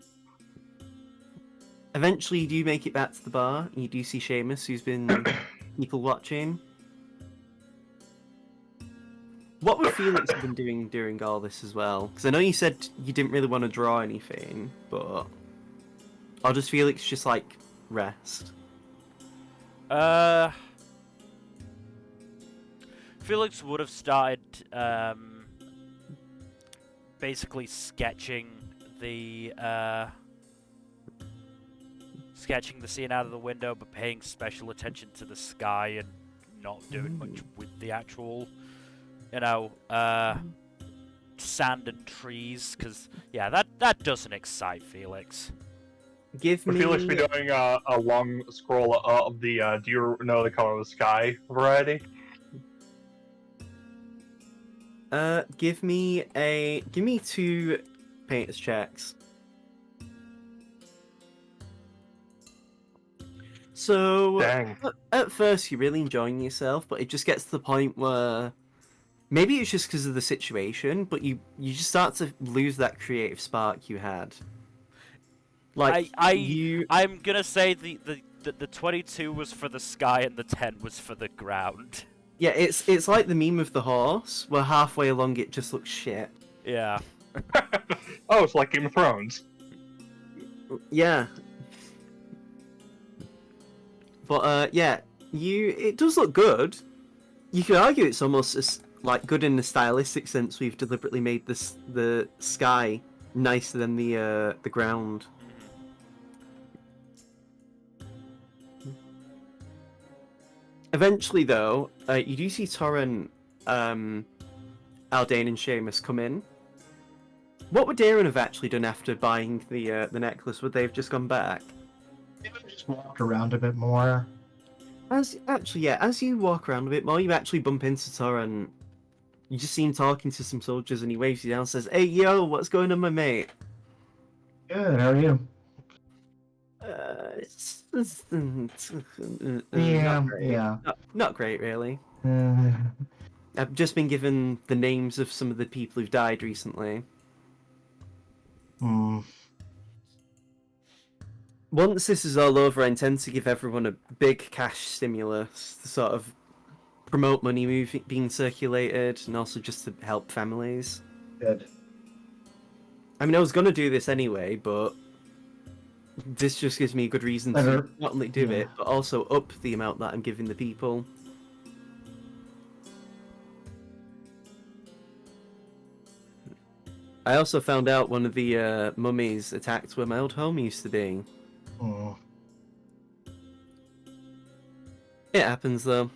Speaker 2: Eventually, you do make it back to the bar. You do see Seamus, who's been people watching. What would Felix have been doing during all this as well? Because I know you said you didn't really want to draw anything, but... Or does Felix just, like, rest?
Speaker 1: Felix would have started basically sketching the scene out of the window, but paying special attention to the sky and not doing much with the actual, sand and trees. Because that doesn't excite Felix.
Speaker 2: Give
Speaker 4: Would
Speaker 2: me...
Speaker 4: Felix be doing a long scroll of the do you know the color of the sky variety?
Speaker 2: Give me 2 painters checks. So,
Speaker 4: Dang.
Speaker 2: at first you're really enjoying yourself, but it just gets to the point where maybe it's just because of the situation, but you just start to lose that creative spark you had. Like
Speaker 1: I'm gonna say the 22 was for the sky and the 10 was for the ground.
Speaker 2: Yeah, it's like the meme of the horse, where halfway along it just looks shit.
Speaker 1: Yeah.
Speaker 4: Oh, it's like Game of Thrones.
Speaker 2: Yeah. But it does look good. You could argue it's almost as like good in the stylistic sense. We've deliberately made the sky nicer than the ground. Eventually, though, you do see Torrent, Aldane, and Seamus come in. What would Darren have actually done after buying the necklace? Would they have just gone back?
Speaker 5: Just walked around a bit more.
Speaker 2: As you walk around a bit more, you actually bump into Torrent. You just see him talking to some soldiers, and he waves you down and says, "Hey, yo, what's going on, my mate?"
Speaker 5: Good, how are you?
Speaker 2: Not great, really.
Speaker 5: Uh,
Speaker 2: I've just been given the names of some of the people who've died recently. Once this is all over, I intend to give everyone a big cash stimulus to sort of promote money being circulated, and also just to help families.
Speaker 5: Good.
Speaker 2: I mean, I was going to do this anyway, but this just gives me a good reason to not only do it, but also up the amount that I'm giving the people. I also found out one of the mummies attacked where my old home used to be.
Speaker 5: Oh.
Speaker 2: It happens, though.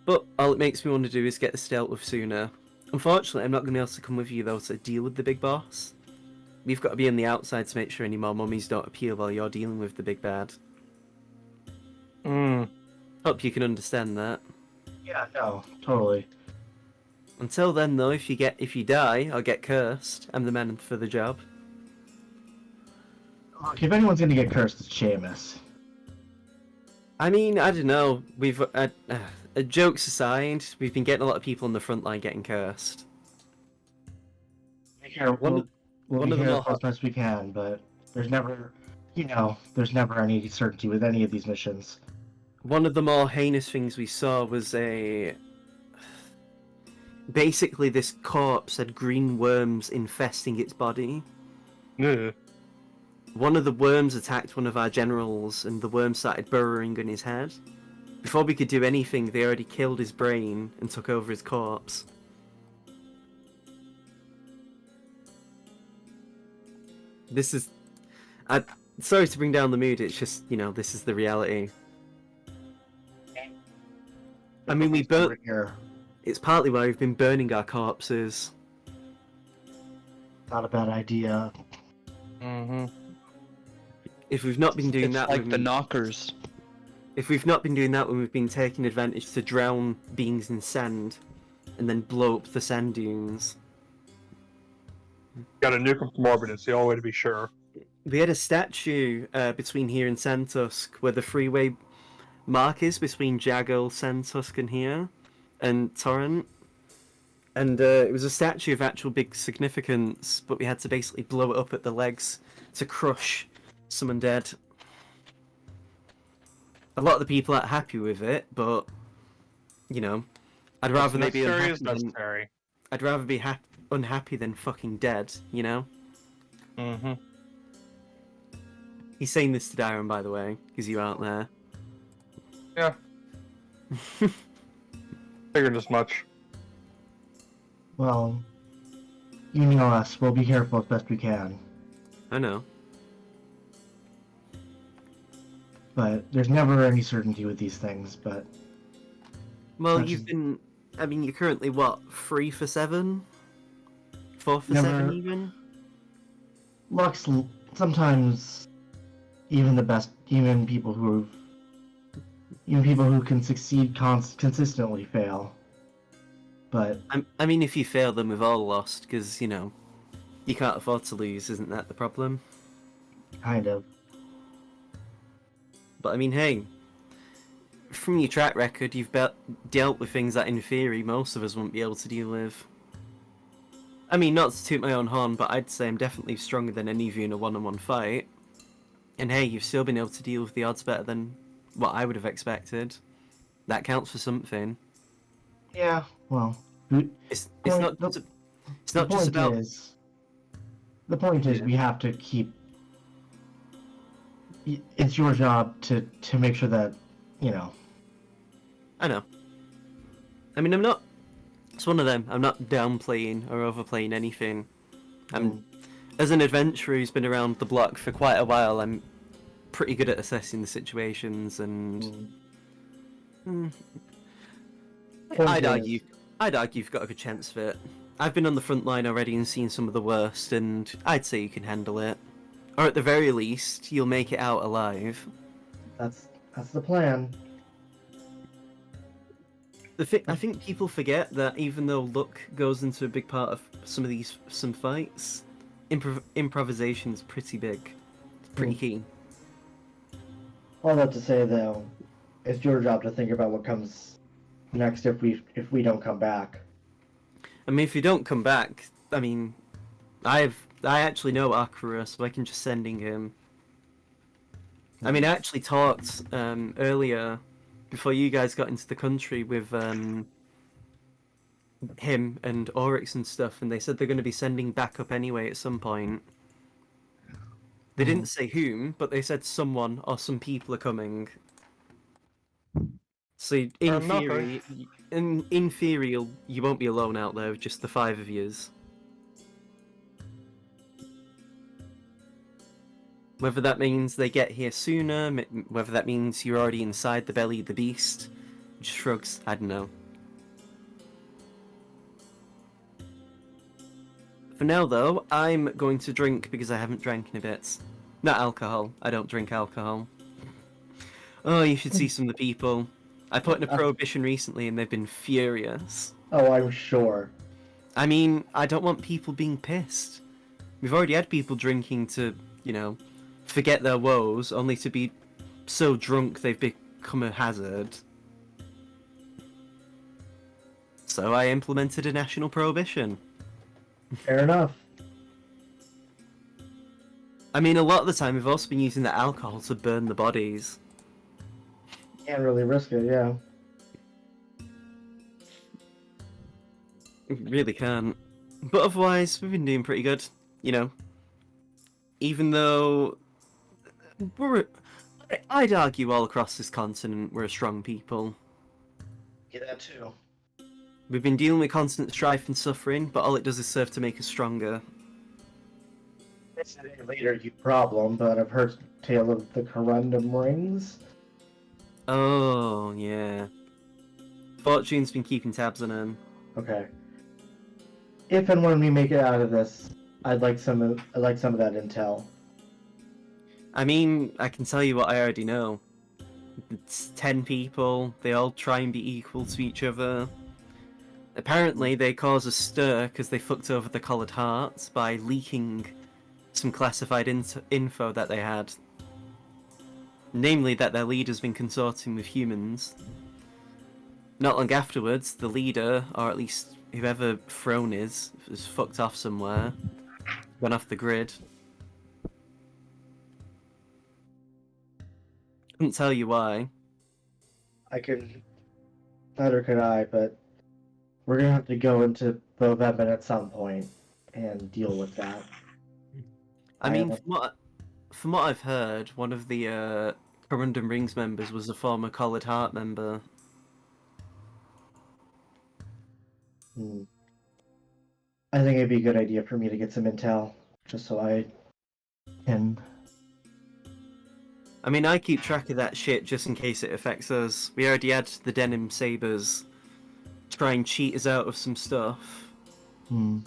Speaker 2: But all it makes me want to do is get this dealt with sooner. Unfortunately, I'm not going to be able to come with you, though, to deal with the big boss. We've got to be on the outside to make sure any more mummies don't appear while you're dealing with the big bad. Hope you can understand that.
Speaker 5: Yeah, no, totally.
Speaker 2: Until then, though, if you die or get cursed, I'm the man for the job.
Speaker 5: Look, if anyone's gonna get cursed, it's Seamus.
Speaker 2: I mean, I don't know. Jokes aside, we've been getting a lot of people on the front line getting cursed.
Speaker 5: We'll be here as best we can, but there's never any certainty with any of these missions.
Speaker 2: One of the more heinous things we saw was basically this corpse had green worms infesting its body.
Speaker 4: Yeah.
Speaker 2: One of the worms attacked one of our generals, and the worm started burrowing in his head. Before we could do anything, they already killed his brain and took over his corpse. This is... sorry to bring down the mood, it's just, this is the reality. I mean, we burnt.
Speaker 5: Here.
Speaker 2: It's partly why we've been burning our corpses.
Speaker 5: Not a bad idea.
Speaker 4: Mm-hmm.
Speaker 2: If we've not been doing
Speaker 3: It's
Speaker 2: that,
Speaker 3: like
Speaker 2: when
Speaker 3: the knockers.
Speaker 2: if we've not been doing that when we've been taking advantage to drown beings in sand, and then blow up the sand dunes.
Speaker 4: Got to nuke them from orbit. It's the only way to be sure.
Speaker 2: We had a statue between here and Santusk, where the freeway mark is between Jaggle, Santusk, and here, and Torrent. And it was a statue of actual big significance, but we had to basically blow it up at the legs to crush some undead. A lot of the people aren't happy with it, but you know, I'd rather they be
Speaker 4: necessary is
Speaker 2: unhappy.
Speaker 4: necessary.
Speaker 2: I'd rather be unhappy than fucking dead. You know.
Speaker 4: Mm-hmm.
Speaker 2: He's saying this to Darren, by the way, because you aren't there.
Speaker 4: Yeah. Figured as much.
Speaker 5: Well, you know us. We'll be careful as best we can.
Speaker 2: I know.
Speaker 5: But there's never any certainty with these things, but...
Speaker 2: Well,
Speaker 5: Such
Speaker 2: you've
Speaker 5: as-
Speaker 2: been. I mean, you're currently what, 3 for 7? 4 for
Speaker 5: Never-
Speaker 2: 7 even?
Speaker 5: Luck's sometimes even the best, even people who can succeed consistently fail. But
Speaker 2: I mean, if you fail, then we've all lost, because, you know, you can't afford to lose, isn't that the problem?
Speaker 5: kind of.
Speaker 2: But I mean, hey, from your track record, you've dealt with things that, in theory, most of us won't be able to deal with. I mean, not to toot my own horn, but I'd say I'm definitely stronger than any of you in a one-on-one fight. And hey, you've still been able to deal with the odds better than what I would have expected. That counts for something.
Speaker 5: Yeah, well...
Speaker 2: It's
Speaker 5: Point-
Speaker 2: not
Speaker 5: the-
Speaker 2: it's
Speaker 5: the
Speaker 2: not just
Speaker 5: point
Speaker 2: about
Speaker 5: is, the point is
Speaker 2: Yeah.
Speaker 5: we have to keep... It's your job to make sure that, you know...
Speaker 2: I know. I mean, I'm not. It's one of them. I'm not downplaying or overplaying anything. As an adventurer who's been around the block for quite a while, I'm pretty good at assessing the situations, and
Speaker 5: Point
Speaker 2: I'd
Speaker 5: is-
Speaker 2: argue you've got a good chance of it. I've been on the front line already and seen some of the worst, and I'd say you can handle it, or at the very least, you'll make it out alive.
Speaker 5: That's the plan.
Speaker 2: I think people forget that even though luck goes into a big part of some fights, improvisation's pretty big. It's pretty key.
Speaker 5: All that to say, though, it's your job to think about what comes next if we don't come back.
Speaker 2: I mean, if you don't come back, I mean, I actually know Akira, so I can just sending him. I mean, I actually talked earlier, before you guys got into the country, with him and Oryx and stuff, and they said they're going to be sending backup anyway at some point. They didn't say whom, but they said someone or some people are coming. So in
Speaker 4: enough,
Speaker 2: theory, in theory, you won't be alone out there with just the 5 of yous. Whether that means they get here sooner, whether that means you're already inside the belly of the beast, just shrugs. I don't know. For now, though, I'm going to drink because I haven't drank in a bit. Not alcohol. I don't drink alcohol. Oh, you should see some of the people. I put in a prohibition recently and they've been furious.
Speaker 5: Oh, I'm sure.
Speaker 2: I mean, I don't want people being pissed. We've already had people drinking to, you know, forget their woes, only to be so drunk they've become a hazard. So I implemented a national prohibition.
Speaker 5: Fair enough.
Speaker 2: I mean, a lot of the time we've also been using the alcohol to burn the bodies.
Speaker 5: Can't really risk it, yeah.
Speaker 2: We really can't. But otherwise, we've been doing pretty good, you know. Even though I'd argue all across this continent we're a strong people.
Speaker 5: Get that too.
Speaker 2: We've been dealing with constant strife and suffering, but all it does is serve to make us stronger.
Speaker 5: It's a later you problem, but I've heard tale of the corundum rings.
Speaker 2: Oh, yeah. Fortune's been keeping tabs on him.
Speaker 5: Okay. If and when we make it out of this, I'd like some of that intel.
Speaker 2: I mean, I can tell you what I already know. It's 10 people, they all try and be equal to each other. Apparently, they cause a stir because they fucked over the Collared Hearts by leaking some classified info that they had. Namely, that their leader's been consorting with humans. Not long afterwards, the leader, or at least whoever Throne is fucked off somewhere. Gone off the grid. Couldn't tell you why.
Speaker 5: Neither could I, but we're gonna have to go into Bovevin at some point and deal with that.
Speaker 2: I mean, from what I've heard, one of the Corundum Rings members was a former Collared Heart member.
Speaker 5: I think it'd be a good idea for me to get some intel, just so I can...
Speaker 2: I mean, I keep track of that shit just in case it affects us. We already had the Denim Sabers try and cheat us out of some stuff. I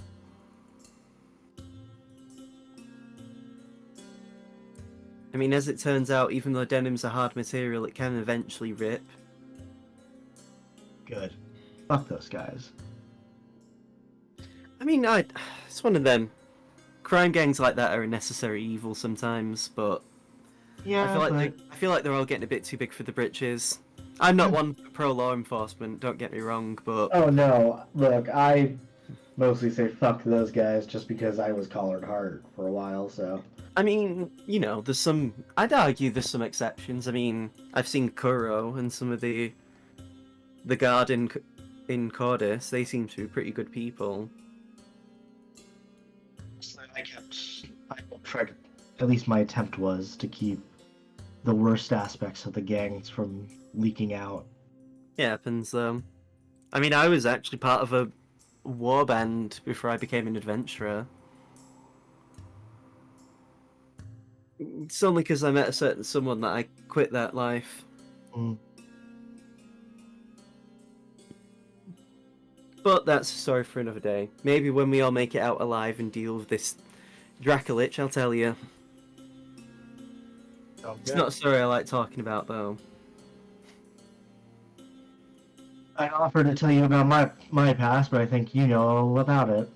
Speaker 2: mean, as it turns out, even though denim's a hard material, it can eventually rip.
Speaker 5: Good. Fuck those guys.
Speaker 2: I mean, it's one of them. Crime gangs like that are a necessary evil sometimes, but
Speaker 5: Yeah,
Speaker 2: I feel like they're all getting a bit too big for the britches. I'm not one for pro law enforcement, don't get me wrong, but
Speaker 5: Oh no, look, I mostly say fuck those guys just because I was Collared Heart for a while, so...
Speaker 2: I mean, you know, I'd argue there's some exceptions. I mean, I've seen Kuro and some of the guard in Cordis, they seem to be pretty good people.
Speaker 5: I tried, at least my attempt was, to keep the worst aspects of the gangs from leaking out.
Speaker 2: Yeah, happens though. I mean, I was actually part of a warband before I became an adventurer. It's only because I met a certain someone that I quit that life. But that's a story for another day. Maybe when we all make it out alive and deal with this Dracolich, I'll tell you. It's not a story I like talking about, though.
Speaker 5: I offered to tell you about my past, but I think you know all about it.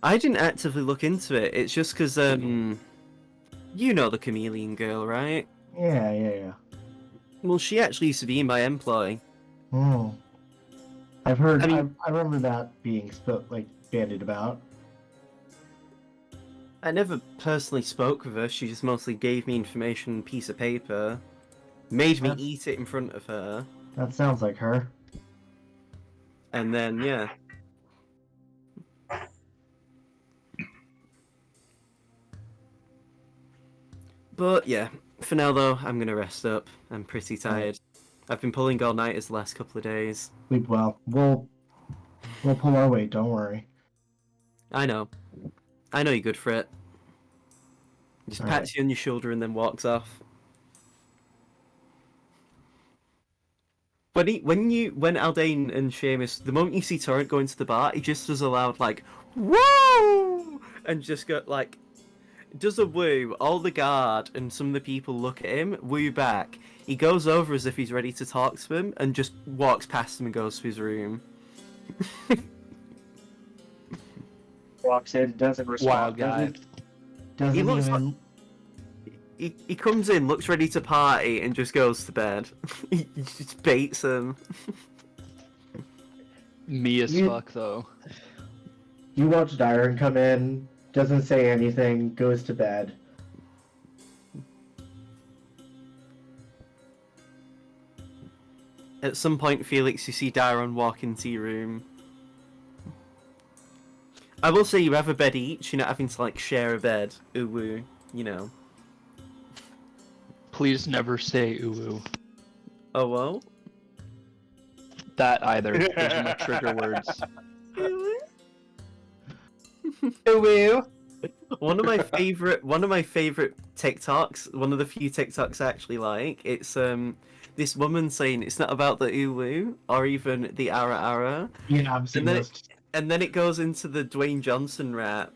Speaker 2: I didn't actively look into it. It's just because, you know the chameleon girl, right?
Speaker 5: Yeah.
Speaker 2: Well, she actually used to be in my employ.
Speaker 5: Oh. I've heard.
Speaker 2: I mean-
Speaker 5: I remember that being bandied about.
Speaker 2: I never personally spoke with her. She just mostly gave me information on a piece of paper, made me eat it in front of her,
Speaker 5: That sounds like her.
Speaker 2: and then yeah. But yeah, for now though, I'm gonna rest up. I'm pretty tired. I've been pulling all nighters the last couple of days.
Speaker 5: Sleep well. We'll pull our weight. Don't worry.
Speaker 2: I know you're good for it. Just pats you on your shoulder and then walks off. When Aldane and Seamus, the moment you see Torrent go into the bar, he just does a loud like woo, and just go like does a woo. All the guard and some of the people look at him, woo back. He goes over as if he's ready to talk to him, and just walks past him and goes to his room.
Speaker 5: Walks in, doesn't respond.
Speaker 3: Wild guy.
Speaker 5: Doesn't
Speaker 2: He looks
Speaker 5: even.
Speaker 2: He comes in, looks ready to party, and just goes to bed. He just baits him.
Speaker 3: Me as fuck, though.
Speaker 5: You watch Dyron come in, doesn't say anything, goes to bed.
Speaker 2: At some point, Felix, you see Dyron walk into your room. I will say you have a bed each. You're not having to share a bed. Ooh, woo, you know.
Speaker 3: Please never say uwu.
Speaker 2: Oh well.
Speaker 3: That either. Those are my trigger words.
Speaker 5: Ooh.
Speaker 2: One of my favorite TikToks. One of the few TikToks I actually like. It's this woman saying it's not about the ulu or even the ara ara,
Speaker 5: Yeah, I'm seeing
Speaker 2: and then
Speaker 5: those.
Speaker 2: and then it goes into the Dwayne Johnson rap.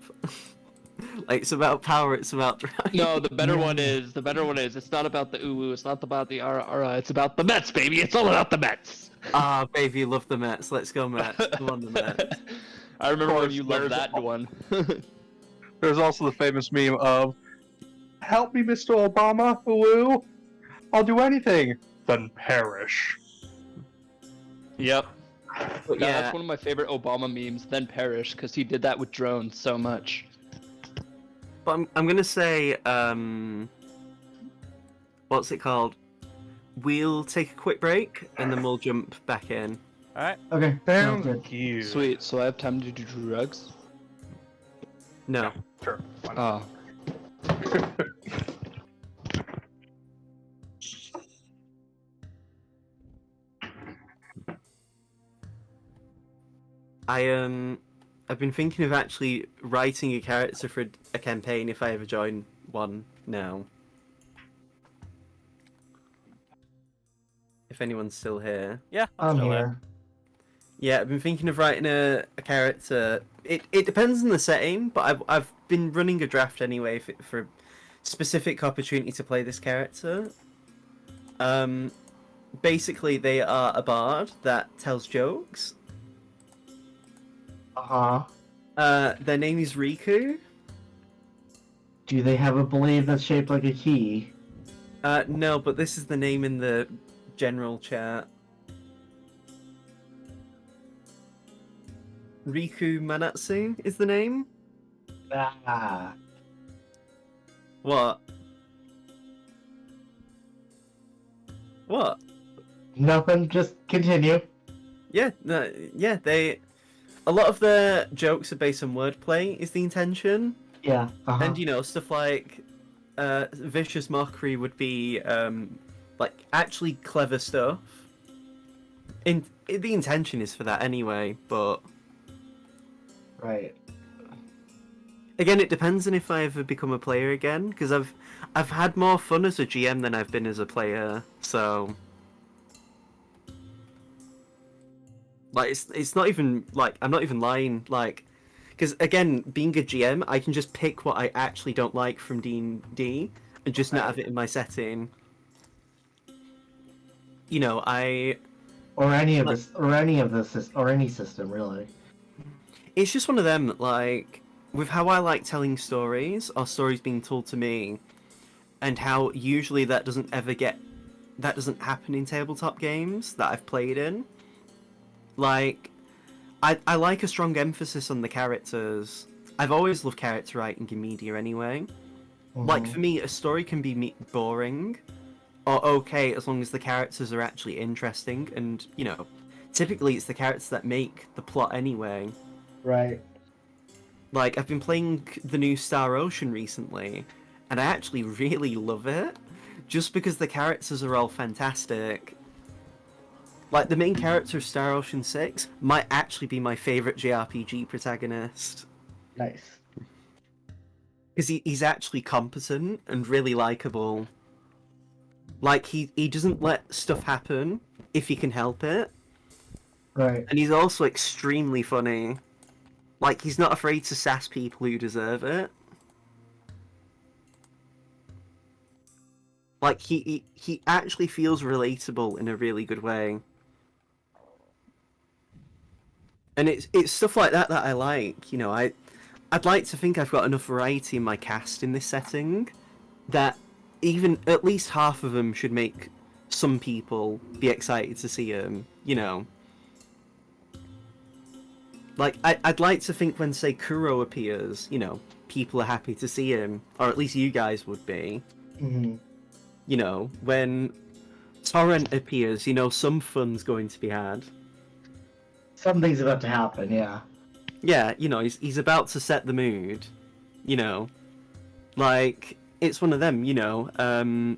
Speaker 2: Like it's about power, it's about drive.
Speaker 3: No, the better one
Speaker 5: Yeah.
Speaker 3: is it's not about the uwu, it's not about the ara ara, it's about the Mets, baby. It's all about the Mets.
Speaker 2: Ah, baby, love the Mets. Let's go Mets. Come on, the Mets.
Speaker 3: I remember when
Speaker 4: course,
Speaker 3: you loved
Speaker 4: there's
Speaker 3: that one.
Speaker 4: There's also the famous meme of, "Help me, Mr. Obama, woo! I'll do anything." Then perish.
Speaker 3: Yep. Yeah,
Speaker 2: Yeah.
Speaker 3: that's one of my favorite Obama memes. Then perish, because he did that with drones so much.
Speaker 2: But I'm gonna say, what's it called? We'll take a quick break and then we'll jump back in.
Speaker 1: Alright.
Speaker 5: Okay, sounds good.
Speaker 4: Thank you.
Speaker 3: Sweet. So I have time to do drugs.
Speaker 2: No.
Speaker 4: Sure. Why not?
Speaker 3: Oh.
Speaker 2: I've been thinking of actually writing a character for a campaign if I ever join one now. If anyone's still here.
Speaker 1: Yeah,
Speaker 5: I'm
Speaker 1: still there.
Speaker 5: here.
Speaker 2: Yeah, I've been thinking of writing a character. It depends on the setting, but I've been running a draft anyway for a specific opportunity to play this character. Basically they are a bard that tells jokes. Their name is Riku.
Speaker 5: Do they have a blade that's shaped like a key?
Speaker 2: No, but this is the name in the general chat. Riku Manatsu is the name.
Speaker 5: Ah.
Speaker 2: What? What?
Speaker 5: Nothing, just continue.
Speaker 2: Yeah, no, yeah, a lot of their jokes are based on wordplay is the intention.
Speaker 5: Yeah.
Speaker 2: And you know, stuff like vicious mockery would be like actually clever stuff. The intention is for that anyway, but
Speaker 5: Right.
Speaker 2: again, it depends on if I ever become a player again, because I've had more fun as a GM than I've been as a player. So, like, it's not even like I'm not even lying. Like, because again, being a GM, I can just pick what I actually don't like from D&D and just not have it in my setting. You know,
Speaker 5: Or any of this, or any of this, or any system really.
Speaker 2: it's just one of them, like, with how I like telling stories, or stories being told to me, and how usually that doesn't happen in tabletop games that I've played in. Like, I like a strong emphasis on the characters. I've always loved character writing in media anyway. Like, for me, a story can be boring, or okay, as long as the characters are actually interesting, and, you know, typically it's the characters that make the plot anyway.
Speaker 5: Right.
Speaker 2: Like, I've been playing the new Star Ocean recently, and I actually really love it, just because the characters are all fantastic. Like, the main character of Star Ocean 6 might actually be my favourite JRPG protagonist.
Speaker 5: Nice.
Speaker 2: Because he's actually competent and really likable. Like, he doesn't let stuff happen if he can help it.
Speaker 5: Right.
Speaker 2: And he's also extremely funny. Like, he's not afraid to sass people who deserve it. Like, he actually feels relatable in a really good way. And it's stuff like that I like. You know, I'd like to think I've got enough variety in my cast in this setting that even at least half of them should make some people be excited to see him, you know. Like, I'd like to think when, say, Kuro appears, you know, people are happy to see him, or at least you guys would be.
Speaker 5: Mm-hmm.
Speaker 2: You know, when Torrent appears, you know, some fun's going to be had.
Speaker 5: Something's about to happen, yeah.
Speaker 2: Yeah, you know, he's about to set the mood, you know. Like, it's one of them, you know,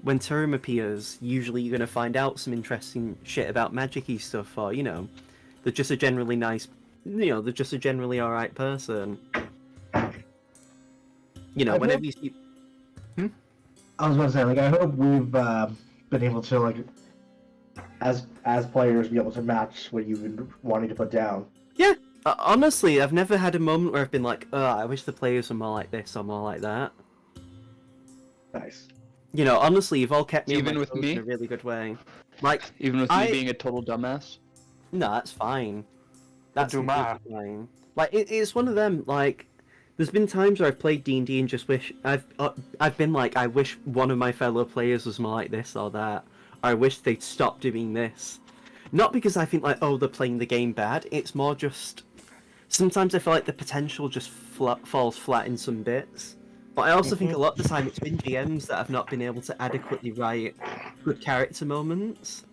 Speaker 2: when Turum appears, usually you're going to find out some interesting shit about magic-y stuff, or, you know, they're just a generally nice, you know, they're just a generally alright person. You know, whenever you see...
Speaker 5: I was about to say, like, I hope we've been able to, like, as players be able to match what you've been wanting to put down.
Speaker 2: Yeah, honestly, I've never had a moment where I've been like, oh, I wish the players were more like this or more like that.
Speaker 5: Nice.
Speaker 2: You know, honestly, you've all kept me on
Speaker 3: Even
Speaker 2: my
Speaker 3: with
Speaker 2: toes
Speaker 3: me?
Speaker 2: in a really good way. Like,
Speaker 3: Even with me being a total dumbass?
Speaker 2: no, that's fine. That's
Speaker 4: do
Speaker 2: completely fine. Like, it's one of them, like, there's been times where I've played D&D and just wish, I've been like, I wish one of my fellow players was more like this or that. Or I wish they'd stop doing this. Not because I think, like, oh, they're playing the game bad. It's more just, sometimes I feel like the potential just falls flat in some bits. But I also think a lot of the time it's been GMs that have not been able to adequately write good character moments.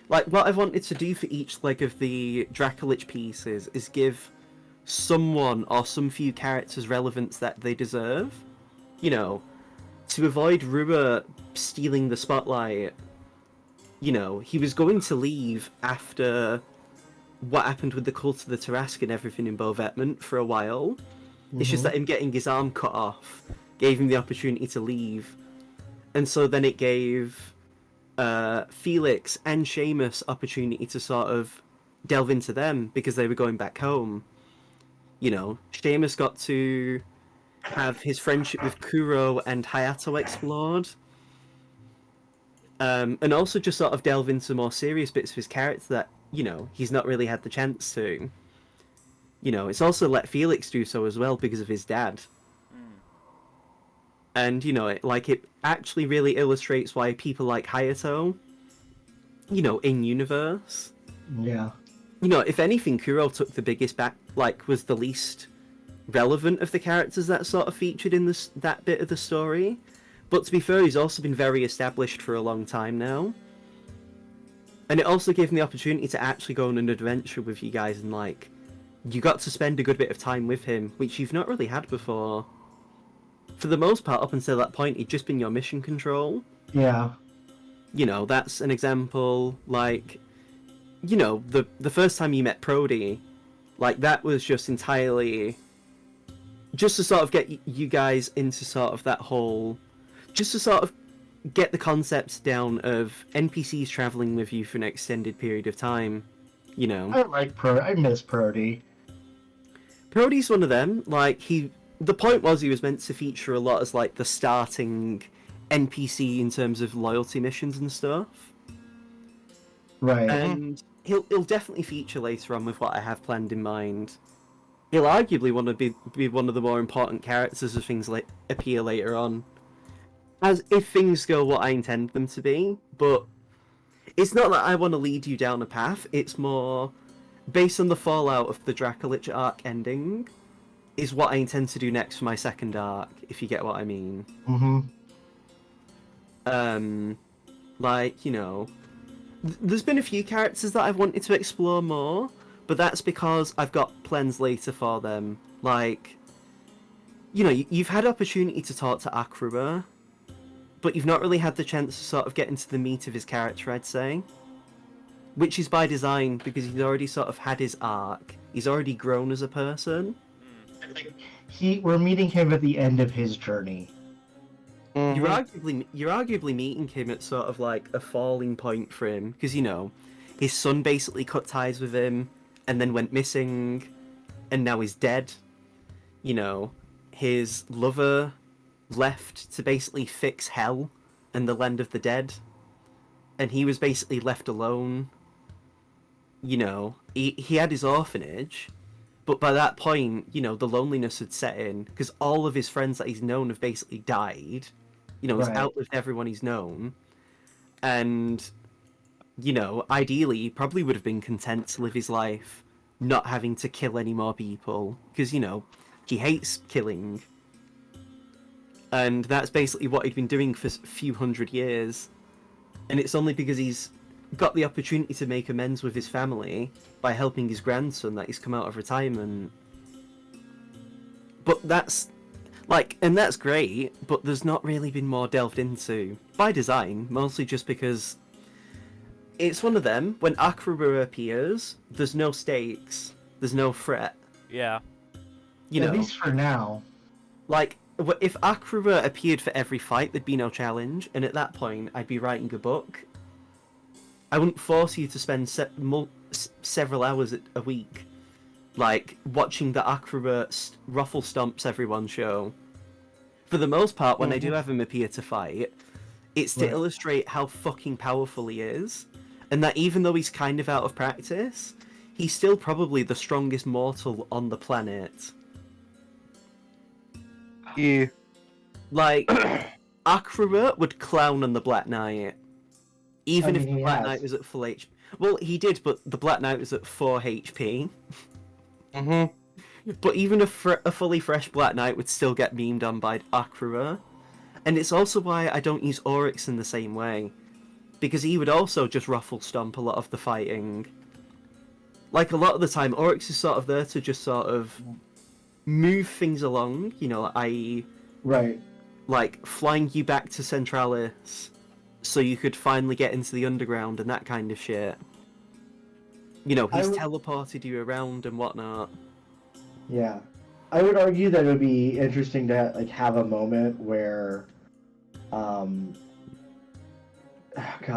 Speaker 2: Like, what I've wanted to do for each leg of the Dracolich pieces is give someone or some few characters relevance that they deserve. You know, to avoid Rua stealing the spotlight. You know, he was going to leave after what happened with the Cult of the Tarrasque and everything in Bovetment for a while. It's just that him getting his arm cut off gave him the opportunity to leave. And so then it gave Felix and Seamus opportunity to sort of delve into them because they were going back home. You know, Seamus got to have his friendship with Kuro and Hayato explored. And also just sort of delve into more serious bits of his character that, you know, he's not really had the chance to. You know, it's also let Felix do so as well because of his dad. And, you know, it actually really illustrates why people like Hayato, you know, in universe.
Speaker 5: Yeah.
Speaker 2: You know, if anything, Kuro took the biggest was the least relevant of the characters that sort of featured in that bit of the story. But to be fair, he's also been very established for a long time now. And it also gave me the opportunity to actually go on an adventure with you guys and, like, you got to spend a good bit of time with him, which you've not really had before. For the most part, up until that point, he'd just been your mission control.
Speaker 5: Yeah.
Speaker 2: You know, that's an example, like, you know, the first time you met Prody, like, that was just entirely just to sort of get you guys into sort of that whole, just to sort of get the concepts down of NPCs traveling with you for an extended period of time, you know.
Speaker 5: I miss Prody.
Speaker 2: Prody's one of them, like, the point was he was meant to feature a lot as, like, the starting NPC in terms of loyalty missions and stuff.
Speaker 5: Right.
Speaker 2: And he'll definitely feature later on with what I have planned in mind. He'll arguably want to be one of the more important characters as things appear later on. As if things go what I intend them to be, but it's not that I want to lead you down a path, it's more based on the fallout of the Dracolich arc ending, is what I intend to do next for my second arc, if you get what I mean. Like, you know, there's been a few characters that I've wanted to explore more, but that's because I've got plans later for them. Like, you know, you've had opportunity to talk to Akrua, but you've not really had the chance to sort of get into the meat of his character, I'd say. Which is by design, because he's already sort of had his arc. He's already grown as a person.
Speaker 5: We're meeting him at the end of his journey.
Speaker 2: You're arguably meeting him at sort of like a falling point for him, because, you know, his son basically cut ties with him, and then went missing, and now he's dead. You know, his lover left to basically fix hell and the land of the dead, and he was basically left alone. You know, he had his orphanage, but by that point, you know, the loneliness had set in, because all of his friends that he's known have basically died. You know, he's outlived everyone he's known, and, you know, ideally, he probably would have been content to live his life not having to kill any more people, because, you know, he hates killing. And that's basically what he'd been doing for a few hundred years. And it's only because he's got the opportunity to make amends with his family by helping his grandson that he's come out of retirement. But that's, like, and that's great, but there's not really been more delved into. By design, mostly just because it's one of them, when Akrua appears, there's no stakes, there's no threat.
Speaker 1: Yeah.
Speaker 2: You know,
Speaker 5: at least for now.
Speaker 2: Like, if Akrua appeared for every fight, there'd be no challenge, and at that point, I'd be writing a book. I wouldn't force you to spend several hours a week, like, watching the Akira Ruffle Stomps Everyone show. For the most part, when I do have him appear to fight, it's to illustrate how fucking powerful he is, and that even though he's kind of out of practice, he's still probably the strongest mortal on the planet.
Speaker 4: Yeah.
Speaker 2: Like, Akira would clown on the Black Knight, even
Speaker 5: I
Speaker 2: if
Speaker 5: mean,
Speaker 2: the
Speaker 5: he
Speaker 2: Black
Speaker 5: has.
Speaker 2: Knight was at full HP. Well, he did, but the Black Knight was at 4 HP.
Speaker 4: Mm-hmm.
Speaker 2: But even a fully fresh Black Knight would still get memed on by Akira. And it's also why I don't use Oryx in the same way. Because he would also just ruffle stomp a lot of the fighting. Like, a lot of the time, Oryx is sort of there to just sort of move things along, you know, i.e.,
Speaker 5: Right.
Speaker 2: like, flying you back to Centralis so you could finally get into the underground and that kind of shit. You know, he's teleported you around and whatnot.
Speaker 5: Yeah. I would argue that it would be interesting to like have a moment where God,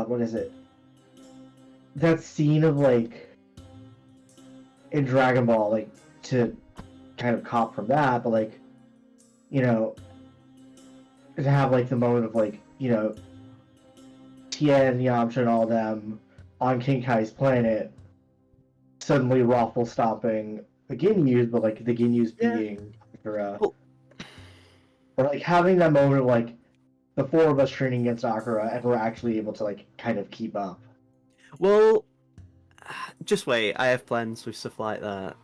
Speaker 5: what is it? That scene of like in Dragon Ball, like to kind of cop from that, but like, you know, to have like the moment of like, you know, Tien, Yamcha, and all them on King Kai's planet suddenly raffle stomping the Ginyus, but like the Ginyus being Akira.
Speaker 2: Well-
Speaker 5: Or like having that moment of like the four of us training against Akira and we're actually able to like kind of keep up.
Speaker 2: Well, just wait, I have plans with stuff like that.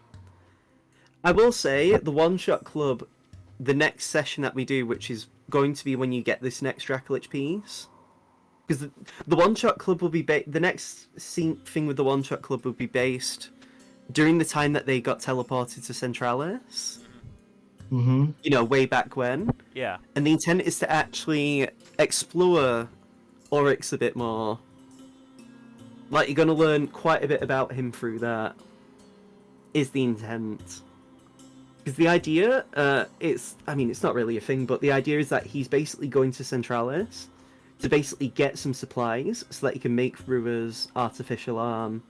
Speaker 2: I will say, the One Shot Club, the next session that we do, which is going to be when you get this next Dracolich piece, because the One Shot Club will be the next thing with the One Shot Club will be based during the time that they got teleported to Centralis.
Speaker 5: Mm-hmm.
Speaker 2: You know, way back when.
Speaker 1: Yeah.
Speaker 2: And the intent is to actually explore Oryx a bit more. Like, you're going to learn quite a bit about him through that, is the intent. Because the idea, it's not really a thing, but the idea is that he's basically going to Centralis to basically get some supplies so that he can make Rua's artificial arm.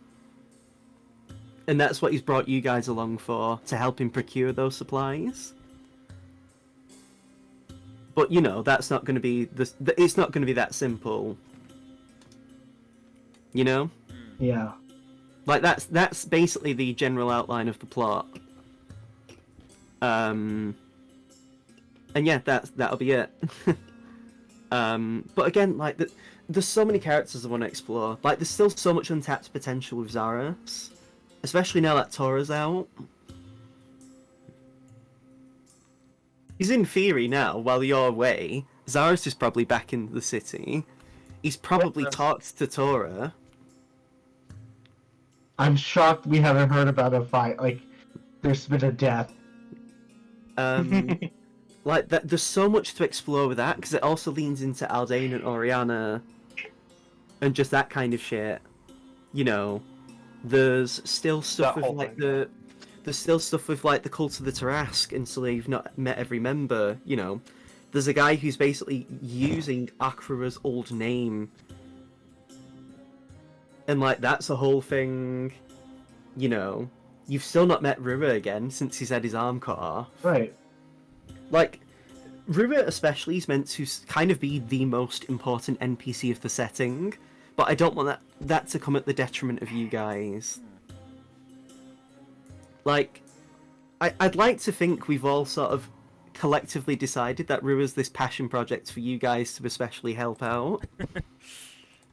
Speaker 2: And that's what he's brought you guys along for, to help him procure those supplies. But, you know, that's not going to be... it's not going to be that simple. You know?
Speaker 5: Yeah.
Speaker 2: Like, that's basically the general outline of the plot. And yeah, that'll be it. But again, like, there's so many characters I want to explore. Like, there's still so much untapped potential with Zaras. Especially now that Tora's out. He's in theory now, while you're away. Zaras is probably back in the city. He's probably talked to Tora.
Speaker 5: I'm shocked we haven't heard about a fight. Like, there's been a death.
Speaker 2: Like, there's so much to explore with that, because it also leans into Aldain and Oriana, and just that kind of shit. You know, there's still stuff
Speaker 4: That
Speaker 2: with,
Speaker 4: whole
Speaker 2: like,
Speaker 4: thing.
Speaker 2: There's still stuff with, like, the Cult of the Tarrasque, until you've not met every member, you know. There's a guy who's basically using Akira's old name. And, like, that's a whole thing, you know. You've still not met Rua again, since he's had his arm cut off.
Speaker 5: Right.
Speaker 2: Like, Rua especially is meant to kind of be the most important NPC of the setting, but I don't want that to come at the detriment of you guys. Like, I'd like to think we've all sort of collectively decided that Rua's this passion project for you guys to especially help out.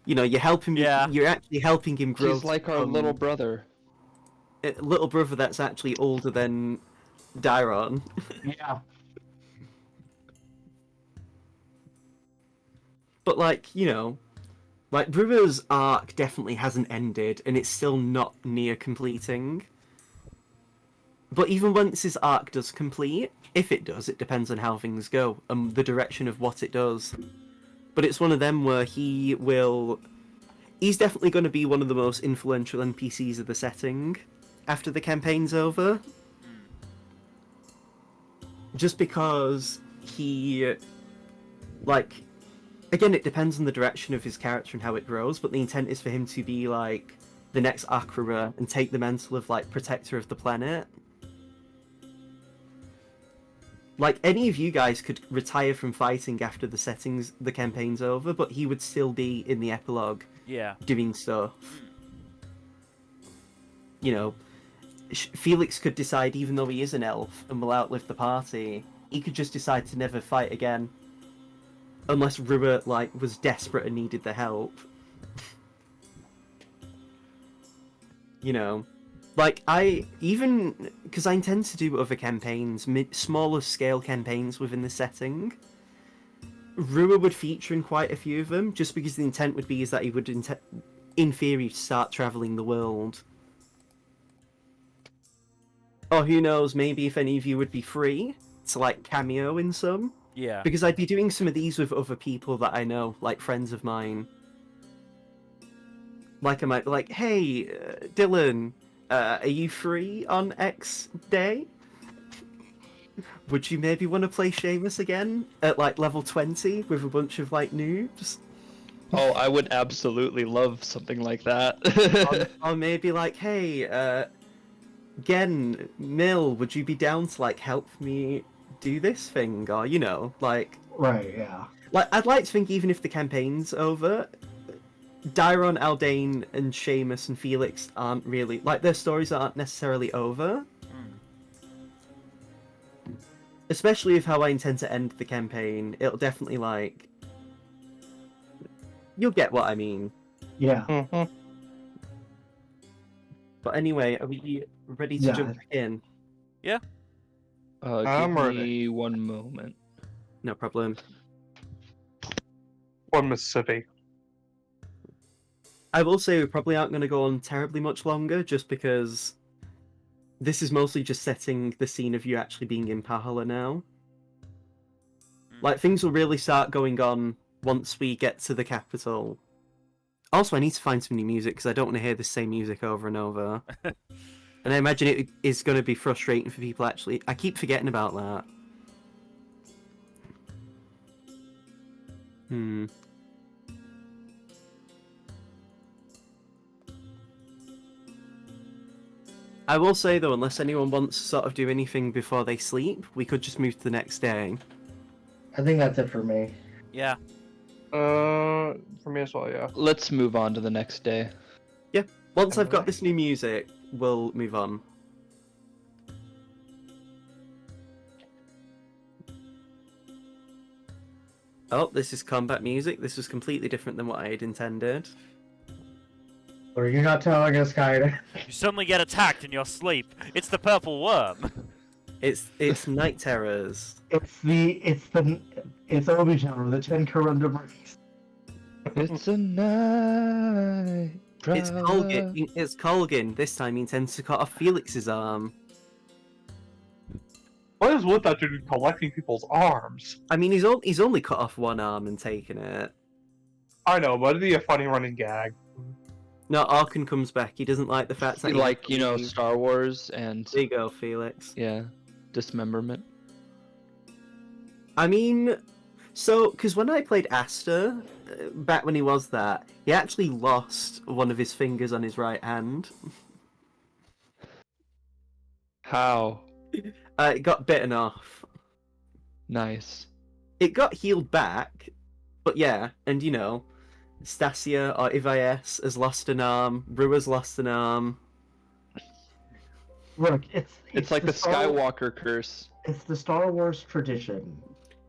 Speaker 2: You know, you're helping.
Speaker 1: Yeah.
Speaker 2: You're actually helping him grow.
Speaker 3: He's like our little brother.
Speaker 2: Little brother that's actually older than Dairon.
Speaker 5: Yeah.
Speaker 2: But, like, you know, like, Rua's arc definitely hasn't ended, and it's still not near completing. But even once his arc does complete, if it does, it depends on how things go, and the direction of what it does. But it's one of them where he's definitely going to be one of the most influential NPCs of the setting after the campaign's over. Just because he, like, again, it depends on the direction of his character and how it grows, but the intent is for him to be like the next Akrura and take the mantle of like protector of the planet. Like, any of you guys could retire from fighting after the campaign's over, but he would still be in the epilogue doing stuff. You know, Felix could decide, even though he is an elf and will outlive the party, he could just decide to never fight again. Unless Rua, like, was desperate and needed the help. You know, like, because I intend to do other campaigns, smaller scale campaigns within the setting. Rua would feature in quite a few of them, just because the intent would be is that he would, in theory, start traveling the world. Or who knows, maybe if any of you would be free to, like, cameo in some.
Speaker 1: Yeah.
Speaker 2: Because I'd be doing some of these with other people that I know, like friends of mine. Like, I might be like, hey, Dylan, are you free on X day? Would you maybe want to play Seamus again at, like, level 20 with a bunch of, like, noobs?
Speaker 3: Oh, I would absolutely love something like that.
Speaker 2: Or maybe, like, hey, Gen, Mill, would you be down to, like, help me do this thing? Or, you know, like...
Speaker 5: Right, yeah.
Speaker 2: Like, I'd like to think even if the campaign's over, Dairon, Aldane, and Seamus and Felix aren't really... Like, their stories aren't necessarily over. Especially with how I intend to end the campaign, it'll definitely, like... You'll get what I mean.
Speaker 5: Yeah.
Speaker 4: Mm-hmm.
Speaker 2: But anyway, are we ready to jump back in?
Speaker 1: Yeah.
Speaker 3: Give
Speaker 4: ready.
Speaker 3: me one moment.
Speaker 2: No problem.
Speaker 4: Or Mississippi.
Speaker 2: I will say we probably aren't going to go on terribly much longer, just because this is mostly just setting the scene of you actually being in Pahola now. Like, things will really start going on once we get to the capital. Also, I need to find some new music, because I don't want to hear the same music over and over. And I imagine it is going to be frustrating for people, actually. I keep forgetting about that. I will say, though, unless anyone wants to sort of do anything before they sleep, we could just move to the next day.
Speaker 5: I think that's it for me.
Speaker 1: Yeah.
Speaker 4: For me as well, yeah.
Speaker 3: Let's move on to the next day.
Speaker 2: Once I've got this new music, we'll move on. Oh, this is combat music. This was completely different than what I had intended.
Speaker 5: Or you're not telling us, Kaida.
Speaker 1: You suddenly get attacked in your sleep. It's the purple worm.
Speaker 2: It's Night Terrors.
Speaker 5: It's Obi-Jan, the Ten Kurunda breeze.
Speaker 3: It's a night.
Speaker 2: It's Colgin. It's Colgin. This time he intends to cut off Felix's arm.
Speaker 4: What is with that dude collecting people's arms?
Speaker 2: I mean, he's only cut off one arm and taken it.
Speaker 4: I know, but it'd be a funny running gag.
Speaker 2: No, Arkan comes back. He doesn't like the fact that
Speaker 3: Like, you know, Star Wars and...
Speaker 2: There you go, Felix.
Speaker 3: Yeah. Dismemberment.
Speaker 2: I mean, so, because when I played Aster, back when he was that, he actually lost one of his fingers on his right hand.
Speaker 3: How?
Speaker 2: It got bitten off.
Speaker 3: Nice.
Speaker 2: It got healed back, but yeah, and you know, Stasia or Ivyes has lost an arm, Rua's lost an arm.
Speaker 5: Look,
Speaker 3: It's like the Skywalker curse.
Speaker 5: It's the Star Wars tradition.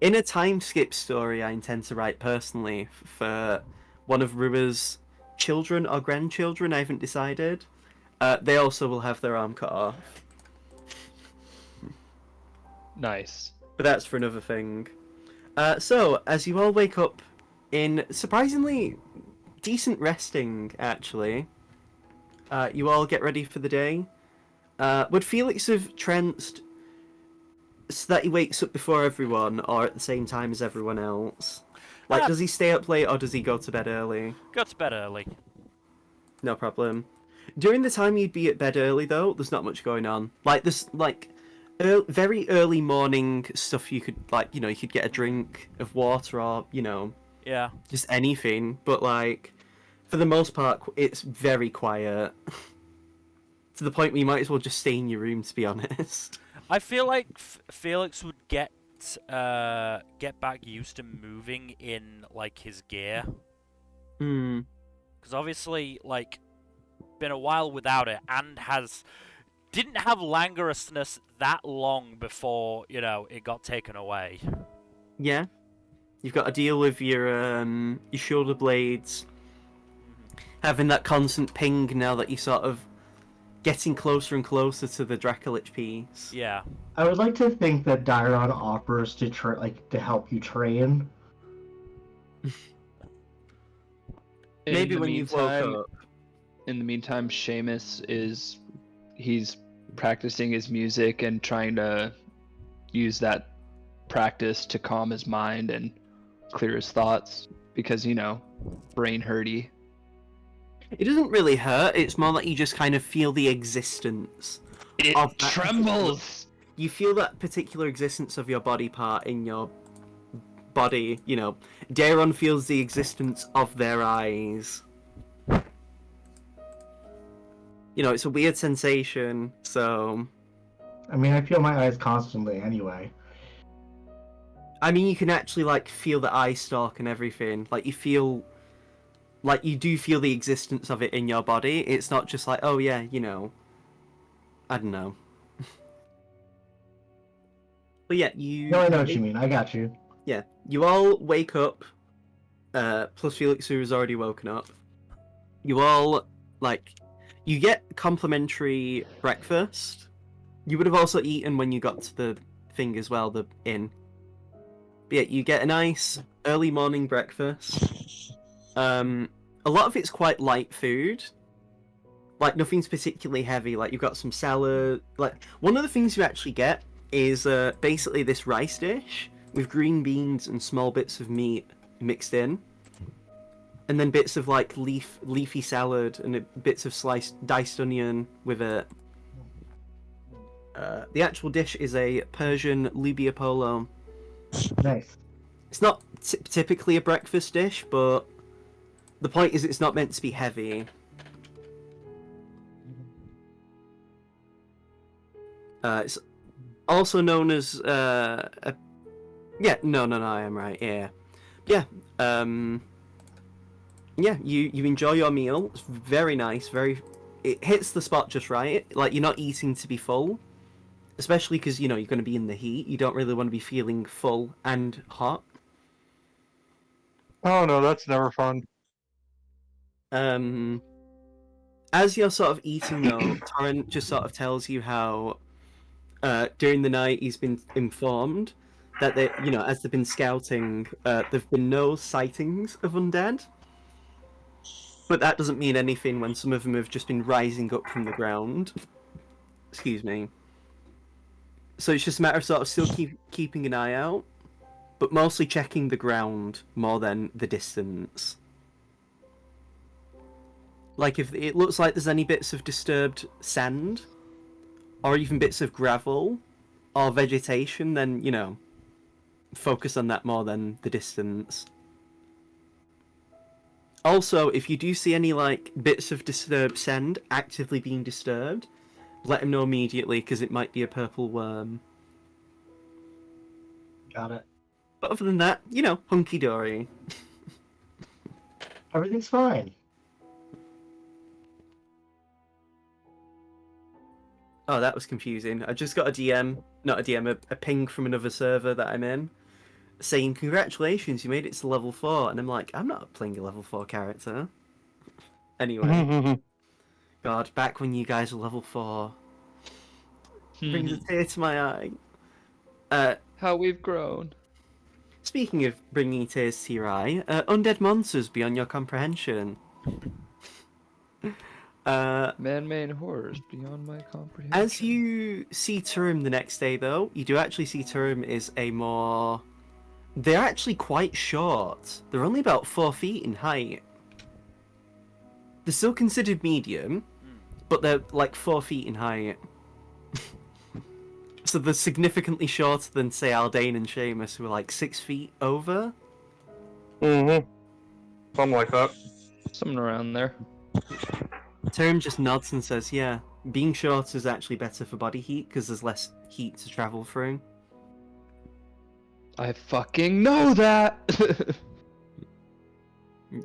Speaker 2: In a time skip story I intend to write personally for one of Rua's children or grandchildren, I haven't decided, they also will have their arm cut off.
Speaker 3: Nice.
Speaker 2: But that's for another thing. So, as you all wake up in surprisingly decent resting, actually, you all get ready for the day. Would Felix have tranced so that he wakes up before everyone, or at the same time as everyone else? Like, does he stay up late, or does he go to bed early?
Speaker 1: Go to bed early.
Speaker 2: No problem. During the time you'd be at bed early, though, there's not much going on. Like, there's, like, very early morning stuff you could, like, you know, you could get a drink of water or, you know,
Speaker 1: Yeah.
Speaker 2: just anything. But like, for the most part, it's very quiet. To the point where you might as well just stay in your room, to be honest.
Speaker 1: I feel like Felix would get back used to moving in like his gear,
Speaker 2: Hmm.
Speaker 1: because obviously like been a while without it and didn't have languorousness that long before it got taken away.
Speaker 2: Yeah. You've got to deal with your shoulder blades having that constant ping now that you're sort of getting closer and closer to the Dracolich piece.
Speaker 1: Yeah.
Speaker 5: I would like to think that Dairon offers to to help you train.
Speaker 2: Maybe when you've woke up.
Speaker 3: In the meantime, he's practicing his music and trying to use that practice to calm his mind and clear his thoughts because, brain hurty.
Speaker 2: It doesn't really hurt, it's more that you just kind of feel the existence.
Speaker 3: It
Speaker 2: of that
Speaker 3: trembles!
Speaker 2: You feel that particular existence of your body part in your body, Daron feels the existence of their eyes. It's a weird sensation, so...
Speaker 5: I mean, I feel my eyes constantly anyway.
Speaker 2: I mean, you can actually, feel the eye stalk and everything. You feel... you do feel the existence of it in your body. It's not just like, oh yeah, I don't know. But yeah,
Speaker 5: No, I know what you mean. I got you.
Speaker 2: Yeah, you all wake up, plus Felix, who has already woken up. You all, you get complimentary breakfast. You would have also eaten when you got to the thing as well, the inn. But yeah, you get a nice early morning breakfast. A lot of it's quite light food. Nothing's particularly heavy. You've got some salad. One of the things you actually get is basically this rice dish with green beans and small bits of meat mixed in. And then bits of leafy salad and bits of diced onion with it. The actual dish is a Persian lubia polo.
Speaker 5: Nice.
Speaker 2: It's not typically a breakfast dish, but the point is it's not meant to be heavy. It's also known as yeah, no, I am right. Yeah. Yeah, you enjoy your meal. It's very nice. It hits the spot just right. You're not eating to be full, especially because you're going to be in the heat. You don't really want to be feeling full and hot.
Speaker 4: Oh no, that's never fun.
Speaker 2: As you're sort of eating though, Torrent just sort of tells you how during the night he's been informed that they, as they've been scouting, there've been no sightings of undead. But that doesn't mean anything when some of them have just been rising up from the ground. Excuse me. So it's just a matter of sort of still keeping an eye out, but mostly checking the ground more than the distance. If it looks like there's any bits of disturbed sand, or even bits of gravel, or vegetation, then, focus on that more than the distance. Also, if you do see any, bits of disturbed sand actively being disturbed, let him know immediately, because it might be a purple worm.
Speaker 5: Got it.
Speaker 2: But other than that, hunky-dory.
Speaker 5: Everything's fine.
Speaker 2: Oh, that was confusing. I just got a ping from another server that I'm in, saying, congratulations, you made it to level 4. And I'm like, I'm not playing a level 4 character. Anyway. God, back when you guys were level 4. Brings a tear to my eye.
Speaker 3: How we've grown.
Speaker 2: Speaking of bringing tears to your eye, undead monsters beyond your comprehension.
Speaker 3: Man-made horrors beyond my comprehension.
Speaker 2: As you see Turim the next day, though, you do actually see Turim is a more... They're actually quite short. They're only about 4 feet in height. They're still considered medium, but they're 4 feet in height. So they're significantly shorter than, say, Aldane and Seamus, who are 6 feet over.
Speaker 4: Mm-hmm. Something like that.
Speaker 3: Something around there.
Speaker 2: Term just nods and says, yeah, being short is actually better for body heat because there's less heat to travel through.
Speaker 3: I fucking know that!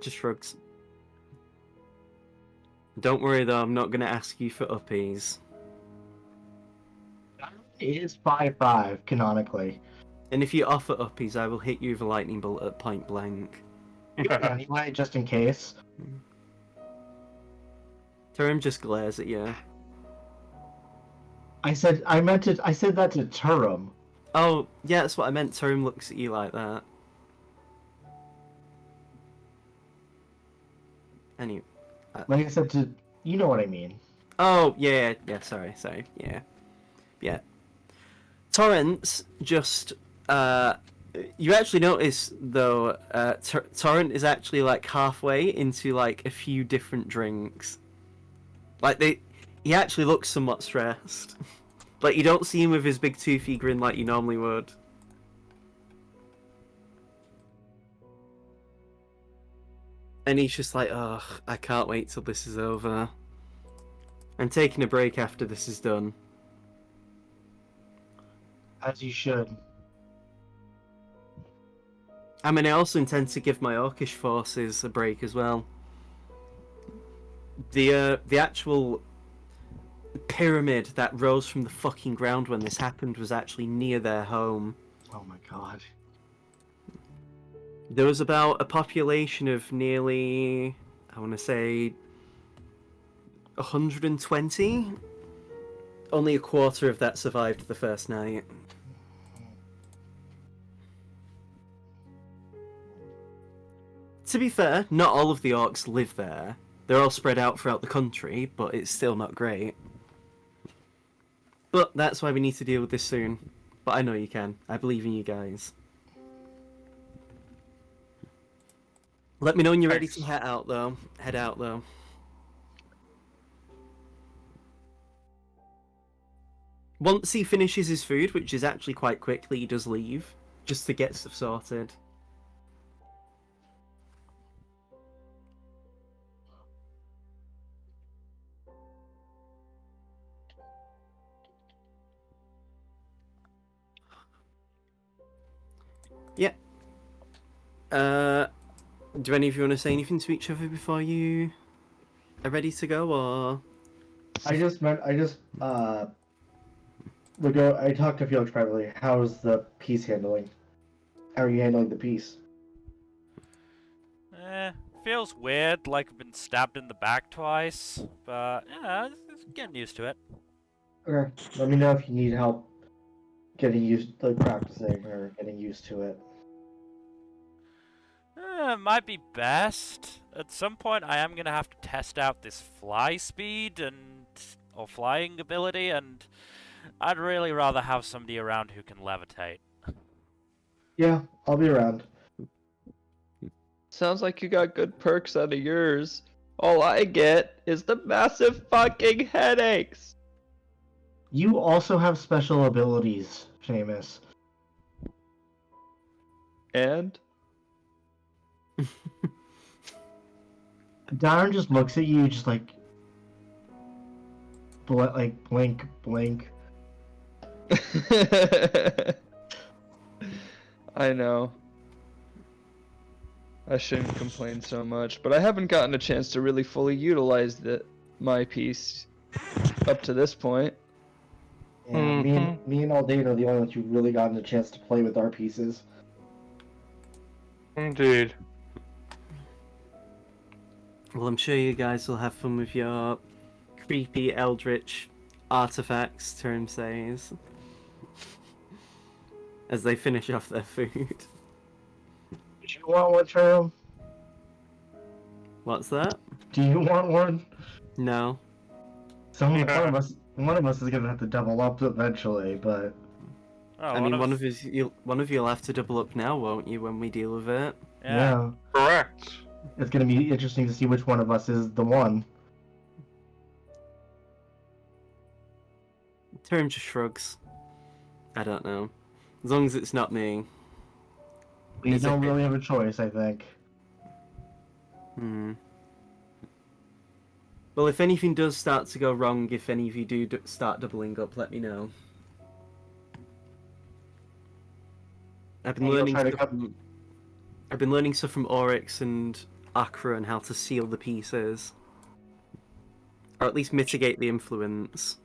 Speaker 2: Just shrugs. Don't worry though, I'm not going to ask you for uppies.
Speaker 5: It is 5-5 canonically.
Speaker 2: And if you offer uppies, I will hit you with a lightning bolt at point blank.
Speaker 5: Anyway, just in case.
Speaker 2: Turim just glares at you.
Speaker 5: I said that to Turum.
Speaker 2: Oh, yeah, that's what I meant. Turim looks at you like that. Anyway.
Speaker 5: Like I said to, you know what I mean.
Speaker 2: Oh, yeah, sorry, yeah. Torrent just, you actually notice, though, Torrent is actually, like, halfway into, like, a few different drinks. Like, he actually looks somewhat stressed. Like, you don't see him with his big toothy grin like you normally would. And he's just like, ugh, I can't wait till this is over. I'm taking a break after this is done.
Speaker 5: As you should.
Speaker 2: I mean, I also intend to give my Orcish forces a break as well. The actual pyramid that rose from the fucking ground when this happened was actually near their home.
Speaker 5: Oh my god.
Speaker 2: There was about a population of nearly, I want to say, 120. Only a quarter of that survived the first night. To be fair, not all of the orcs live there. They're all spread out throughout the country, but it's still not great. But that's why we need to deal with this soon. But I know you can. I believe in you guys. Let me know when you're ready to head out, though. Once he finishes his food, which is actually quite quickly, he does leave, just to get stuff sorted. Yeah. Do any of you want to say anything to each other before you are ready to go, or?
Speaker 5: I talked to Felix privately. How's the peace handling? How are you handling the peace?
Speaker 1: Feels weird, like I've been stabbed in the back twice, but yeah, getting used to it.
Speaker 5: Okay. Let me know if you need help getting used, like practicing or getting used to it.
Speaker 1: Might be best. At some point, I am gonna have to test out this fly speed or flying ability, and I'd really rather have somebody around who can levitate.
Speaker 5: Yeah, I'll be around.
Speaker 3: Sounds like you got good perks out of yours. All I get is the massive fucking headaches.
Speaker 5: You also have special abilities, Seamus.
Speaker 3: And?
Speaker 5: Darren just looks at you, just like blink, blink.
Speaker 3: I know. I shouldn't complain so much, but I haven't gotten a chance to really fully utilize my piece up to this point.
Speaker 5: Yeah, me and Aldane are the only ones who really gotten a chance to play with our pieces.
Speaker 4: Indeed.
Speaker 2: Well, I'm sure you guys will have fun with your creepy eldritch artifacts, Term says, as they finish off their food.
Speaker 5: Do you want one, Term?
Speaker 2: What's that?
Speaker 5: Do you want one?
Speaker 2: No.
Speaker 5: One of us is gonna have to double up eventually, but
Speaker 1: Oh,
Speaker 2: I mean, one of you'll have to double up now, won't you, when we deal with it?
Speaker 1: Yeah.
Speaker 4: Correct.
Speaker 5: It's gonna be interesting to see which one of us is the one.
Speaker 2: Term just shrugs. I don't know. As long as it's not me.
Speaker 5: We
Speaker 2: Is
Speaker 5: don't
Speaker 2: it-
Speaker 5: really have a choice, I think.
Speaker 2: Well, if anything does start to go wrong, if any of you do start doubling up, let me know. I've been
Speaker 5: And you'll
Speaker 2: learning
Speaker 5: try to
Speaker 2: stuff
Speaker 5: cut.
Speaker 2: from, I've been learning stuff from Oryx and Akra and how to seal the pieces, or at least mitigate the influence.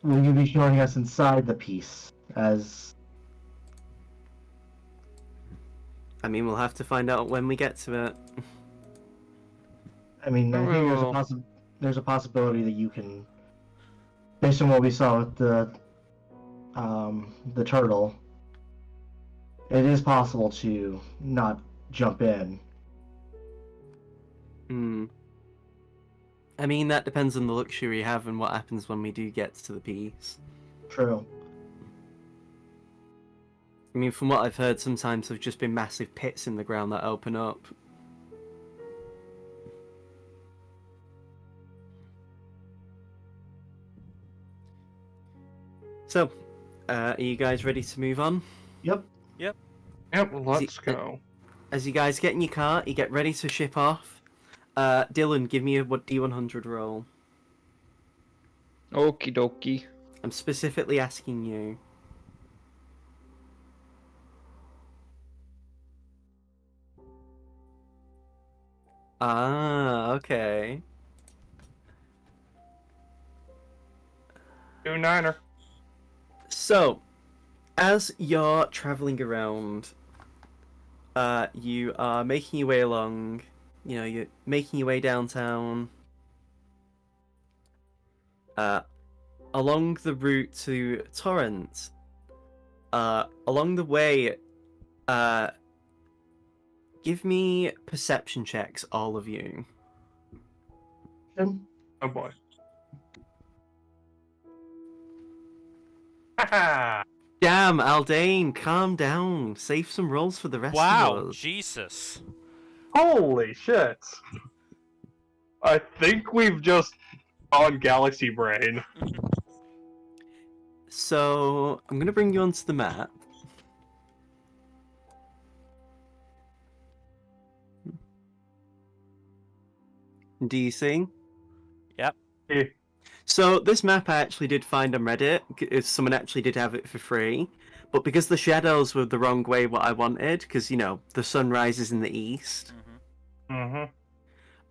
Speaker 5: Will you be showing us inside the piece? As
Speaker 2: I mean, we'll have to find out when we get to it.
Speaker 5: I mean, I think there's a possibility that you can, based on what we saw with the turtle, it is possible to not jump in.
Speaker 2: I mean, that depends on the luxury we have and what happens when we do get to the piece.
Speaker 5: True.
Speaker 2: I mean, from what I've heard, sometimes there've just been massive pits in the ground that open up. So, are you guys ready to move on?
Speaker 5: Yep.
Speaker 4: Yep, let's go.
Speaker 2: As you guys get in your car, you get ready to ship off. Dylan, give me a D100 roll.
Speaker 3: Okie dokie.
Speaker 2: I'm specifically asking you. Ah, okay.
Speaker 4: 2-9er.
Speaker 2: So, as you're traveling around, you are making your way along. You know, you're making your way downtown. Along the route to Torrent. Along the way, give me perception checks, all of you.
Speaker 4: Oh boy. Haha!
Speaker 2: Damn, Aldane, calm down. Save some rolls for the rest
Speaker 1: Wow,
Speaker 2: of us.
Speaker 1: Jesus.
Speaker 4: Holy shit! I think we've just on Galaxy Brain.
Speaker 2: So, I'm gonna bring you onto the map. Do you see?
Speaker 1: Yep.
Speaker 4: Eh,
Speaker 2: So, this map I actually did find on Reddit. Someone actually did have it for free. But because the shadows were the wrong way what I wanted, because, you know, the sun rises in the east,
Speaker 4: Mm-hmm.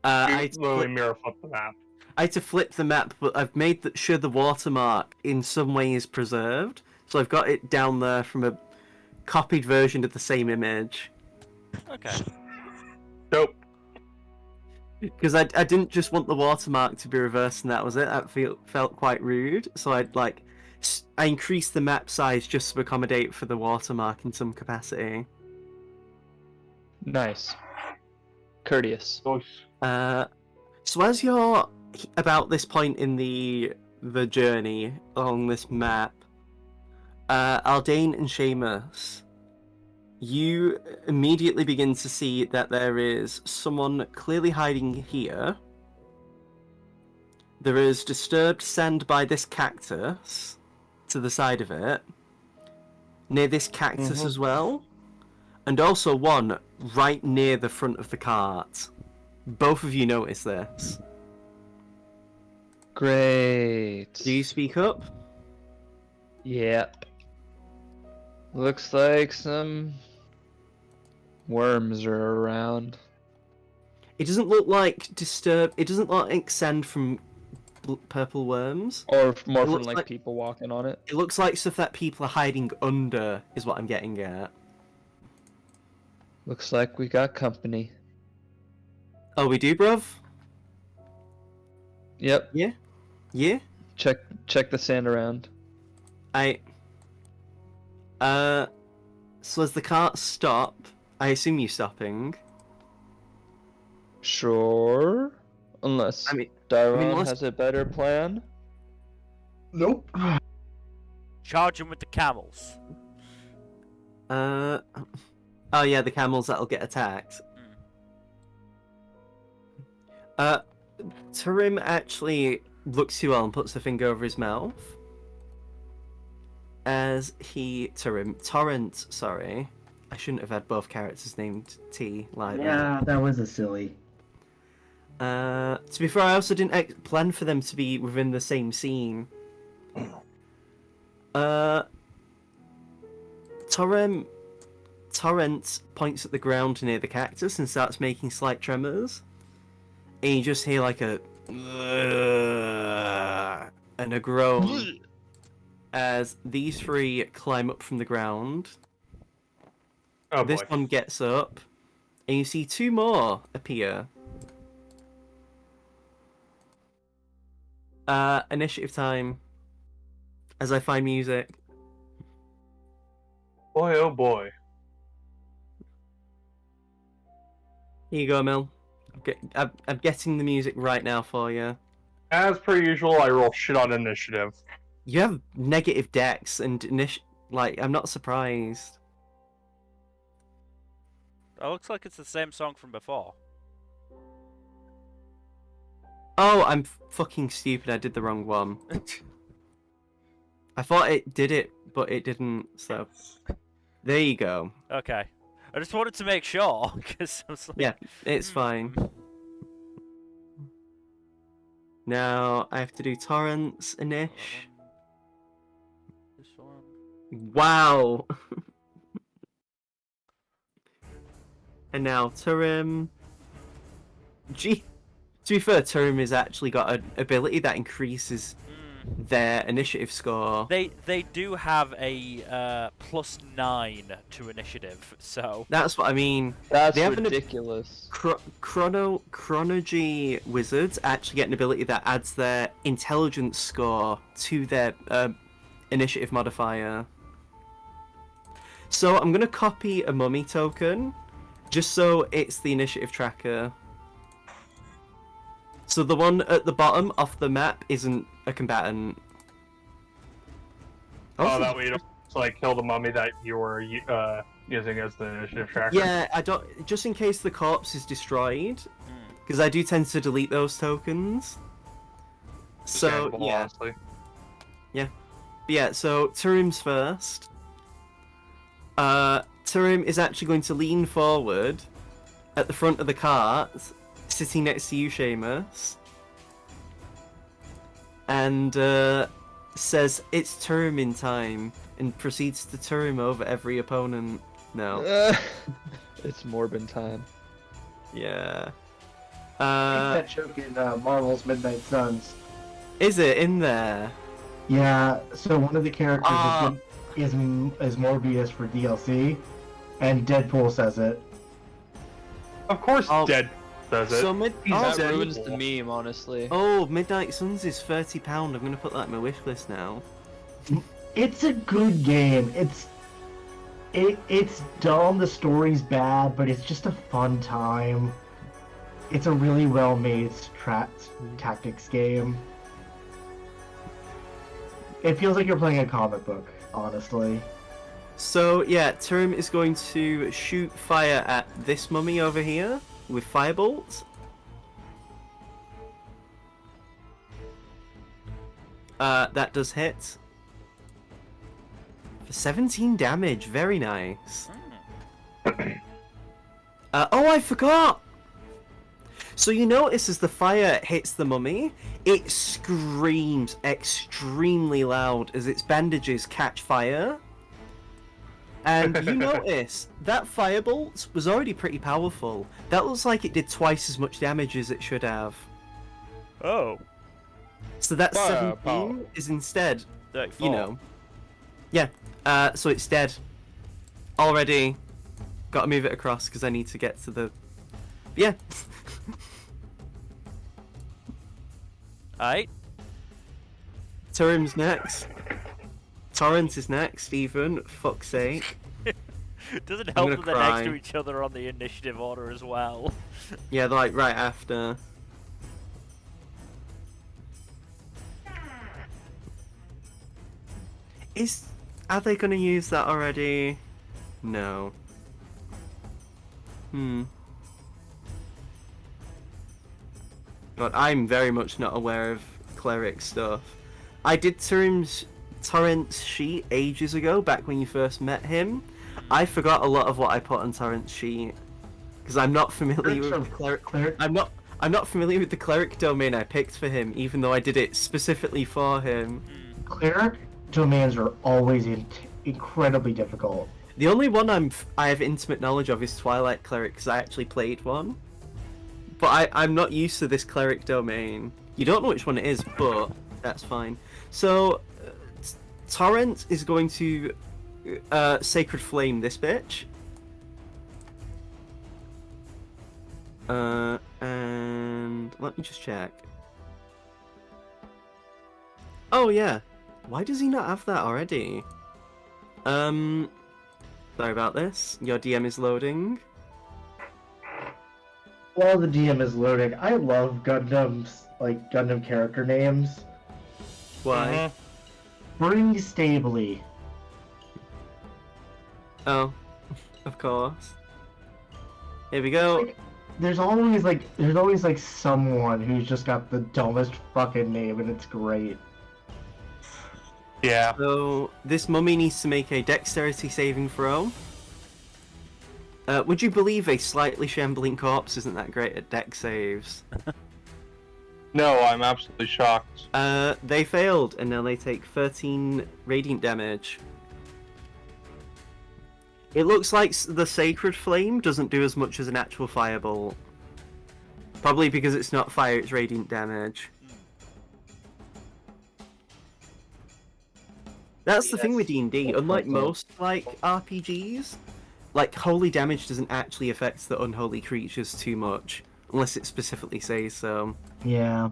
Speaker 2: I
Speaker 4: Literally mirror flip the map.
Speaker 2: had to flip the map, but I've made sure the watermark in some way is preserved. So I've got it down there from a copied version of the same image.
Speaker 1: Okay.
Speaker 4: Dope.
Speaker 2: Because I didn't just want the watermark to be reversed and that was it. That felt quite rude. So I increased the map size just to accommodate for the watermark in some capacity.
Speaker 3: Nice. Courteous.
Speaker 2: So as you're about this point in the journey along this map, Aldane and Seamus, you immediately begin to see that there is someone clearly hiding here. There is disturbed sand by this cactus to the side of it, near this cactus as well, and also one right near the front of the cart. Both of you notice this.
Speaker 3: Great.
Speaker 2: Do you speak up?
Speaker 3: Yep. Looks like some worms are around.
Speaker 2: It doesn't look like disturbed. It doesn't look like sand from purple worms.
Speaker 3: Or more
Speaker 2: It
Speaker 3: from
Speaker 2: looks
Speaker 3: like
Speaker 2: like-
Speaker 3: people walking on it.
Speaker 2: It looks like stuff that people are hiding under, is what I'm getting at.
Speaker 3: Looks like we got company.
Speaker 2: Oh, we do, bruv?
Speaker 3: Yep.
Speaker 2: Yeah?
Speaker 3: Check the sand around.
Speaker 2: So as the cart stop, I assume you're stopping.
Speaker 3: Sure. Unless
Speaker 2: I mean,
Speaker 3: Dairon
Speaker 2: unless-
Speaker 3: has a better plan.
Speaker 5: Nope.
Speaker 1: Charge him with the camels.
Speaker 2: oh yeah, the camels that'll get attacked. Tarim actually looks to you all and puts a finger over his mouth. Torrent, sorry. I shouldn't have had both characters named T like that.
Speaker 5: Yeah, that was a silly.
Speaker 2: To be fair, I also didn't plan for them to be within the same scene. Torrent points at the ground near the cactus and starts making slight tremors. And you just hear like a and a groan as these three climb up from the ground.
Speaker 4: Oh
Speaker 2: This
Speaker 4: boy.
Speaker 2: one gets up, and you see two more appear. Initiative time. As I find music.
Speaker 4: Boy, oh boy.
Speaker 2: Here you go, Mel. I'm getting the music right now for you.
Speaker 4: As per usual, I roll shit on initiative.
Speaker 2: You have negative dex and I'm not surprised.
Speaker 1: That looks like it's the same song from before.
Speaker 2: Oh, I'm fucking stupid. I did the wrong one. I thought it did it, but it didn't. So there you go.
Speaker 1: Okay. I just wanted to make sure, because I was like...
Speaker 2: Yeah, it's fine. Now I have to do torrents, Anish.
Speaker 1: This one.
Speaker 2: Wow. And now Turim. To be fair, Turim has actually got an ability that increases their initiative score.
Speaker 1: They do have a +9 to initiative, so...
Speaker 2: That's what I mean.
Speaker 3: That's
Speaker 2: They have
Speaker 3: ridiculous.
Speaker 2: Chronology wizards actually get an ability that adds their intelligence score to their initiative modifier. So I'm gonna copy a mummy token, just so it's the initiative tracker. So the one at the bottom off the map isn't a combatant.
Speaker 4: Oh, that way you don't like kill the mummy that you were using as the initiative tracker.
Speaker 2: Yeah, I don't. Just in case the corpse is destroyed, because I do tend to delete those tokens. So
Speaker 4: Understandable,
Speaker 2: yeah,
Speaker 4: honestly.
Speaker 2: yeah. So Turim's first. Turim is actually going to lean forward at the front of the cart, sitting next to you, Seamus, and says it's Turim in time, and proceeds to Turim over every opponent. No.
Speaker 3: It's Morbin time.
Speaker 2: Yeah.
Speaker 5: That joke in Marvel's Midnight Suns.
Speaker 2: Is it in there?
Speaker 5: Yeah, so one of the characters is Morbius for DLC, and Deadpool says it.
Speaker 4: Of course,
Speaker 2: Oh,
Speaker 4: Dead does it.
Speaker 2: So
Speaker 3: That
Speaker 2: Deadpool.
Speaker 3: ruins the meme, honestly.
Speaker 2: Oh, Midnight Suns is £30. I'm gonna put that in my wish list now.
Speaker 5: It's a good game. It's dumb, the story's bad, but it's just a fun time. It's a really well-made tactics game. It feels like you're playing a comic book, honestly.
Speaker 2: So yeah, Turim is going to shoot fire at this mummy over here with firebolt. That does hit. For 17 damage, very nice. Oh, I forgot! So you notice as the fire hits the mummy, it screams extremely loud as its bandages catch fire. And you notice that firebolt was already pretty powerful. That looks like it did twice as much damage as it should have.
Speaker 1: Oh.
Speaker 2: So that
Speaker 3: Firepower.
Speaker 2: 17 is instead,
Speaker 1: 34.
Speaker 2: you know. Yeah, so it's dead. Already. Gotta move it across because I need to get to the... Yeah.
Speaker 1: Aight.
Speaker 2: Turim's next. Torrent is next, even. Fuck's sake.
Speaker 1: Doesn't
Speaker 2: I'm
Speaker 1: help
Speaker 2: gonna
Speaker 1: that they're next to
Speaker 2: cry.
Speaker 1: each other on the initiative order as well.
Speaker 2: Yeah, they're like right after. Are they gonna use that already? No. But I'm very much not aware of cleric stuff. I did Torrent's sheet ages ago, back when you first met him. I forgot a lot of what I put on Torrent's sheet because I'm not familiar with the cleric. I'm not familiar with the cleric domain I picked for him, even though I did it specifically for him.
Speaker 5: Cleric domains are always incredibly difficult.
Speaker 2: The only one I have intimate knowledge of is Twilight Cleric because I actually played one. But I'm not used to this cleric domain. You don't know which one it is, but that's fine. So, Torrent is going to Sacred Flame this bitch. And let me just check. Oh yeah, why does he not have that already? Sorry about this. Your DM is loading.
Speaker 5: While the DM is loading, I love Gundam's Gundam character names.
Speaker 2: Why?
Speaker 5: Breathe stably.
Speaker 2: Oh, of course. Here we go.
Speaker 5: There's always someone who's just got the dumbest fucking name, and it's great.
Speaker 4: Yeah.
Speaker 2: So this mummy needs to make a dexterity saving throw. Would you believe a slightly shambling corpse isn't that great at dex saves?
Speaker 4: No, I'm absolutely shocked.
Speaker 2: They failed, and now they take 13 radiant damage. It looks like the Sacred Flame doesn't do as much as an actual firebolt. Probably because it's not fire, it's radiant damage. That's the thing with D&D, unlike most, RPGs, holy damage doesn't actually affect the unholy creatures too much, unless it specifically says so.
Speaker 5: Yeah.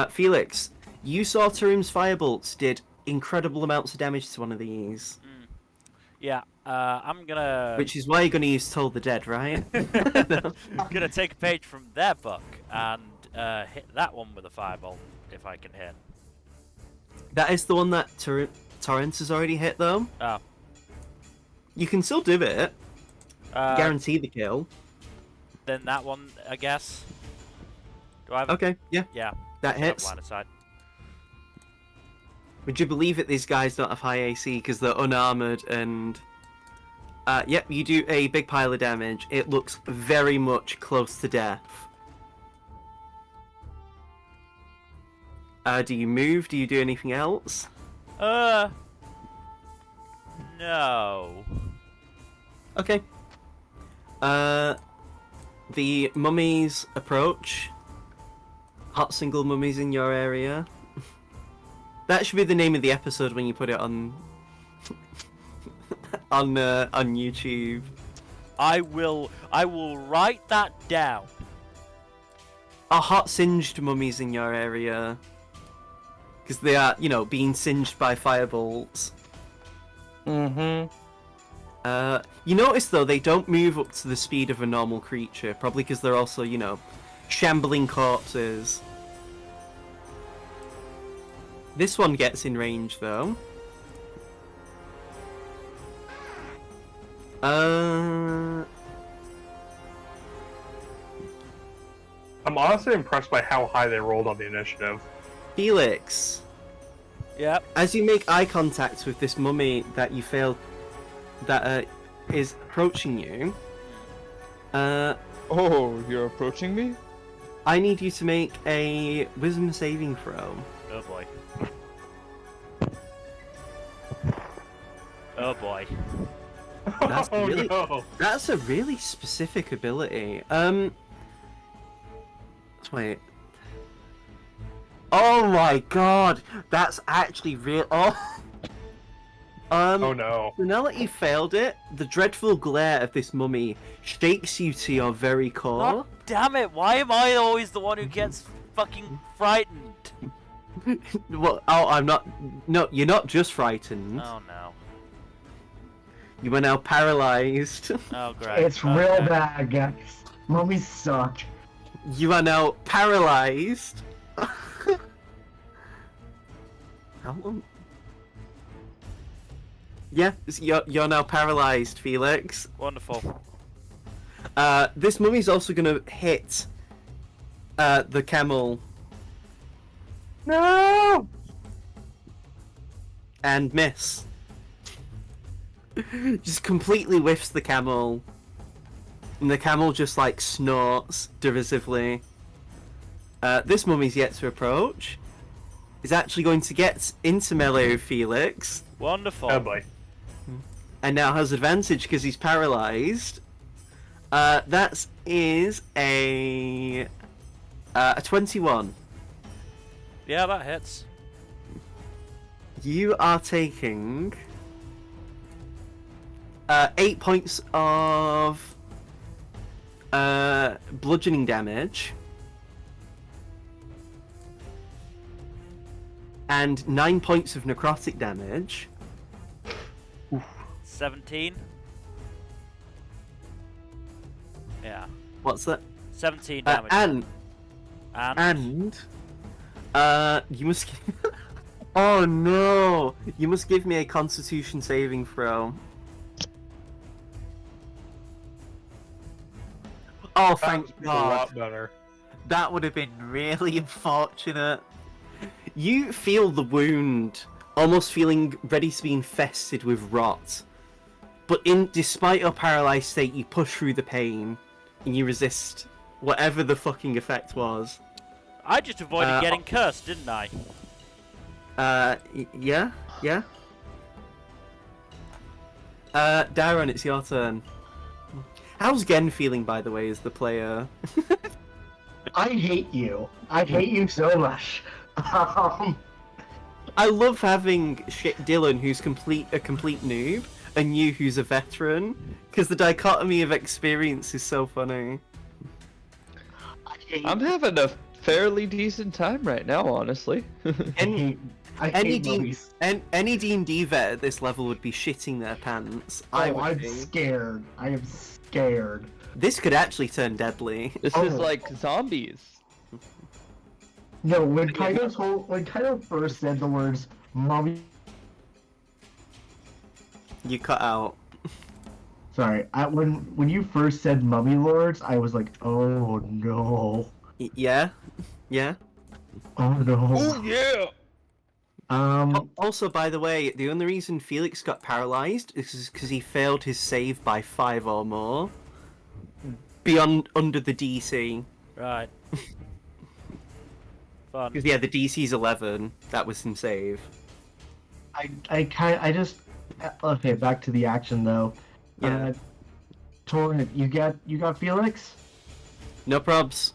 Speaker 2: Felix, you saw Tarum's firebolts did incredible amounts of damage to one of these.
Speaker 1: Yeah, I'm gonna...
Speaker 2: Which is why you're gonna use Toll the Dead, right?
Speaker 1: I'm gonna take a page from their book and hit that one with a firebolt, if I can hit.
Speaker 2: That is the one that Torrent has already hit, though.
Speaker 1: Oh.
Speaker 2: You can still do it. Guarantee the kill.
Speaker 1: Then that one, I guess. Do I have...
Speaker 2: Okay, yeah.
Speaker 1: Yeah.
Speaker 2: That hits.
Speaker 1: Line of sight.
Speaker 2: Would you believe it these guys don't have high AC because they're unarmored and... yep, you do a big pile of damage. It looks very much close to death. Do you move? Do you do anything else?
Speaker 1: No.
Speaker 2: Okay. The mummies approach. Hot single mummies in your area. That should be the name of the episode when you put it on on YouTube.
Speaker 1: I will write that down.
Speaker 2: Hot singed mummies in your area. Because they are, being singed by firebolts.
Speaker 4: Mm-hmm.
Speaker 2: You notice, though, they don't move up to the speed of a normal creature. Probably because they're also, shambling corpses. This one gets in range, though.
Speaker 4: I'm honestly impressed by how high they rolled on the initiative.
Speaker 2: Felix.
Speaker 1: Yep.
Speaker 2: As you make eye contact with this mummy that you failed, that is approaching you,
Speaker 3: Oh, you're approaching me?
Speaker 2: I need you to make a wisdom saving throw.
Speaker 1: Oh boy. Oh boy.
Speaker 2: That's
Speaker 4: Oh
Speaker 2: really,
Speaker 4: no!
Speaker 2: that's a really specific ability. Wait. Oh my god, that's actually real. Oh.
Speaker 4: Oh no.
Speaker 2: So now that you failed it, the dreadful glare of this mummy shakes you to your very core.
Speaker 1: God damn it! Why am I always the one who gets fucking frightened?
Speaker 2: Well, I'm not. No, you're not just frightened.
Speaker 1: Oh no.
Speaker 2: You are now paralyzed.
Speaker 1: Oh great.
Speaker 5: It's real bad, guys. Mummies suck.
Speaker 2: You are now paralyzed. How long? Yeah, you're now paralyzed, Felix.
Speaker 1: Wonderful.
Speaker 2: This mummy's also gonna hit the camel. No! And miss. just completely whiffs the camel. And the camel just like snorts derisively. This mummy's yet to approach. Is actually going to get into melee with Felix.
Speaker 1: Wonderful.
Speaker 4: Oh boy.
Speaker 2: And now has advantage because he's paralyzed. That is a 21.
Speaker 1: Yeah, that hits.
Speaker 2: You are taking 8 points of bludgeoning damage and 9 points of necrotic damage.
Speaker 1: 17. Yeah.
Speaker 2: What's that?
Speaker 1: 17 damage.
Speaker 2: And you must. Oh no! You must give me a Constitution saving throw. Oh, thank
Speaker 4: That's a
Speaker 2: God!
Speaker 4: lot better.
Speaker 2: That would have been really unfortunate. You feel the wound, almost feeling ready to be infested with rot. But despite your paralyzed state, you push through the pain, and you resist whatever the fucking effect was.
Speaker 1: I just avoided getting cursed, didn't I?
Speaker 2: Yeah. Darren, it's your turn. How's Gen feeling, by the way, as the player?
Speaker 5: I hate you. I hate you so much.
Speaker 2: I love having Dylan, who's a complete noob, and you, who's a veteran, because the dichotomy of experience is so funny.
Speaker 3: I'm having a fairly decent time right now, honestly.
Speaker 2: Any D&D vet at this level would be shitting their pants.
Speaker 5: I'm scared. I am scared.
Speaker 2: This could actually turn deadly.
Speaker 3: This is like zombies.
Speaker 5: No, when Kaito first said the words "mummy,"
Speaker 2: You cut out.
Speaker 5: sorry, when you first said "mummy lords," I was like, "Oh no,
Speaker 2: Yeah.
Speaker 5: oh no."
Speaker 3: Oh yeah!
Speaker 2: Also, by the way, the only reason Felix got paralyzed is because he failed his save by 5 or more. Under the DC.
Speaker 1: Right. Fun.
Speaker 2: Because, yeah, the DC's 11. That was his save.
Speaker 5: Okay, back to the action though.
Speaker 2: Yeah.
Speaker 5: Torrent, you got Felix?
Speaker 2: No probs.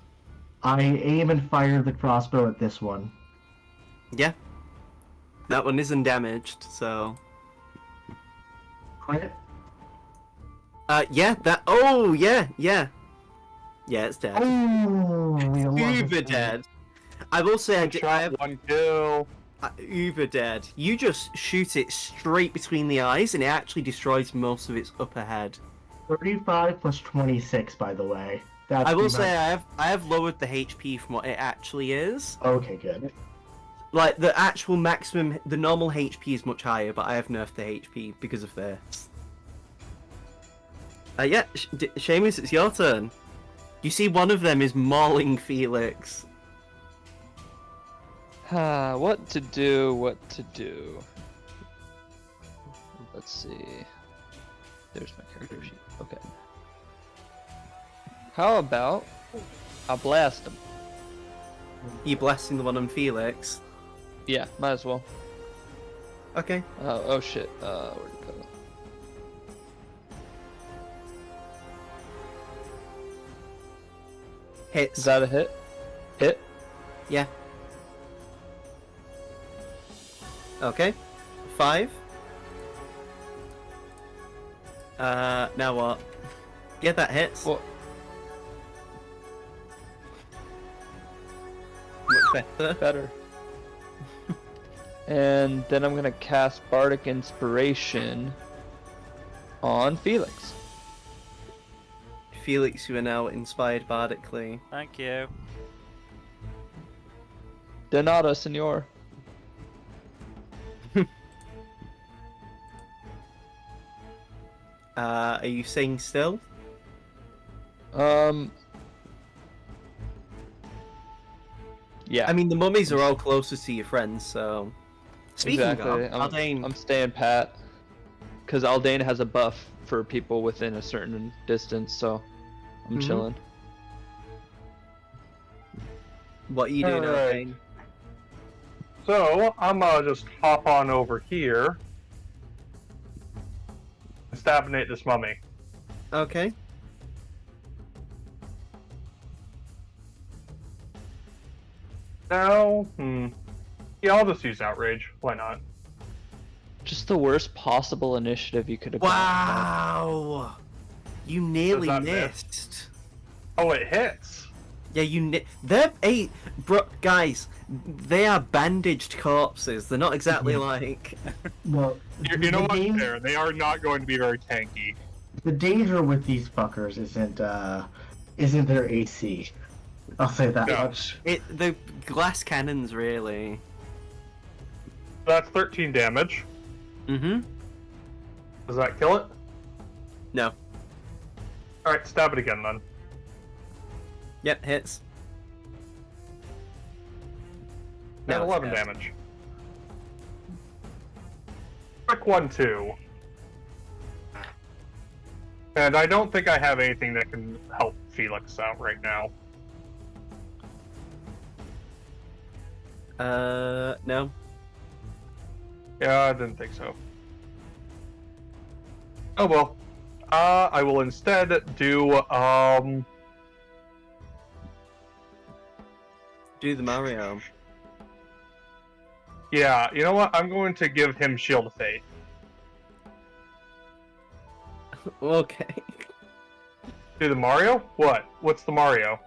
Speaker 5: I aim and fire the crossbow at this one.
Speaker 2: Yeah. That one isn't damaged, so...
Speaker 5: Crit?
Speaker 2: Yeah, that... Oh, yeah. Yeah, it's dead.
Speaker 5: Oh,
Speaker 2: Uber dead. I will say I have...
Speaker 4: One kill.
Speaker 2: Uber dead. You just shoot it straight between the eyes, and it actually destroys most of its upper head.
Speaker 5: 35 plus 26, by the way. That's
Speaker 2: I will
Speaker 5: not-
Speaker 2: say I have lowered the HP from what it actually is.
Speaker 5: Okay, good.
Speaker 2: Like, the actual maximum, the normal HP is much higher, but I have nerfed the HP because of this. Yeah, Seamus, it's your turn. You see one of them is mauling Felix.
Speaker 3: What to do? Let's see. There's my character sheet. Okay. How about I blast him?
Speaker 2: You blasting the one on Felix?
Speaker 3: Yeah, might as well.
Speaker 2: Okay.
Speaker 3: Oh shit. Where'd it go?
Speaker 2: Hits.
Speaker 3: Is that a hit? Hit?
Speaker 2: Yeah. Okay. 5. Now what? Yeah, that hits.
Speaker 3: Well,
Speaker 2: Much better.
Speaker 3: better. And then I'm gonna cast Bardic Inspiration on Felix.
Speaker 2: Felix, you are now inspired bardically.
Speaker 1: Thank you.
Speaker 3: De nada, senor.
Speaker 2: Are you staying still?
Speaker 3: Yeah.
Speaker 2: I mean, the mummies are all closer to your friends, so... Speaking
Speaker 3: exactly.
Speaker 2: of, Aldane,
Speaker 3: I'm staying pat. because Aldane has a buff for people within a certain distance, so I'm
Speaker 2: Mhm.
Speaker 3: chilling.
Speaker 2: What are you doing,
Speaker 4: Alright.
Speaker 2: Dane?
Speaker 4: So I'm gonna just hop on over here and stabinate this mummy.
Speaker 2: Okay.
Speaker 4: Now, yeah, I'll just use outrage. Why not?
Speaker 3: Just the worst possible initiative you could have gotten.
Speaker 2: Wow! You nearly
Speaker 4: that miss?
Speaker 2: missed.
Speaker 4: Oh, it hits.
Speaker 2: Yeah, they're bro, guys. They are bandaged corpses. They're not exactly like.
Speaker 5: Well,
Speaker 4: You know
Speaker 5: the
Speaker 4: what?
Speaker 5: dan-
Speaker 4: There, they are not going to be very tanky.
Speaker 5: The danger with these fuckers isn't their AC. I'll say that
Speaker 4: No.
Speaker 5: much.
Speaker 2: The glass cannons, really.
Speaker 4: That's 13 damage.
Speaker 2: Mm-hmm.
Speaker 4: Does that kill it?
Speaker 2: No.
Speaker 4: Alright, stab it again then.
Speaker 2: Yep, hits.
Speaker 4: And
Speaker 2: No,
Speaker 4: 11
Speaker 2: it's
Speaker 4: damage. Quick 1-2. And I don't think I have anything that can help Felix out right now.
Speaker 2: No.
Speaker 4: Yeah, I didn't think so. Oh well. I will instead do,
Speaker 2: Do the Mario.
Speaker 4: yeah, you know what? I'm going to give him Shield of Fate.
Speaker 2: Okay.
Speaker 4: Do the Mario? What? What's the Mario?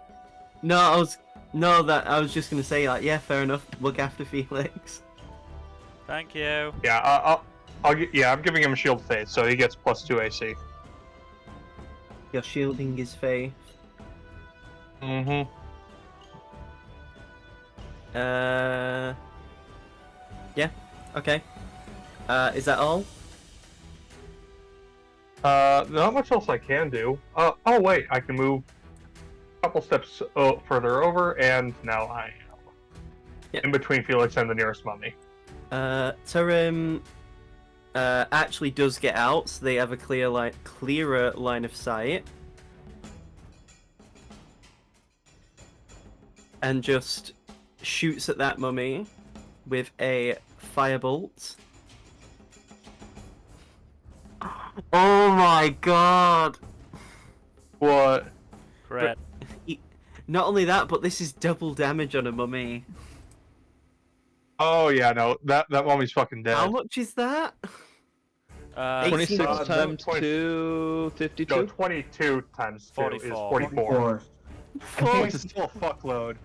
Speaker 2: No, I was just gonna say like, yeah, fair enough. Look after Felix.
Speaker 1: Thank you.
Speaker 4: Yeah, I'm giving him Shield of Fate, so he gets +2 AC.
Speaker 2: You're shielding his faith.
Speaker 4: Mm-hmm.
Speaker 2: Yeah. Okay. Is that all?
Speaker 4: Not much else I can do. Oh wait, I can move a couple steps further over, and now I am
Speaker 2: Yep.
Speaker 4: in between Felix and the nearest mummy.
Speaker 2: Turim actually does get out, so they have a clearer line of sight. And just shoots at that mummy with a firebolt. Oh my god!
Speaker 4: What?
Speaker 1: Crit.
Speaker 2: Not only that, but this is double damage on a mummy.
Speaker 4: Oh yeah, no, that mummy's fucking dead.
Speaker 2: How much is that?
Speaker 3: 26
Speaker 4: Uh,
Speaker 3: times
Speaker 4: 20
Speaker 3: 2, 52?
Speaker 4: No, 22 times 2 is
Speaker 1: 44.
Speaker 4: 44.
Speaker 5: Or
Speaker 4: Which is still a fuckload.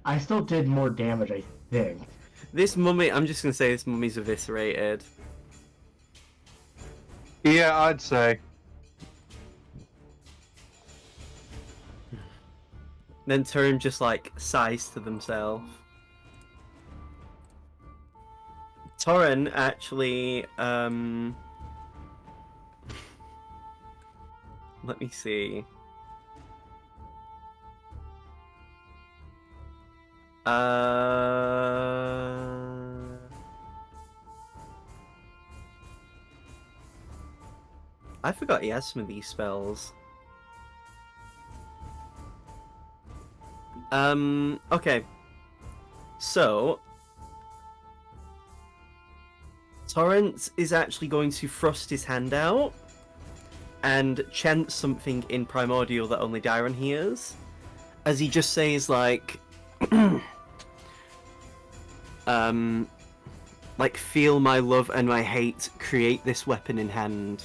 Speaker 5: I still did more damage, I think.
Speaker 2: This mummy, I'm just gonna say this mummy's eviscerated.
Speaker 4: Yeah, I'd say.
Speaker 2: Then Turim just like sighs to themselves. Torrent actually, let me see. I forgot he has some of these spells. Okay. So, Torrent is actually going to thrust his hand out and chant something in Primordial that only Dyron hears, as he just says like, like, feel my love and my hate, create this weapon in hand.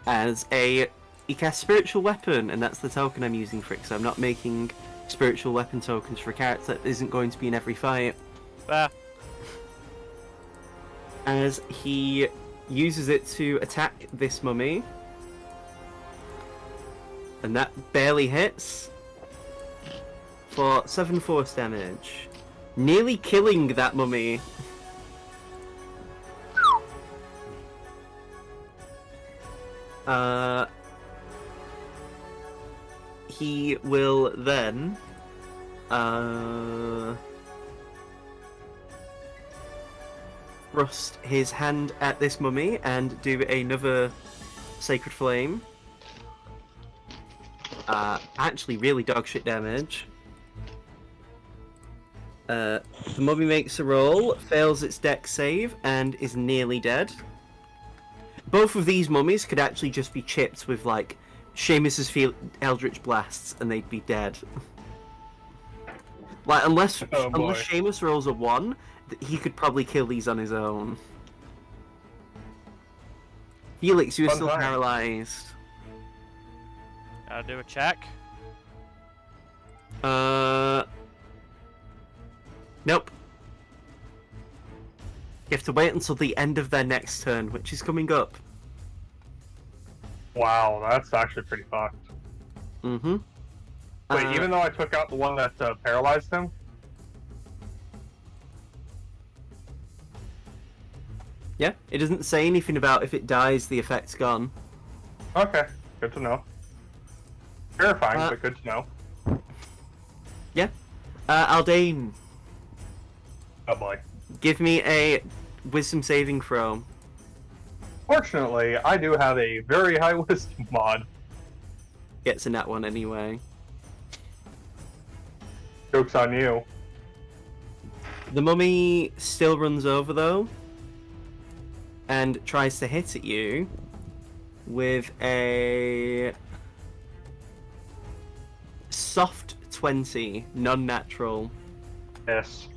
Speaker 2: As he casts spiritual weapon, and that's the token I'm using for it, because I'm not making spiritual weapon tokens for a character that isn't going to be in every fight.
Speaker 1: Fair.
Speaker 2: As he uses it to attack this mummy. And that barely hits. For 7 force damage. Nearly killing that mummy. He will then thrust his hand at this mummy and do another Sacred Flame. Actually, really dogshit damage. The mummy makes a roll, fails its dex save, and is nearly dead. Both of these mummies could actually just be chipped with, like, Seamus's Eldritch Blasts, and they'd be dead. Like, unless
Speaker 4: Oh, boy.
Speaker 2: unless Seamus rolls a 1, he could probably kill these on his own. Felix, you are
Speaker 4: Fun
Speaker 2: still
Speaker 4: time.
Speaker 2: paralyzed.
Speaker 1: Gotta do a check.
Speaker 2: Nope. You have to wait until the end of their next turn, which is coming up.
Speaker 4: Wow, that's actually pretty fucked.
Speaker 2: Mm-hmm.
Speaker 4: Wait, even though I took out the one that paralyzed him?
Speaker 2: Yeah, it doesn't say anything about if it dies, the effect's gone.
Speaker 4: Okay, good to know. Terrifying,
Speaker 2: Uh,
Speaker 4: but good to know.
Speaker 2: Yeah. Aldane,
Speaker 4: Oh boy.
Speaker 2: give me a wisdom saving throw.
Speaker 4: Fortunately, I do have a very high wisdom mod.
Speaker 2: Gets a nat 1 anyway.
Speaker 4: Joke's on you.
Speaker 2: The mummy still runs over, though, and tries to hit at you with a soft 20, non-natural.
Speaker 4: Yes.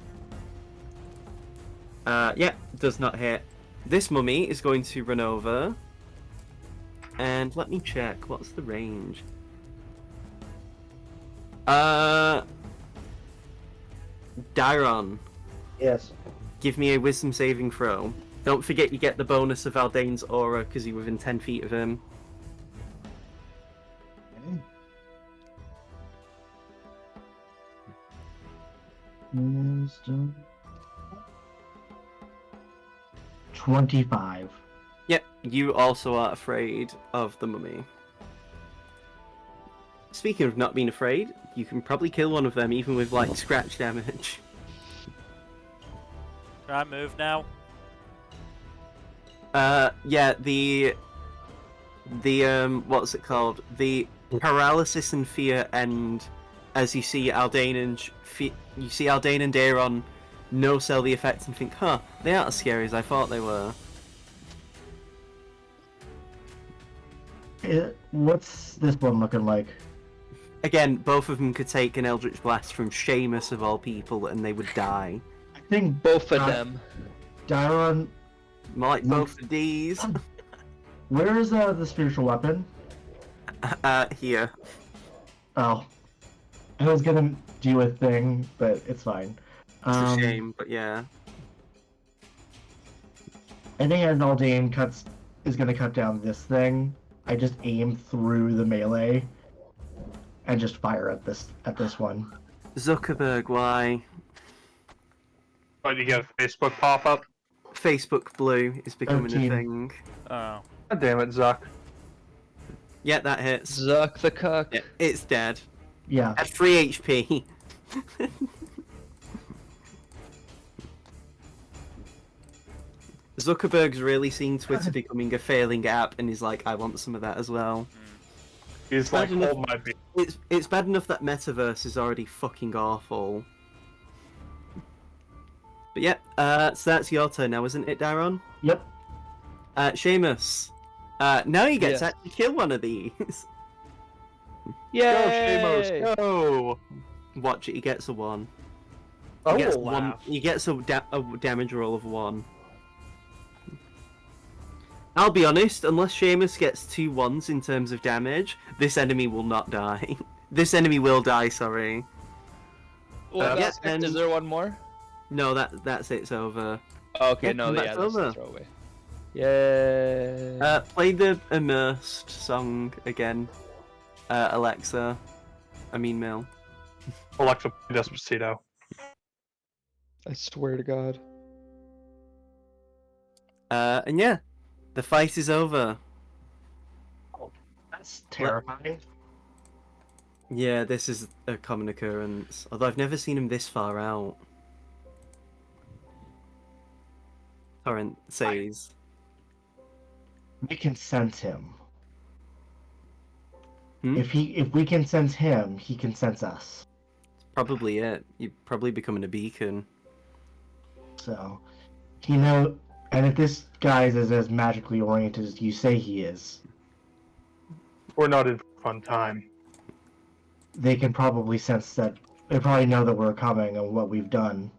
Speaker 2: Yeah, does not hit. This mummy is going to run over, and let me check. What's the range? Dairon,
Speaker 5: Yes.
Speaker 2: give me a wisdom saving throw. Don't forget you get the bonus of Aldane's aura because you're within 10 feet of him.
Speaker 5: Wisdom. 25.
Speaker 2: Yep, you also are afraid of the mummy. Speaking of not being afraid, you can probably kill one of them even with, like, scratch damage.
Speaker 1: Can I move now?
Speaker 2: Yeah, what's it called? The paralysis and fear end as you see Aldane and Daeron no-sell the effects and think, huh, they aren't as scary as I thought they were.
Speaker 5: What's this one looking like?
Speaker 2: Again, both of them could take an Eldritch Blast from Seamus of all people and they would die.
Speaker 5: I think
Speaker 3: Both of them.
Speaker 5: Dairon.
Speaker 2: More like both of these.
Speaker 5: Where is the spiritual weapon?
Speaker 2: Here.
Speaker 5: Oh, I was gonna do a thing, but it's fine.
Speaker 2: It's a shame, but yeah.
Speaker 5: I think as Aldane is gonna cut down this thing, I just aim through the melee and just fire at this one.
Speaker 2: Zuckerberg, why?
Speaker 4: But you get a Facebook pop-up?
Speaker 2: Facebook Blue is becoming
Speaker 5: 13.
Speaker 2: a thing.
Speaker 1: Oh.
Speaker 4: God damn it, Zuck.
Speaker 2: Yeah, that hits.
Speaker 3: Zuck the cuck.
Speaker 2: Yeah, it's dead.
Speaker 5: Yeah.
Speaker 2: At 3 HP. Zuckerberg's really seen Twitter becoming a failing app and he's like, I want some of that as well.
Speaker 4: He's like,
Speaker 2: Imagine if-
Speaker 4: hold my beer.
Speaker 2: It's bad enough that Metaverse is already fucking awful. But yeah, so that's your turn now, isn't it, Daron?
Speaker 5: Yep.
Speaker 2: Seamus. Now you get
Speaker 3: Yes.
Speaker 2: to actually kill one of these.
Speaker 3: Yay!
Speaker 4: Go, Shamos, go!
Speaker 2: Watch it, he gets a 1.
Speaker 4: I
Speaker 2: He gets
Speaker 4: will laugh.
Speaker 2: He gets a damage roll of 1. I'll be honest, unless Seamus gets 2 1s in terms of damage, this enemy will not die. This enemy will die, sorry.
Speaker 3: Well,
Speaker 2: Yeah,
Speaker 3: that's
Speaker 2: and-
Speaker 3: Is there one more?
Speaker 2: No, that's it's over.
Speaker 3: Okay,
Speaker 2: Yeah,
Speaker 3: no,
Speaker 2: come back
Speaker 3: yeah, that's
Speaker 2: over.
Speaker 3: a throwaway. Yay!
Speaker 2: Play the Immersed song again. Alexa. I mean, Mel.
Speaker 4: Alexa, Despacito.
Speaker 3: I swear to God.
Speaker 2: And yeah, the fight is over.
Speaker 5: That's terrifying.
Speaker 2: Yeah, this is a common occurrence. Although I've never seen him this far out. Torrent says.
Speaker 5: We can sense him.
Speaker 2: Hmm?
Speaker 5: If we can sense him, he can sense us.
Speaker 2: Probably it. You're probably becoming a beacon.
Speaker 5: So, and if this guy is as magically oriented as you say he is,
Speaker 4: We're not in fun time.
Speaker 5: they can probably sense that. They probably know that we're coming and what we've done.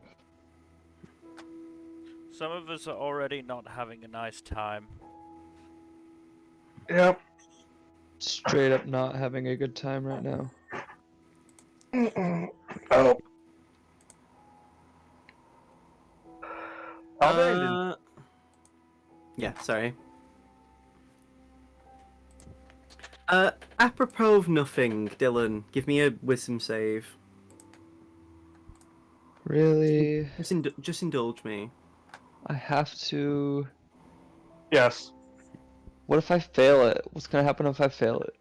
Speaker 1: Some of us are already not having a nice time.
Speaker 4: Yep.
Speaker 3: Straight up not having a good time right now.
Speaker 4: Oh. Alden,
Speaker 2: Yeah, sorry. Apropos of nothing, Dylan, give me a wisdom save.
Speaker 3: Really?
Speaker 2: Just indulge me.
Speaker 3: I have to.
Speaker 4: yes,
Speaker 3: What if I fail it? What's gonna happen if I fail it?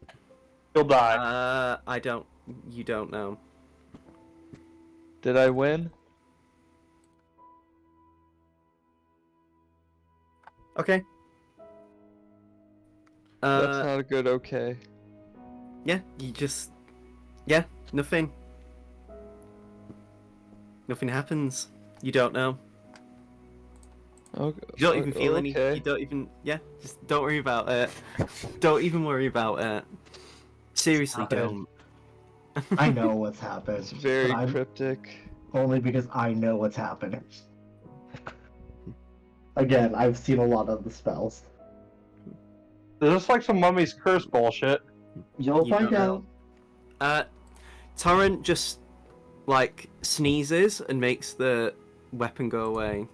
Speaker 4: you'll die.
Speaker 2: I don't. You don't know.
Speaker 3: Did I win?
Speaker 2: Okay.
Speaker 3: That's not a good okay.
Speaker 2: Yeah, you just. Yeah, nothing. Nothing happens. You don't know.
Speaker 3: Okay.
Speaker 2: You don't even feel any.
Speaker 3: okay.
Speaker 2: You don't even. Yeah, just don't worry about it. Don't even worry about it. Seriously,
Speaker 5: Happened.
Speaker 2: don't.
Speaker 5: I know what's happened.
Speaker 3: It's very
Speaker 5: but I'm
Speaker 3: cryptic.
Speaker 5: only because I know what's happening. Again, I've seen a lot of the spells.
Speaker 4: Is this like some mummy's curse bullshit?
Speaker 5: You'll
Speaker 2: You
Speaker 5: find
Speaker 2: don't
Speaker 5: out.
Speaker 2: Torrent just like sneezes and makes the weapon go away.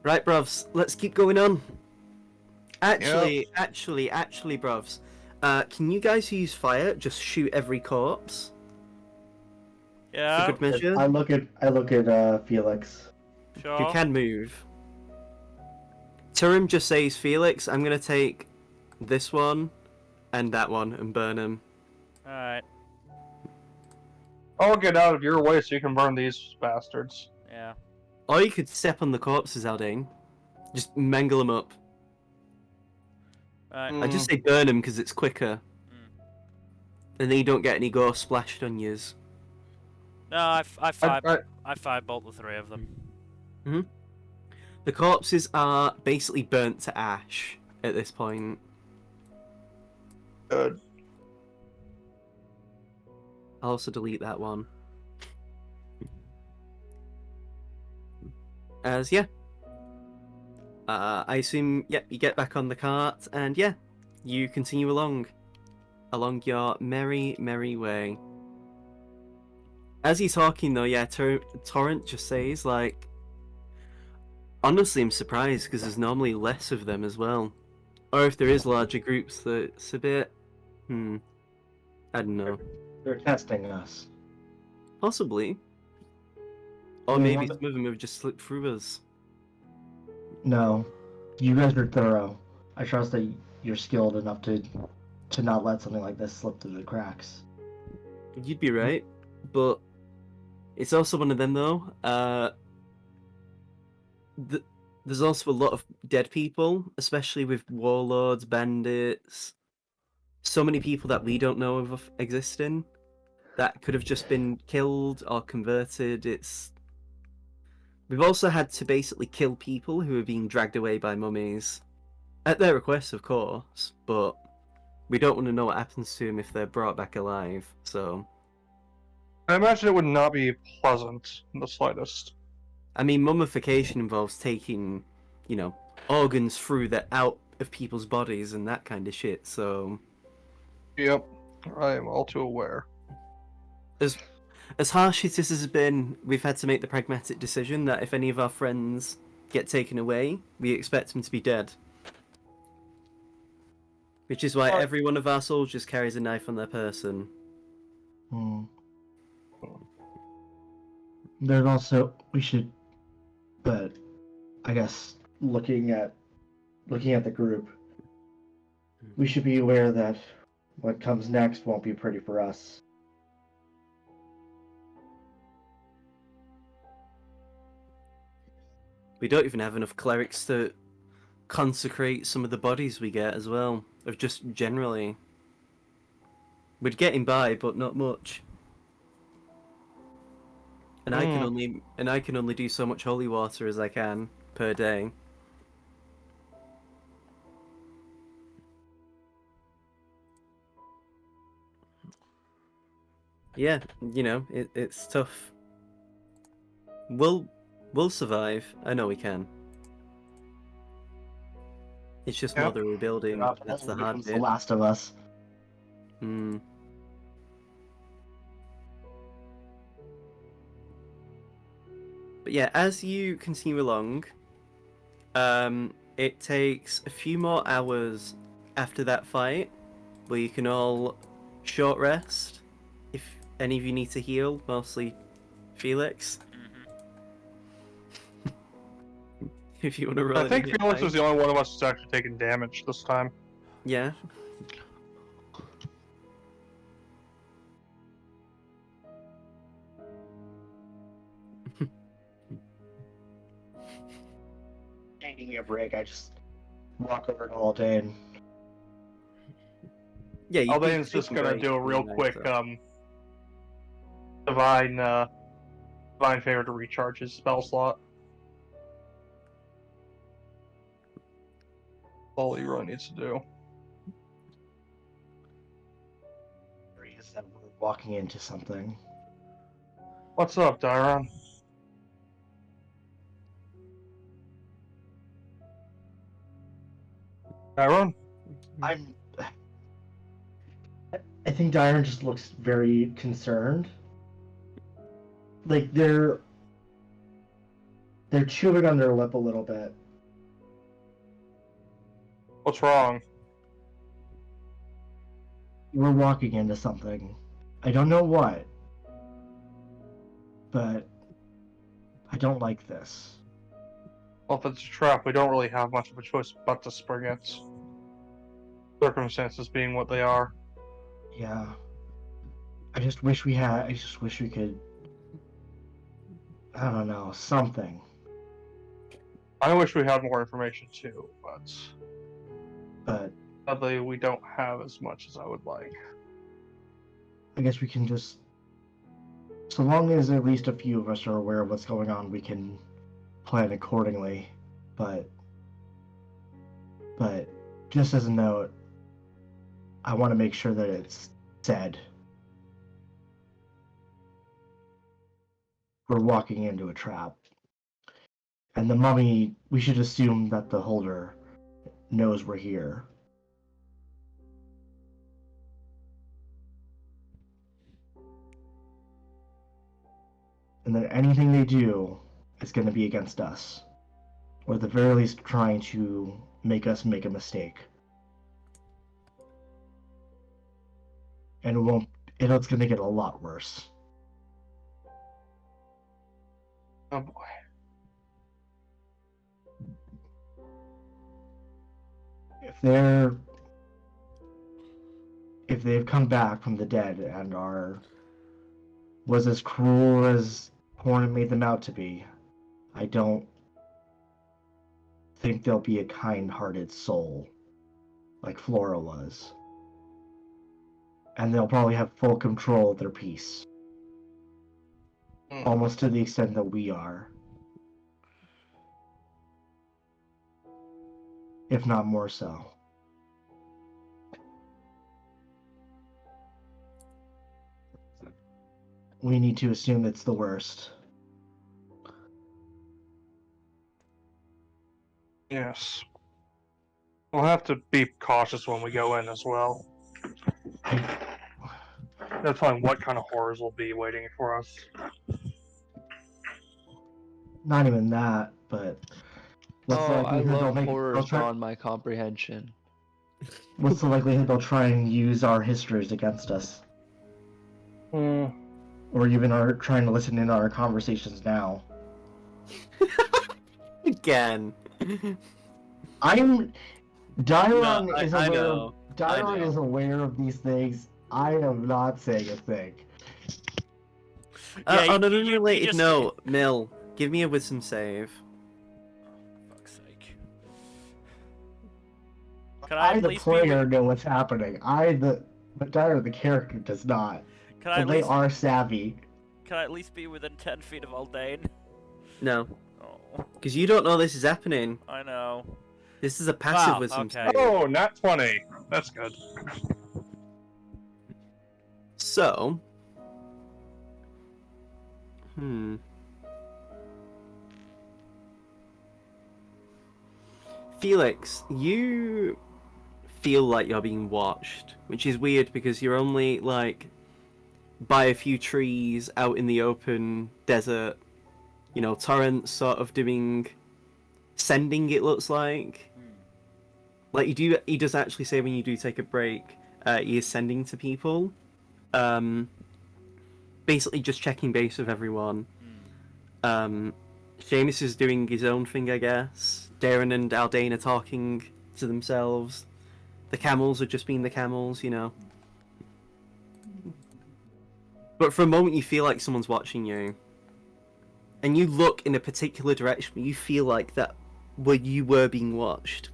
Speaker 2: Right, bruvs, let's keep going on. Actually, bruvs, can you guys use fire? Just shoot every corpse
Speaker 1: Yeah,
Speaker 2: for good measure.
Speaker 5: I look at Felix.
Speaker 1: sure.
Speaker 2: You can move. Turim just says, Felix, I'm gonna take this one and that one and burn them.
Speaker 1: Alright,
Speaker 4: I'll get out of your way so you can burn these bastards.
Speaker 1: yeah.
Speaker 2: Or you could step on the corpses, Aldane. Just mangle them up.
Speaker 1: Right.
Speaker 2: I just say burn them because it's quicker. And then you don't get any gore splashed on yous.
Speaker 1: No, I firebolt the three of them.
Speaker 2: The corpses are basically burnt to ash at this point.
Speaker 4: Good.
Speaker 2: I'll also delete that one. As yeah. I assume you get back on the cart and you continue along your merry way. As you're talking though, Torrent just says like, honestly, I'm surprised because there's normally less of them as well, or if there is larger groups, that's a bit, I don't know.
Speaker 5: They're testing us.
Speaker 2: Possibly. Or
Speaker 5: Yeah,
Speaker 2: maybe
Speaker 5: one-
Speaker 2: some of them have just slipped through us.
Speaker 5: No, you guys are thorough. I trust that you're skilled enough to not let something like this slip through the cracks.
Speaker 2: You'd be right, but it's also one of them though. There's also a lot of dead people, especially with warlords, bandits. So many people that we don't know of existing that could have just been killed or converted. We've also had to basically kill people who are being dragged away by mummies. At their request, of course, but we don't want to know what happens to them if they're brought back alive, so...
Speaker 4: I imagine it would not be pleasant in the slightest.
Speaker 2: I mean, mummification involves taking, organs out of people's bodies and that kind of shit, so...
Speaker 4: Yep, I am all too aware.
Speaker 2: As harsh as this has been, we've had to make the pragmatic decision that if any of our friends get taken away, we expect them to be dead. Which is why every one of our soldiers carries a knife on their person.
Speaker 5: There's also but I guess looking at the group, we should be aware that what comes next won't be pretty for us.
Speaker 2: We don't even have enough clerics to consecrate some of the bodies we get as well. Of just generally. We're getting by, but not much. And I can only do so much holy water as I can per day. Yeah, it's tough. We'll survive. I know we can. It's just more the rebuilding. That's the hard
Speaker 5: The
Speaker 2: bit.
Speaker 5: Last of Us.
Speaker 2: Hmm. But yeah, as you continue along, it takes a few more hours after that fight, where you can all short rest. If any of you need to heal, mostly Felix. If you want to roll.
Speaker 4: I think Felix was the only one of us who's actually taking damage this time.
Speaker 2: Yeah.
Speaker 5: Taking me a break, I just walk over to all day and
Speaker 2: Yeah.
Speaker 4: Aldane's just gonna do a real quick divine favor to recharge his spell slot. All he really needs to do.
Speaker 5: is that we're walking into something.
Speaker 4: What's up, Dyron? Dyron?
Speaker 5: I think Dyron just looks very concerned. Like they're chewing on their lip a little bit.
Speaker 4: What's wrong?
Speaker 5: We're walking into something. I don't know what, but I don't like this.
Speaker 4: Well, if it's a trap, we don't really have much of a choice but to spring it. Circumstances being what they are.
Speaker 5: Yeah. I just wish we could, I don't know, something.
Speaker 4: I wish we had more information too,
Speaker 5: But
Speaker 4: sadly we don't have as much as I would like.
Speaker 5: I guess we can just, so long as at least a few of us are aware of what's going on, we can plan accordingly. But just as a note, I want to make sure that it's said. We're walking into a trap. And the mummy, we should assume that the holder knows we're here. And then anything they do is going to be against us. Or at the very least trying to make us make a mistake. And it's going to get a lot worse.
Speaker 4: Oh boy.
Speaker 5: If they've come back from the dead and was as cruel as Torrent made them out to be, I don't think they'll be a kind-hearted soul like Flora was. And they'll probably have full control of their peace. Almost to the extent that we are. If not more so. We need to assume it's the worst.
Speaker 4: Yes. We'll have to be cautious when we go in as well. That's fine. What kind of horrors will be waiting for us?
Speaker 5: Not even that, but what's the
Speaker 3: I
Speaker 5: likelihood
Speaker 3: love
Speaker 5: they'll
Speaker 3: horrors
Speaker 5: try,
Speaker 3: beyond my comprehension.
Speaker 5: what's the likelihood they'll try and use our histories against us? Or even are trying to listen in on our conversations now?
Speaker 2: Again.
Speaker 5: Dyron is aware of these things. I am not saying a thing.
Speaker 1: Yeah,
Speaker 2: On an unrelated note, Mill, give me a wisdom save.
Speaker 1: Can I at
Speaker 5: the
Speaker 1: least be
Speaker 5: player, know what's happening. The character, does not.
Speaker 1: Can I
Speaker 5: But
Speaker 1: at
Speaker 5: they
Speaker 1: least
Speaker 5: are savvy.
Speaker 1: Can I at least be within 10 feet of Aldane?
Speaker 2: No,
Speaker 1: Oh,
Speaker 2: because you don't know this is happening.
Speaker 1: I know.
Speaker 2: This is a passive
Speaker 1: Wow,
Speaker 2: wisdom
Speaker 1: okay.
Speaker 2: save.
Speaker 4: Oh, nat 20. That's good.
Speaker 2: So, Felix, you feel like you're being watched, which is weird because you're only like by a few trees out in the open desert. You know, Torrent sort of doing sending. It looks like you do. He does actually say when you do take a break, he is sending to people. Basically just checking base with everyone. Seamus is doing his own thing, I guess. Darren and Aldane are talking to themselves. The camels are just being the camels, you know. But for a moment you feel like someone's watching you. And you look in a particular direction, but you feel like that where you were being watched.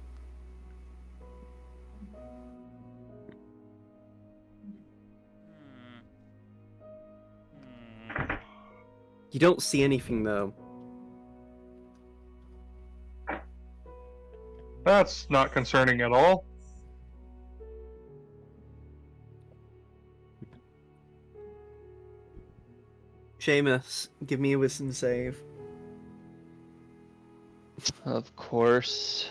Speaker 2: You don't see anything though.
Speaker 4: That's not concerning at all.
Speaker 2: Seamus, give me a wisdom save.
Speaker 3: Of course.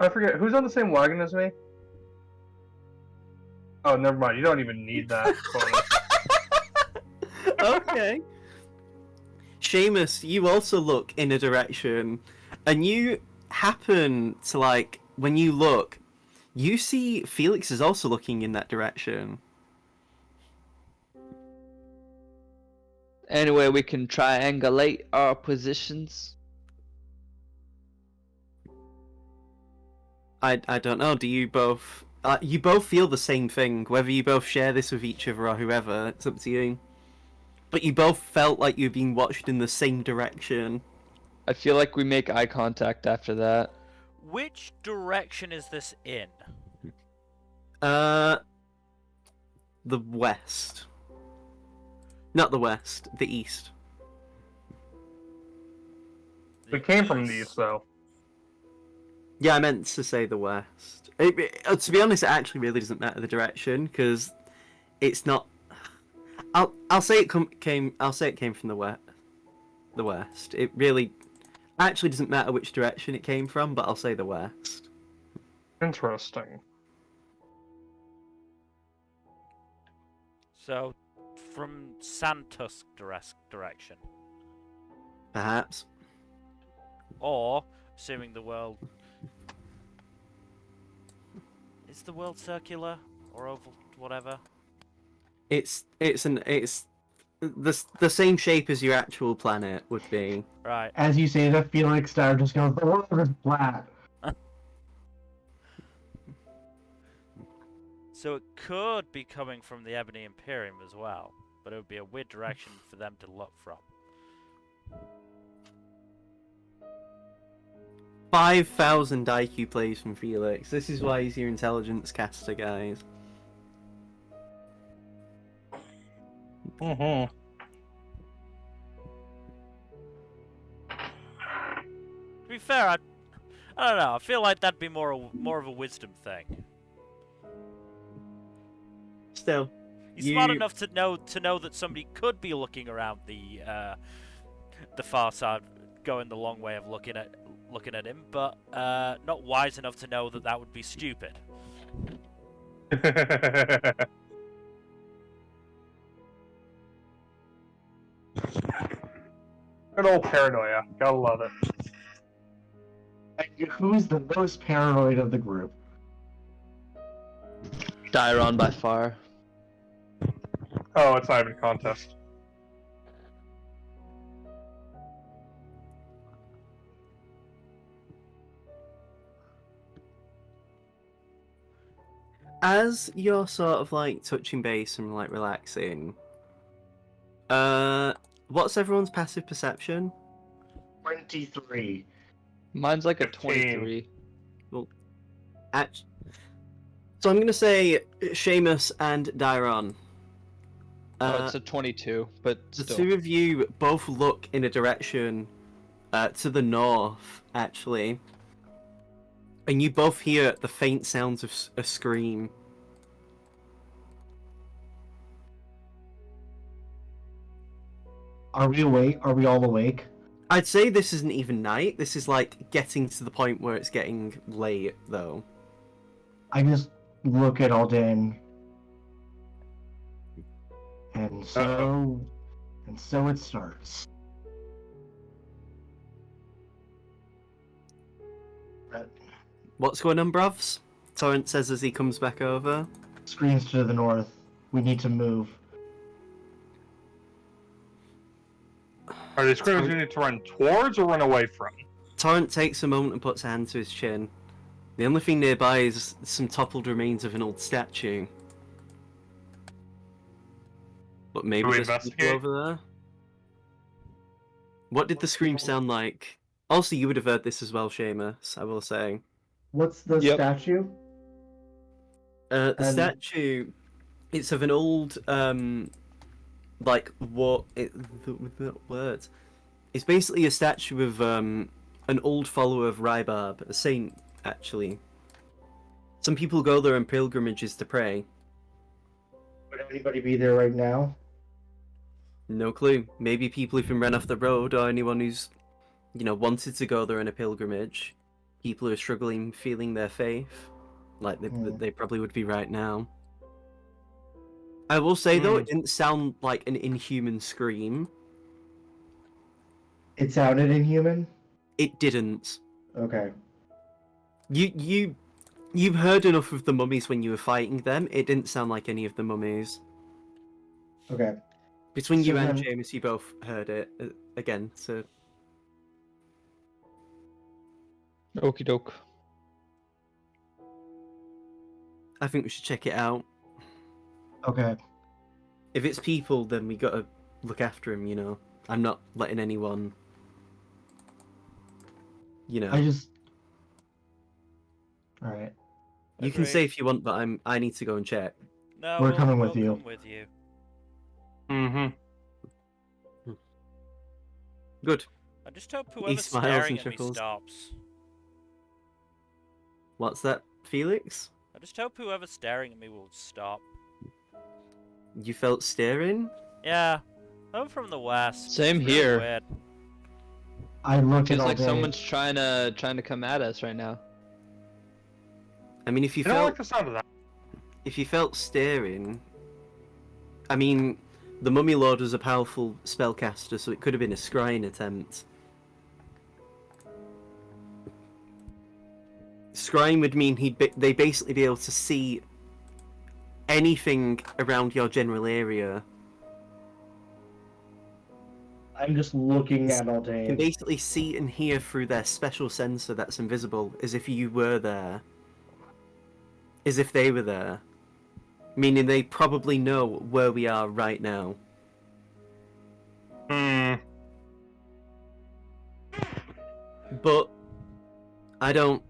Speaker 4: I forget, who's on the same wagon as me? Oh, never mind. You don't even need that bonus.
Speaker 2: Okay. Seamus, you also look in a direction, and you happen to, like, when you look, you see Felix is also looking in that direction.
Speaker 3: Anyway, we can triangulate our positions.
Speaker 2: I don't know, do you both... you both feel the same thing, whether you both share this with each other or whoever, it's up to you. But you both felt like you were being watched in the same direction.
Speaker 3: I feel like we make eye contact after that.
Speaker 1: Which direction is this in?
Speaker 2: The west. Not the west, the east.
Speaker 4: We came from the east, though.
Speaker 2: Yeah, I meant to say the west. To be honest, it actually really doesn't matter the direction because it's not. I'll say it came. I'll say it came from the west. The west. It really actually doesn't matter which direction it came from, but I'll say the west.
Speaker 4: Interesting.
Speaker 1: So, from Santusk direction.
Speaker 2: Perhaps.
Speaker 1: Or, assuming the world... Is the world circular? Or oval? Whatever?
Speaker 2: It's the same shape as your actual planet would be.
Speaker 1: Right.
Speaker 5: As you say that, Felix Star just goes, the world is flat.
Speaker 1: So it could be coming from the Ebony Imperium as well, but it would be a weird direction for them to look from.
Speaker 2: 5,000 IQ plays from Felix. This is why he's your intelligence caster, guys.
Speaker 4: Mm-hmm.
Speaker 1: To be fair, I don't know. I feel like that'd be more of a wisdom thing.
Speaker 2: Still,
Speaker 1: He's smart enough to know that somebody could be looking around the far side, going the long way of looking at him, but not wise enough to know that that would be stupid.
Speaker 4: Good old paranoia. Gotta love it.
Speaker 5: And who's the most paranoid of the group?
Speaker 3: Dairon by far.
Speaker 4: Oh, it's not even a contest.
Speaker 2: as you're sort of like touching base and like relaxing, what's everyone's passive perception?
Speaker 5: 23.
Speaker 3: Mine's like a
Speaker 4: 15.
Speaker 3: 23.
Speaker 2: So I'm gonna say Seamus and Dairon.
Speaker 3: Oh, it's a 22, but
Speaker 2: The
Speaker 3: still.
Speaker 2: two of you both look in a direction to the north, actually. And you both hear the faint sounds of a scream.
Speaker 5: Are we awake? Are we all awake?
Speaker 2: I'd say this isn't even night. This is like getting to the point where it's getting late, though.
Speaker 5: I just look at Alden. And so it starts.
Speaker 2: What's going on, bruvs? Torrent says as he comes back over.
Speaker 5: Screams to the north. We need to move.
Speaker 4: Are these screamers we need to run towards or run away from?
Speaker 2: Torrent takes a moment and puts a hand to his chin. The only thing nearby is some toppled remains of an old statue. But maybe
Speaker 4: Do we
Speaker 2: there's people
Speaker 4: investigate?
Speaker 2: over there? What did the scream sound like? Also, you would have heard this as well, Seamus, I will say.
Speaker 5: What's the
Speaker 3: Yep.
Speaker 5: statue?
Speaker 2: The
Speaker 5: And-
Speaker 2: statue, it's of an old, like, what, the word? It's basically a statue of, an old follower of Rybarb, a saint, actually. Some people go there on pilgrimages to pray.
Speaker 5: Would anybody be there right now?
Speaker 2: No clue. Maybe people who've been run off the road, or anyone who's, wanted to go there on a pilgrimage. People who are struggling, feeling their faith. Like, they probably would be right now. I will say, though, it didn't sound like an inhuman scream.
Speaker 5: It sounded inhuman?
Speaker 2: It didn't.
Speaker 5: Okay.
Speaker 2: You heard enough of the mummies when you were fighting them. It didn't sound like any of the mummies.
Speaker 5: Okay.
Speaker 2: Between you
Speaker 5: So
Speaker 2: and
Speaker 5: then-
Speaker 2: James, you both heard it again. So
Speaker 3: Okie doke.
Speaker 2: I think we should check it out.
Speaker 5: Okay.
Speaker 2: If it's people, then we gotta look after them. I'm not letting anyone.
Speaker 5: I just. Alright.
Speaker 2: You can
Speaker 1: Agreed.
Speaker 2: say if you want, but I need to go and check.
Speaker 1: No,
Speaker 5: We're
Speaker 1: we'll-
Speaker 5: coming with
Speaker 1: we'll
Speaker 5: you.
Speaker 1: come with you.
Speaker 4: Mm-hmm.
Speaker 2: Good.
Speaker 1: I just hope whoever's
Speaker 2: smiles
Speaker 1: staring
Speaker 2: and
Speaker 1: at me
Speaker 2: chuckles.
Speaker 1: stops.
Speaker 2: What's that, Felix?
Speaker 1: I just hope whoever's staring at me will stop.
Speaker 2: You felt staring?
Speaker 1: Yeah, I'm from the west.
Speaker 3: Same
Speaker 1: It's really
Speaker 3: here.
Speaker 1: weird.
Speaker 5: I look at
Speaker 3: Feels
Speaker 5: all
Speaker 3: like
Speaker 5: day.
Speaker 3: someone's trying to come at us right now.
Speaker 2: I mean, if you
Speaker 4: I don't
Speaker 2: felt
Speaker 4: like the sound of that.
Speaker 2: if you felt staring, I mean, the Mummy Lord was a powerful spellcaster, so it could have been a scrying attempt. Scrying would mean they'd basically be able to see anything around your general area.
Speaker 5: I'm just looking at all
Speaker 2: You can
Speaker 5: day.
Speaker 2: basically see and hear through their special sensor that's invisible, as if you were there. As if they were there. Meaning they probably know where we are right now. But I don't.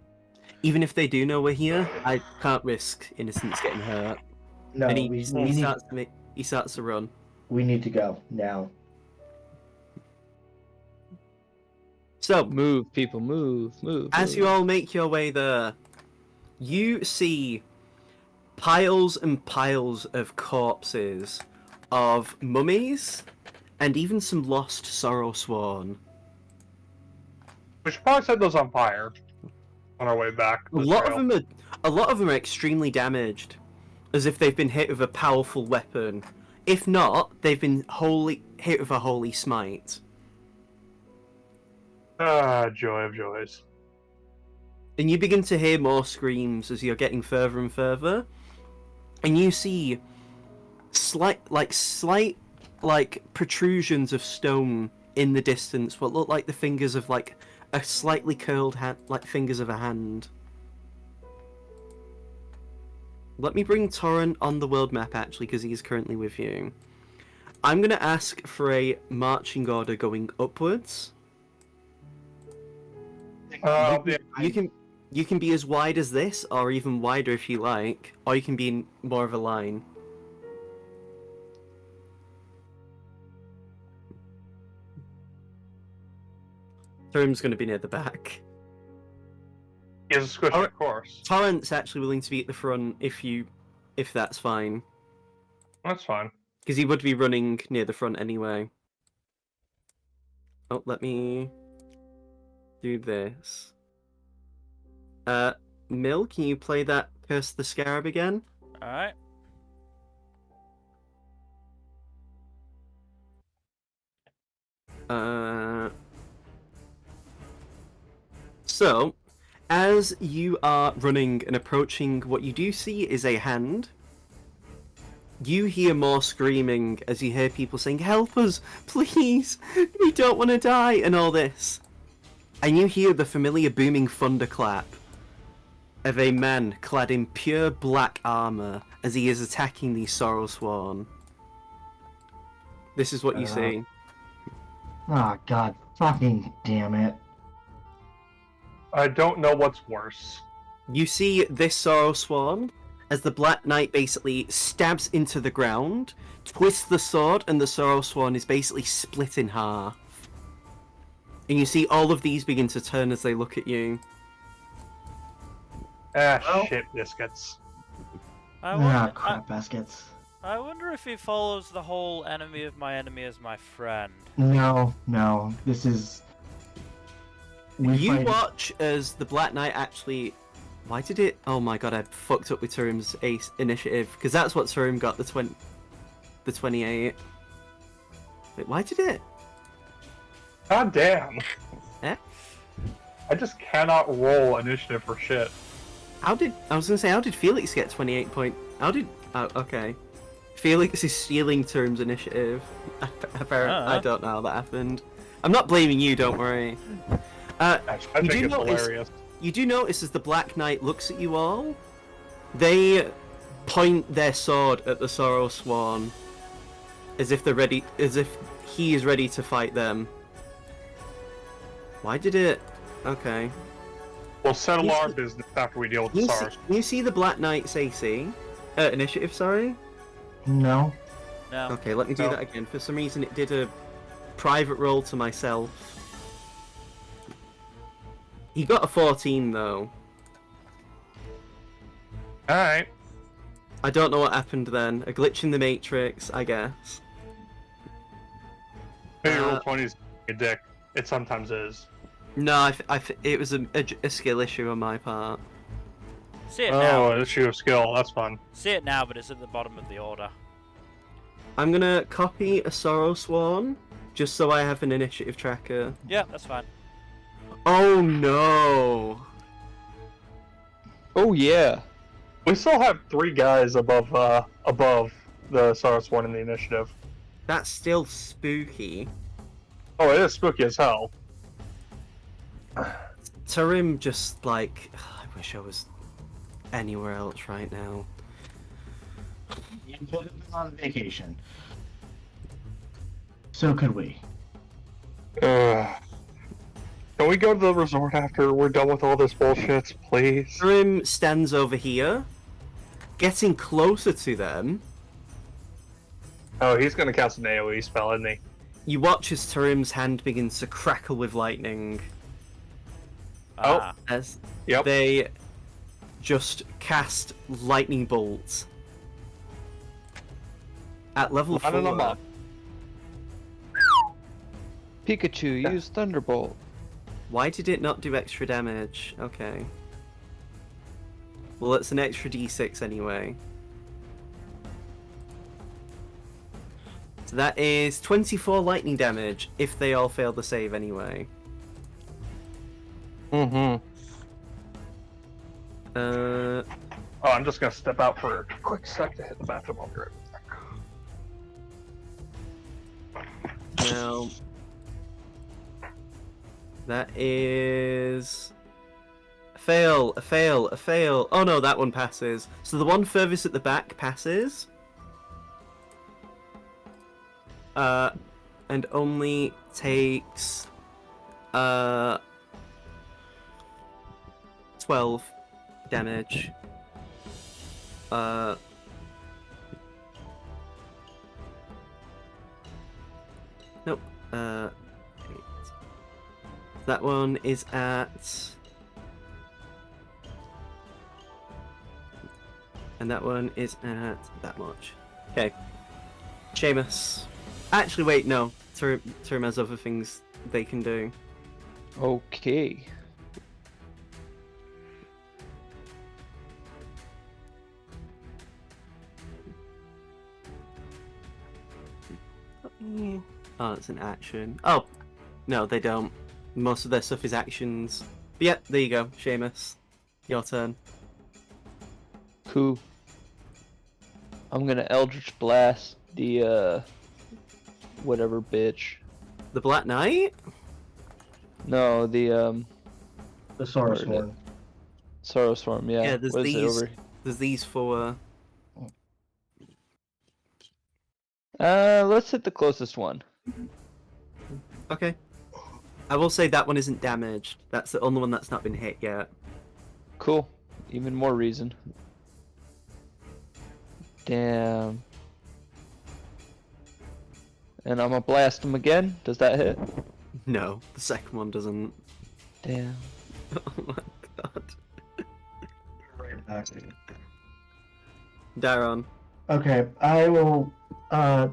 Speaker 2: Even if they do know we're here, I can't risk innocents getting hurt.
Speaker 5: No,
Speaker 2: And
Speaker 5: we need,
Speaker 2: he starts to run.
Speaker 5: we need to go now.
Speaker 2: So,
Speaker 3: Move, people, move.
Speaker 2: as
Speaker 3: move.
Speaker 2: you all make your way there, you see piles and piles of corpses of mummies and even some lost Sorrowsworn.
Speaker 4: We should probably set those on fire on our way back.
Speaker 2: A lot of them are extremely damaged, as if they've been hit with a powerful weapon. If not, they've been hit with a holy smite.
Speaker 4: Ah, joy of joys.
Speaker 2: And you begin to hear more screams as you're getting further and further, and you see slight protrusions of stone in the distance, what look like the fingers of like a slightly curled hand, like fingers of a hand. Let me bring Torrent on the world map actually, because he is currently with you. I'm gonna ask for a marching order going upwards.
Speaker 4: Yeah,
Speaker 2: You can be as wide as this, or even wider if you like, or you can be in more of a line. Turim's going to be near the back.
Speaker 4: he has a squishy, of course.
Speaker 2: Torrent's actually willing to be at the front if that's fine,
Speaker 4: That's fine.
Speaker 2: because he would be running near the front anyway. Oh, let me do this. Mill, can you play that Curse of the Scarab again?
Speaker 1: Alright.
Speaker 2: So, as you are running and approaching, what you do see is a hand. You hear more screaming as you hear people saying, "Help us, please! We don't want to die!" and all this. And you hear the familiar booming thunderclap of a man clad in pure black armor as he is attacking the Sorrowsworn. This is what you see.
Speaker 5: Oh god, fucking damn it.
Speaker 4: I don't know what's worse.
Speaker 2: You see this Sorrowsworn as the Black Knight basically stabs into the ground, twists the sword, and the Sorrowsworn is basically split in half. And you see all of these begin to turn as they look at you.
Speaker 4: Shit biscuits.
Speaker 5: Crap baskets.
Speaker 1: I wonder if he follows the whole enemy of my enemy is my friend.
Speaker 5: No, this is...
Speaker 2: You watch as the Black Knight actually... Why did it... Oh my god, I fucked up with Turim's ace initiative, because that's what Turim got, the 28. Wait, why did it...
Speaker 4: God damn.
Speaker 2: Eh?
Speaker 4: I just cannot roll initiative for shit.
Speaker 2: How did... I was going to say, how did Felix get 28 point... How did... Oh, okay. Felix is stealing Turim's initiative. Apparently, I don't know how that happened. I'm not blaming you, don't worry.
Speaker 4: Actually, I think it's hilarious.
Speaker 2: You do notice as the Black Knight looks at you all, they point their sword at the Sorrowsworn as if they're ready, as if he is ready to fight them. Why did it? Okay.
Speaker 4: We'll settle our business after we deal with the SARS.
Speaker 2: Can you see the Black Knight's AC? Initiative, sorry?
Speaker 5: No.
Speaker 1: No.
Speaker 2: Okay, let me do that again. For some reason it did a private roll to myself. He got a 14 though.
Speaker 4: Alright.
Speaker 2: I don't know what happened then. A glitch in the Matrix, I guess.
Speaker 4: Maybe roll 20 is a dick. It sometimes is.
Speaker 2: No, it was a skill issue on my part.
Speaker 1: See it now.
Speaker 4: Oh, an issue of skill. That's fun.
Speaker 1: See it now, but it's at the bottom of the order.
Speaker 2: I'm gonna copy a Sorrowsworn, just so I have an initiative tracker.
Speaker 1: Yeah, that's fine.
Speaker 2: Oh no!
Speaker 3: Oh yeah.
Speaker 4: We still have 3 guys above the Saraswan in the initiative.
Speaker 2: That's still spooky.
Speaker 4: Oh, it is spooky as hell.
Speaker 2: Turim just like... I wish I was anywhere else right now.
Speaker 5: You could have been on vacation. So could we.
Speaker 4: Can we go to the resort after we're done with all this bullshit, please?
Speaker 2: Turim stands over here, getting closer to them.
Speaker 4: Oh, he's gonna cast an AoE spell, isn't he?
Speaker 2: You watch as Turim's hand begins to crackle with lightning.
Speaker 1: Ah.
Speaker 2: As
Speaker 4: Yep.
Speaker 2: they just cast lightning bolts. At level 4.
Speaker 4: Lining them up.
Speaker 3: Pikachu, use Thunderbolt.
Speaker 2: Why did it not do extra damage? Okay. Well, it's an extra d6 anyway. So that is 24 lightning damage if they all fail the save anyway.
Speaker 4: Mm-hmm.
Speaker 2: Uh,
Speaker 4: Oh, I'm just gonna step out for a quick sec to hit the bathroom. I'll be right back.
Speaker 2: now... That is... A fail, a fail, a fail. Oh no, that one passes. So the one furthest at the back passes. And only takes... 12 damage. Nope. 8. That one is at. And that one is at that much. Okay. Seamus. Actually, wait, no. Turim has other things they can do.
Speaker 3: Okay.
Speaker 2: Oh, it's an action. Oh, no, they don't. Most of their stuff is actions. But yeah, there you go, Seamus. Your turn.
Speaker 3: Cool. I'm gonna Eldritch Blast the whatever bitch.
Speaker 2: The Black Knight?
Speaker 3: No, the
Speaker 5: The Sorrow
Speaker 3: Where did it-
Speaker 5: Sworn.
Speaker 3: Sorrow Storm. Yeah.
Speaker 2: Yeah, there's
Speaker 3: What is it
Speaker 2: these.
Speaker 3: over?
Speaker 2: There's these for.
Speaker 3: Let's hit the closest one.
Speaker 2: Okay. I will say that one isn't damaged. That's the only one that's not been hit yet.
Speaker 3: Cool. Even more reason. Damn. And I'm gonna blast him again. Does that hit?
Speaker 2: No, the second one doesn't.
Speaker 3: Damn.
Speaker 2: Oh my god.
Speaker 5: Right back.
Speaker 2: Daron.
Speaker 5: Okay, I will. Let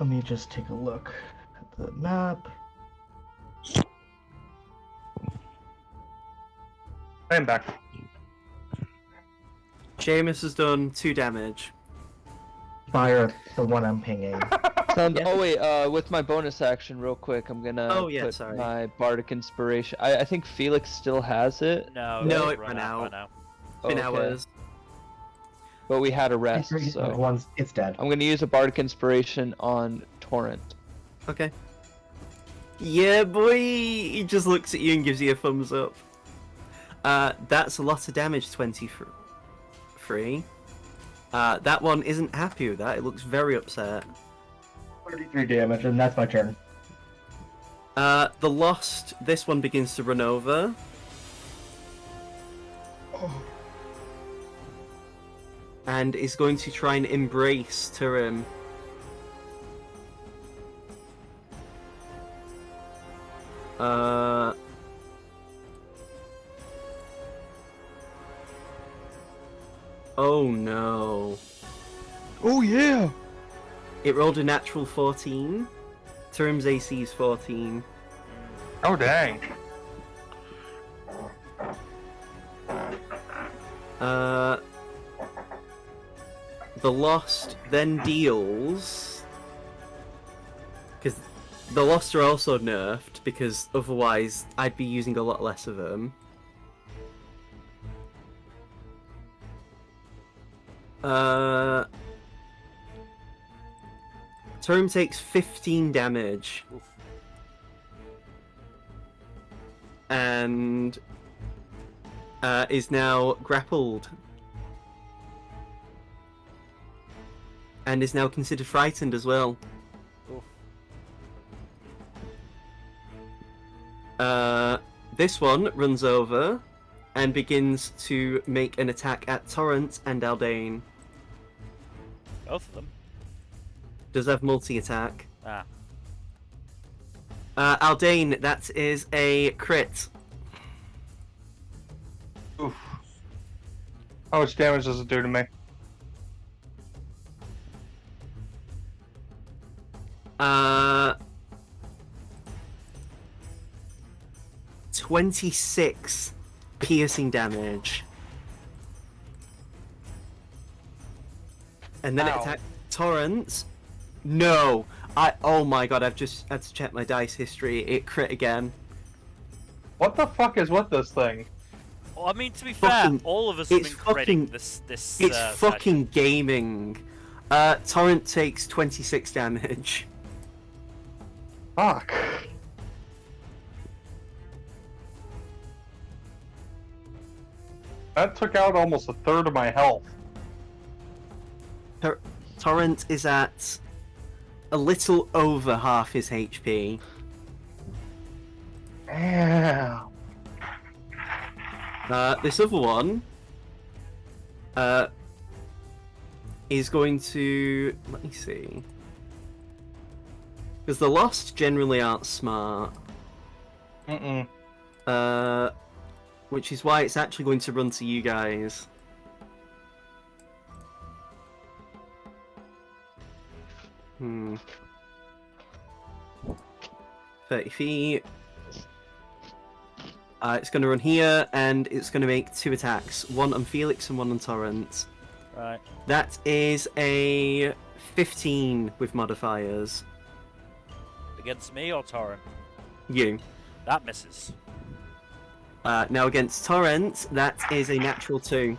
Speaker 5: me just take a look at the map.
Speaker 4: I am back.
Speaker 2: Seamus has done 2 damage.
Speaker 5: Fire the one I'm pinging.
Speaker 3: Sounds.
Speaker 2: Yeah.
Speaker 3: Oh wait. With my bonus action, real quick, I'm gonna
Speaker 2: Oh, yeah,
Speaker 3: put
Speaker 2: sorry.
Speaker 3: my bardic inspiration. I think Felix still has it.
Speaker 1: No,
Speaker 2: No,
Speaker 1: it's
Speaker 2: it ran
Speaker 1: by
Speaker 2: out.
Speaker 1: now.
Speaker 2: It's been
Speaker 3: Okay.
Speaker 2: hours.
Speaker 3: But we had a rest, so
Speaker 5: It's dead.
Speaker 3: I'm gonna use a bardic inspiration on Torrent.
Speaker 2: Okay. Yeah, boy! He just looks at you and gives you a thumbs up. That's a lot of damage, 23. That one isn't happy with that. It looks very upset.
Speaker 5: 33 damage, and that's my turn.
Speaker 2: The Lost, this one begins to run over. And is going to try and embrace Turim. Oh no.
Speaker 3: Oh yeah.
Speaker 2: It rolled a natural 14. Turim's AC is 14.
Speaker 4: Oh dang.
Speaker 2: The Lost then deals. Because the Lost are also nerfed, because otherwise I'd be using a lot less of them. Turim takes 15 damage.
Speaker 1: Oof.
Speaker 2: And is now grappled. And is now considered frightened as well.
Speaker 1: Oof.
Speaker 2: This one runs over and begins to make an attack at Torrent and Aldane.
Speaker 1: Both of them.
Speaker 2: Does have multi-attack.
Speaker 1: Ah.
Speaker 2: Aldane, that is a crit.
Speaker 4: Oof. How much damage does it do to me?
Speaker 2: 26 piercing damage. And then it
Speaker 4: Ow.
Speaker 2: attacks Torrent. No! Oh my god, I've just had to check my dice history. It crit again.
Speaker 4: What the fuck is with this thing?
Speaker 1: Well, I mean, to be
Speaker 2: Fucking-
Speaker 1: fair, all of us have
Speaker 2: it's
Speaker 1: been
Speaker 2: fucking-
Speaker 1: critting this.
Speaker 2: It's
Speaker 1: session.
Speaker 2: fucking gaming. Torrent takes 26 damage.
Speaker 4: Fuck. That took out almost a third of my health.
Speaker 2: Torrent is at a little over half his HP.
Speaker 4: Damn.
Speaker 2: This other one is going to... Let me see. Because the Lost generally aren't smart. Which is why it's actually going to run to you guys. Hmm. 30 feet. It's going to run here, and it's going to make 2 attacks. One on Felix and one on Torrent.
Speaker 1: Right.
Speaker 2: That is a 15 with modifiers.
Speaker 1: Against me or Torrent?
Speaker 2: You.
Speaker 1: That misses.
Speaker 2: Now against Torrent, that is a natural 2.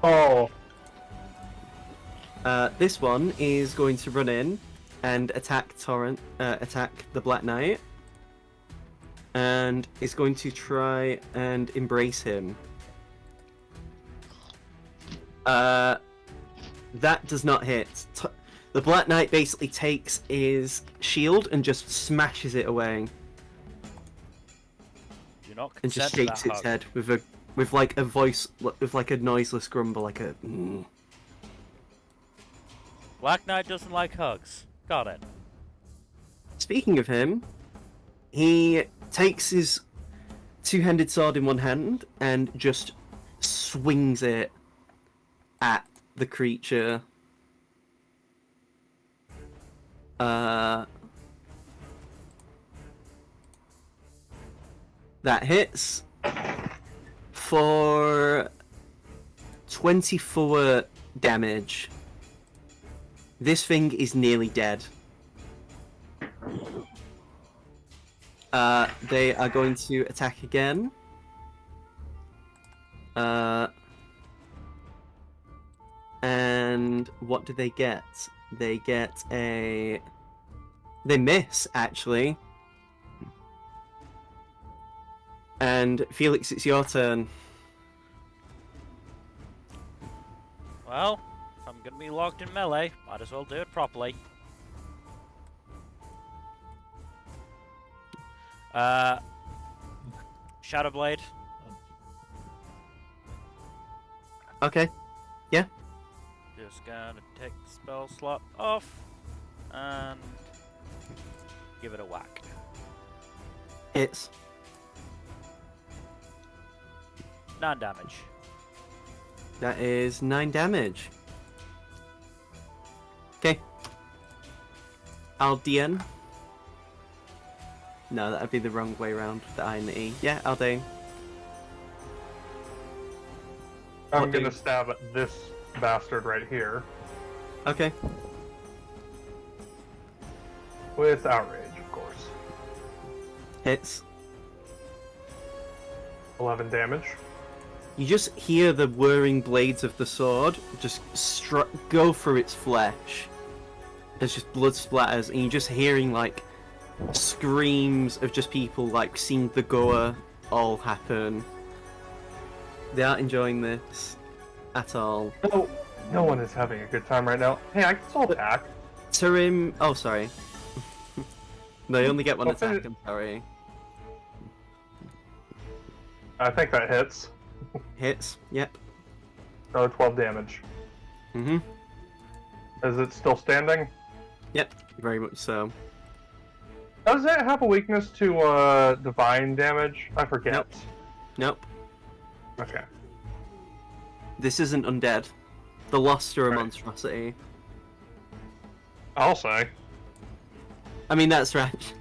Speaker 4: Oh,
Speaker 2: This one is going to run in and attack attack the Black Knight. And is going to try and embrace him. That does not hit. The Black Knight basically takes his shield and just smashes it away.
Speaker 1: Do not
Speaker 2: And just
Speaker 1: consent to
Speaker 2: shakes
Speaker 1: that
Speaker 2: its
Speaker 1: hug.
Speaker 2: head with like a voice, with like a noiseless grumble, like a.
Speaker 1: Black Knight doesn't like hugs. Got it.
Speaker 2: Speaking of him, he takes his two-handed sword in one hand and just swings it at the creature. That hits for 24 damage. This thing is nearly dead. They are going to attack again. And what do they get? They get a... They miss, actually. And Felix, it's your turn.
Speaker 1: Well, if I'm gonna be locked in melee, might as well do it properly. Shadow Blade.
Speaker 2: Okay. Yeah.
Speaker 1: Just gonna take the spell slot off and give it a whack.
Speaker 2: Hits.
Speaker 1: 9 damage.
Speaker 2: That is 9 damage. Okay. Aldean. No, that'd be the wrong way around. The I and the E. Yeah, Aldean.
Speaker 4: I'm
Speaker 2: What do
Speaker 4: gonna
Speaker 2: you-
Speaker 4: stab at this bastard right here
Speaker 2: Okay.
Speaker 4: with outrage, of course.
Speaker 2: Hits.
Speaker 4: 11 damage.
Speaker 2: You just hear the whirring blades of the sword just go through its flesh. There's just blood splatters, and you're just hearing like screams of just people like seeing the gore all happen. They aren't enjoying this at all.
Speaker 4: No, no one is having a good time right now. Hey, I can still attack.
Speaker 2: Tarim. Oh, sorry. They only get one
Speaker 4: Oh,
Speaker 2: attack. I'm sorry.
Speaker 4: I think that hits.
Speaker 2: Hits. Yep.
Speaker 4: Another 12 damage.
Speaker 2: Mhm.
Speaker 4: Is it still standing?
Speaker 2: Yep. Very much so.
Speaker 4: Does it have a weakness to divine damage? I forget.
Speaker 2: Nope. Nope.
Speaker 4: Okay.
Speaker 2: This isn't undead. The Lost are a
Speaker 4: Right.
Speaker 2: monstrosity.
Speaker 4: I'll say.
Speaker 2: I mean, that's right.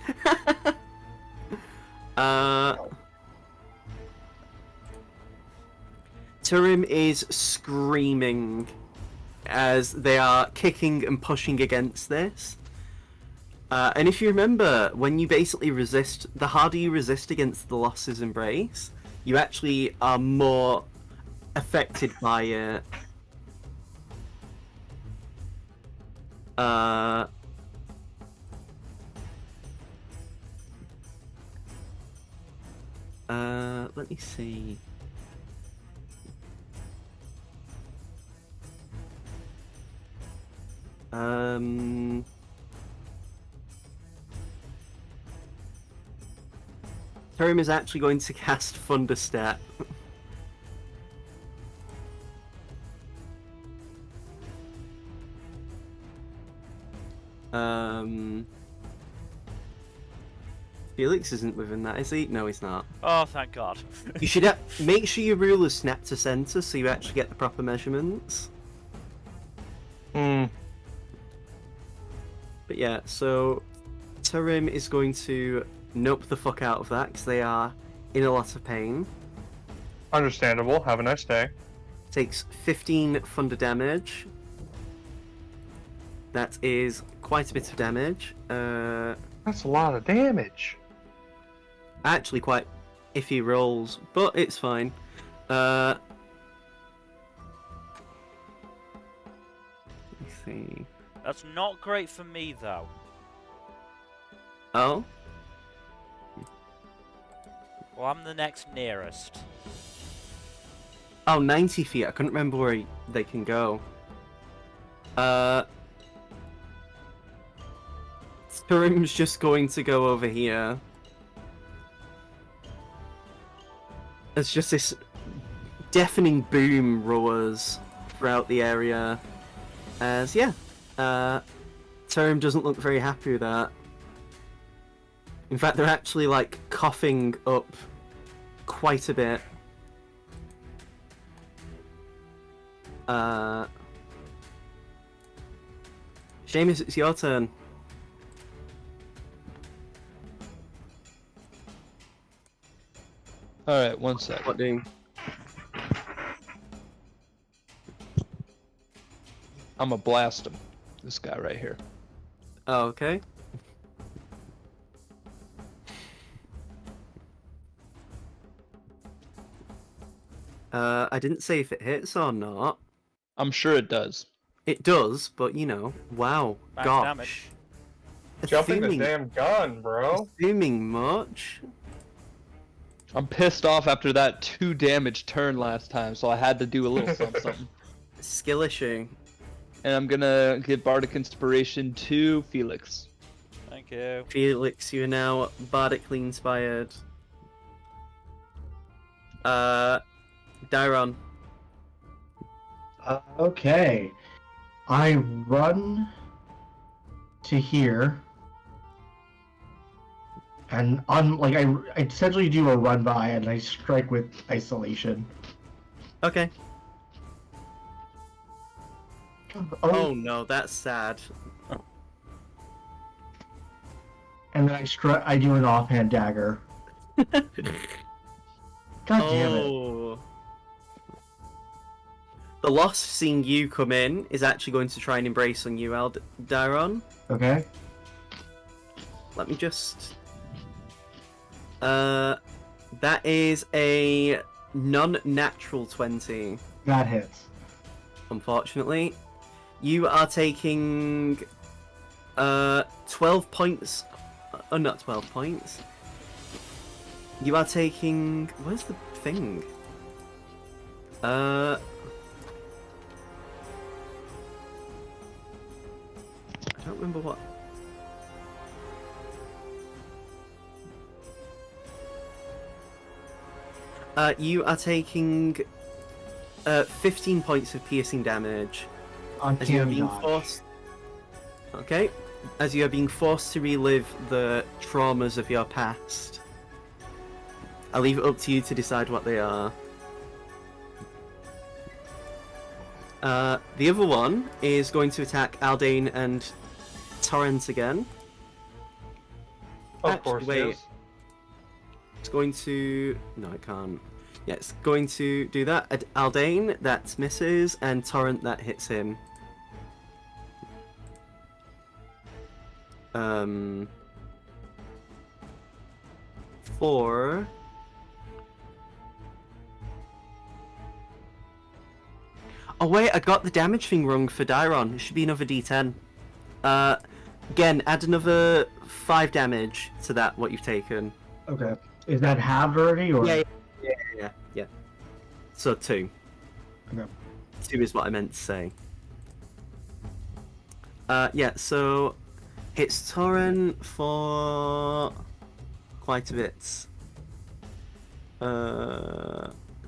Speaker 2: Turim is screaming as they are kicking and pushing against this. And if you remember, when you basically resist, the harder you resist against the Lost's embrace, you actually are more affected by it. Let me see. Turim is actually going to cast Thunderstep. Felix isn't within that, is he? No, he's not.
Speaker 1: Oh, thank God.
Speaker 2: You should make sure your ruler's snap to center so you actually get the proper measurements.
Speaker 4: Hmm.
Speaker 2: But yeah, so Tarim is going to nope the fuck out of that because they are in a lot of pain.
Speaker 4: Understandable. Have a nice day.
Speaker 2: Takes 15 thunder damage. That is quite a bit of damage.
Speaker 4: That's a lot of damage.
Speaker 2: Actually quite iffy rolls, but it's fine. Let me see.
Speaker 1: That's not great for me, though.
Speaker 2: Oh?
Speaker 1: Well, I'm the next nearest.
Speaker 2: Oh, 90 feet. I couldn't remember where they can go. Turim's just going to go over here. There's just this deafening boom roars throughout the area. As, yeah, Turim doesn't look very happy with that. In fact, they're actually, like, coughing up quite a bit. Seamus, it's your turn.
Speaker 3: Alright, one sec.
Speaker 2: What doing?
Speaker 3: I'm gonna blast him. This guy right here.
Speaker 2: Oh, okay. I didn't say if it hits or not.
Speaker 3: I'm sure it does.
Speaker 2: It does, but you know, wow,
Speaker 1: Max
Speaker 2: gosh.
Speaker 1: damage.
Speaker 4: Jumping the
Speaker 2: Assuming,
Speaker 4: damn gun, bro.
Speaker 2: assuming much.
Speaker 3: I'm pissed off after that 2 damage turn last time, so I had to do a little something.
Speaker 2: Skill issue.
Speaker 3: And I'm gonna give Bardic Inspiration to Felix.
Speaker 1: Thank you.
Speaker 2: Felix, you are now bardically inspired. Dairon.
Speaker 5: Okay. I run to here. And I essentially do a run by and I strike with isolation.
Speaker 2: Okay. Oh no, that's sad.
Speaker 5: And then I do an offhand dagger. God damn it.
Speaker 2: Oh. The loss seeing you come in is actually going to try and embrace on you, Dairon.
Speaker 5: Okay.
Speaker 2: Let me just... that is a non-natural 20,
Speaker 5: That hits.
Speaker 2: unfortunately. You are taking 12 points. Oh, not 12 points. You are taking... Where's the thing? I don't remember what... you are taking 15 points of piercing damage as you are being forced. Okay, as you are being forced to relive the traumas of your past. I'll leave it up to you to decide what they are. The other one is going to attack Aldane and Torrent again.
Speaker 4: Of
Speaker 2: Actually,
Speaker 4: course,
Speaker 2: wait.
Speaker 4: yes.
Speaker 2: It's going to... No, it can't. Yeah, it's going to do that. Aldane, that misses, and Torrent, that hits him. For... Oh wait, I got the damage thing wrong for Dairon. It should be another d10. Again, add another 5 damage to that, what you've taken.
Speaker 5: Okay. Is that halved already, or?
Speaker 2: Yeah. So 2.
Speaker 5: Okay.
Speaker 2: 2 is what I meant to say. Yeah, so hits Torrent for quite a bit.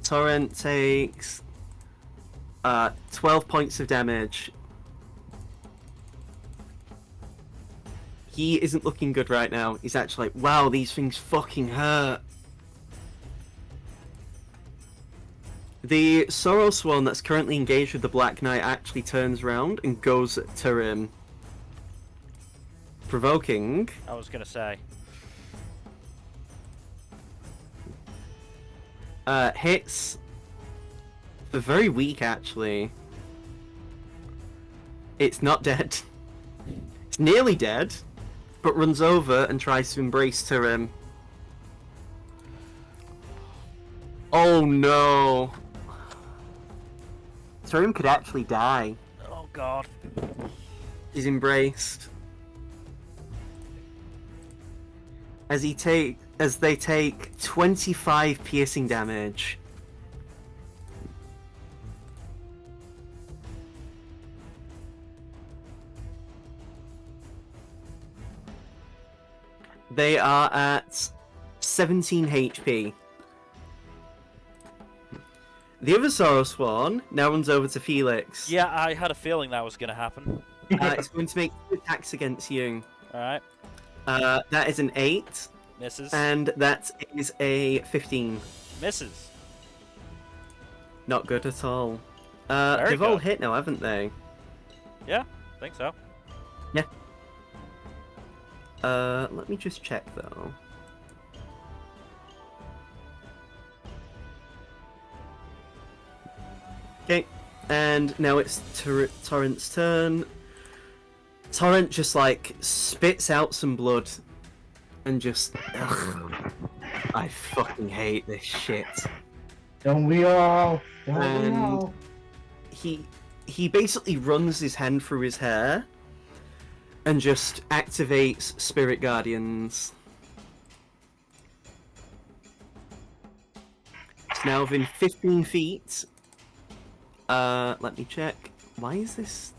Speaker 2: Torrent takes 12 points of damage. he isn't looking good right now. He's actually like, wow, these things fucking hurt. The Sorrow Swan that's currently engaged with the Black Knight actually turns around and goes to him. Provoking.
Speaker 1: I was gonna say.
Speaker 2: Hits. They're very weak, actually. It's not dead. It's nearly dead, but runs over and tries to embrace Turim. Oh no! Turim could actually die.
Speaker 1: Oh god.
Speaker 2: He's embraced. As they take 25 piercing damage. They are at 17 HP. The other Sorrow Swan now runs over to Felix.
Speaker 1: Yeah, I had a feeling that was gonna happen.
Speaker 2: It's going to make 2 attacks against you.
Speaker 1: Alright.
Speaker 2: That is an 8.
Speaker 1: Misses.
Speaker 2: And that is a 15.
Speaker 1: Misses.
Speaker 2: Not good at all.
Speaker 1: Very
Speaker 2: They've all
Speaker 1: good.
Speaker 2: hit now, haven't they?
Speaker 1: Yeah, think so.
Speaker 2: Yeah. Let me just check though. Okay, and now it's Torrent's turn. Torrent just like spits out some blood and just ugh, I fucking hate this shit.
Speaker 5: Don't we all? Don't we
Speaker 2: And
Speaker 5: all?
Speaker 2: he basically runs his hand through his hair and just activates Spirit Guardians. It's now within 15 feet. Let me check. Why is this?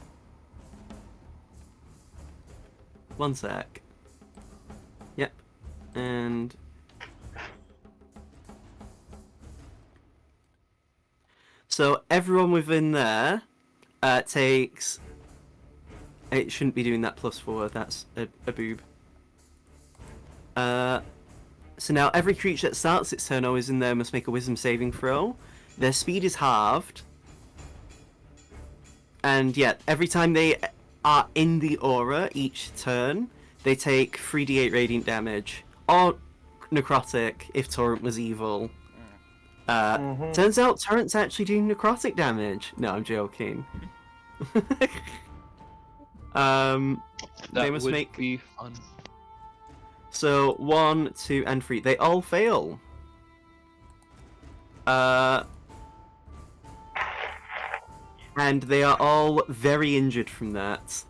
Speaker 2: One sec. Yep. And so everyone within there takes. It shouldn't be doing that +4. That's a boob. So now every creature that starts its turn always in there must make a Wisdom saving throw. Their speed is halved. And yeah, every time they are in the aura each turn, they take 3d8 radiant damage. Or necrotic if Torrent was evil. Turns out Torrent's actually doing necrotic damage. No, I'm joking.
Speaker 3: That
Speaker 2: They must
Speaker 3: would
Speaker 2: make-
Speaker 3: be fun.
Speaker 2: So 1, 2, and 3. They all fail. And they are all very injured from that.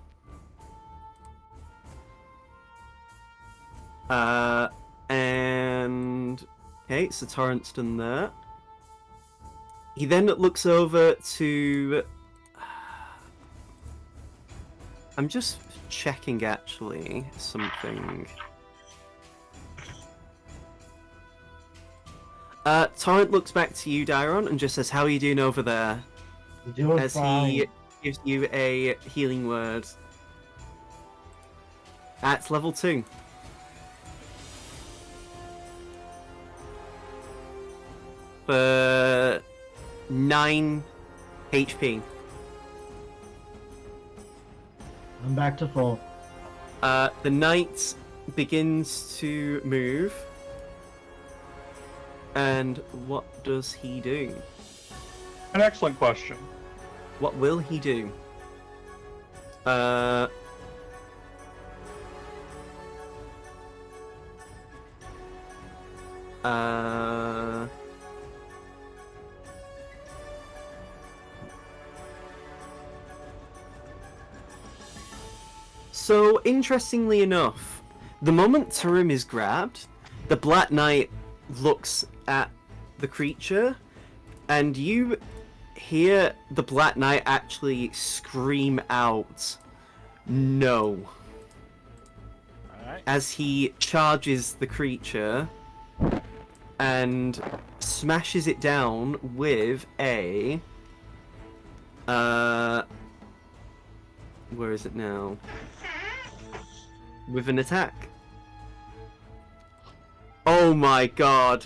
Speaker 2: And okay, so Torrent's done that. He then looks over to. I'm just checking actually something. Torrent looks back to you, Dairon, and just says, "How are you doing over there?"
Speaker 5: You're doing
Speaker 2: As
Speaker 5: fine.
Speaker 2: he gives you a healing word. At level 2. For 9 HP.
Speaker 5: I'm back to full.
Speaker 2: The knight begins to move. And what does he do?
Speaker 4: An excellent question.
Speaker 2: What will he do? So, interestingly enough, the moment Turim is grabbed, the Black Knight looks at the creature, and you hear the Black Knight actually scream out, "No,"
Speaker 1: Alright.
Speaker 2: as he charges the creature and smashes it down with a where is it now? with an attack. Oh my god.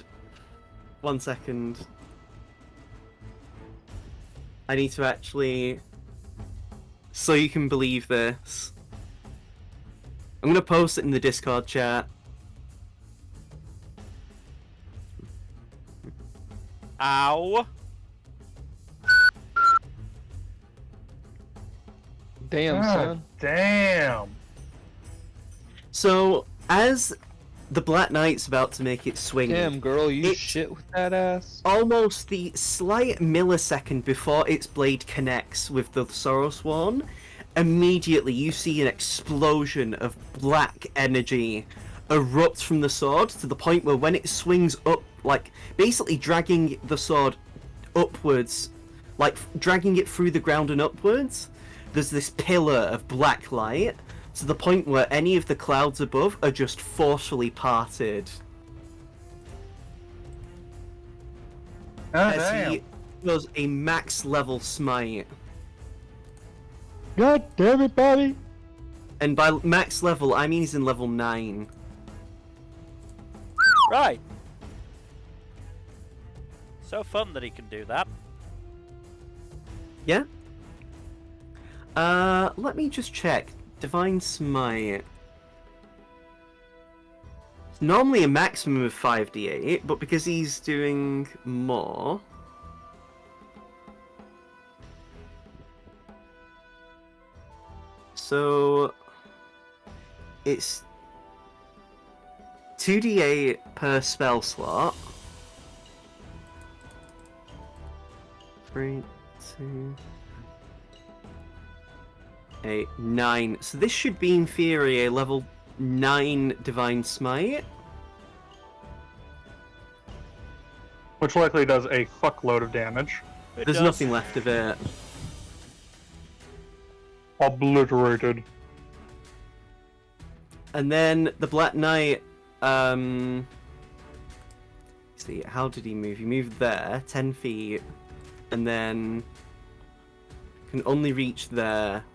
Speaker 2: 1 second. I need to actually... So you can believe this. I'm gonna post it in the Discord chat.
Speaker 1: Ow.
Speaker 3: Damn,
Speaker 4: God
Speaker 3: son.
Speaker 4: damn.
Speaker 2: So, as the Black Knight's about to make its swing,
Speaker 3: Damn, girl, you
Speaker 2: It-
Speaker 3: shit with that ass.
Speaker 2: almost the slight millisecond before its blade connects with the Sorrowsworn, immediately you see an explosion of black energy erupt from the sword to the point where when it swings up, like basically dragging the sword upwards, like dragging it through the ground and upwards, there's this pillar of black light to the point where any of the clouds above are just forcefully parted.
Speaker 4: Oh,
Speaker 2: As
Speaker 4: damn.
Speaker 2: he does a max level smite.
Speaker 3: God damn it, Bobby.
Speaker 2: And by max level, I mean he's in level 9.
Speaker 1: Right. So fun that he can do that.
Speaker 2: Yeah? Let me just check. Divine Smite. It's normally a maximum of 5d8, but because he's doing more... So... It's 2d8 per spell slot. 3, 2... 8, 9. So this should be in theory a level 9 Divine Smite.
Speaker 4: Which likely does a fuckload of damage.
Speaker 1: It
Speaker 2: There's
Speaker 1: does.
Speaker 2: nothing left of it.
Speaker 4: Obliterated.
Speaker 2: And then the Black Knight, see, how did he move? He moved there, 10 feet, and then can only reach there.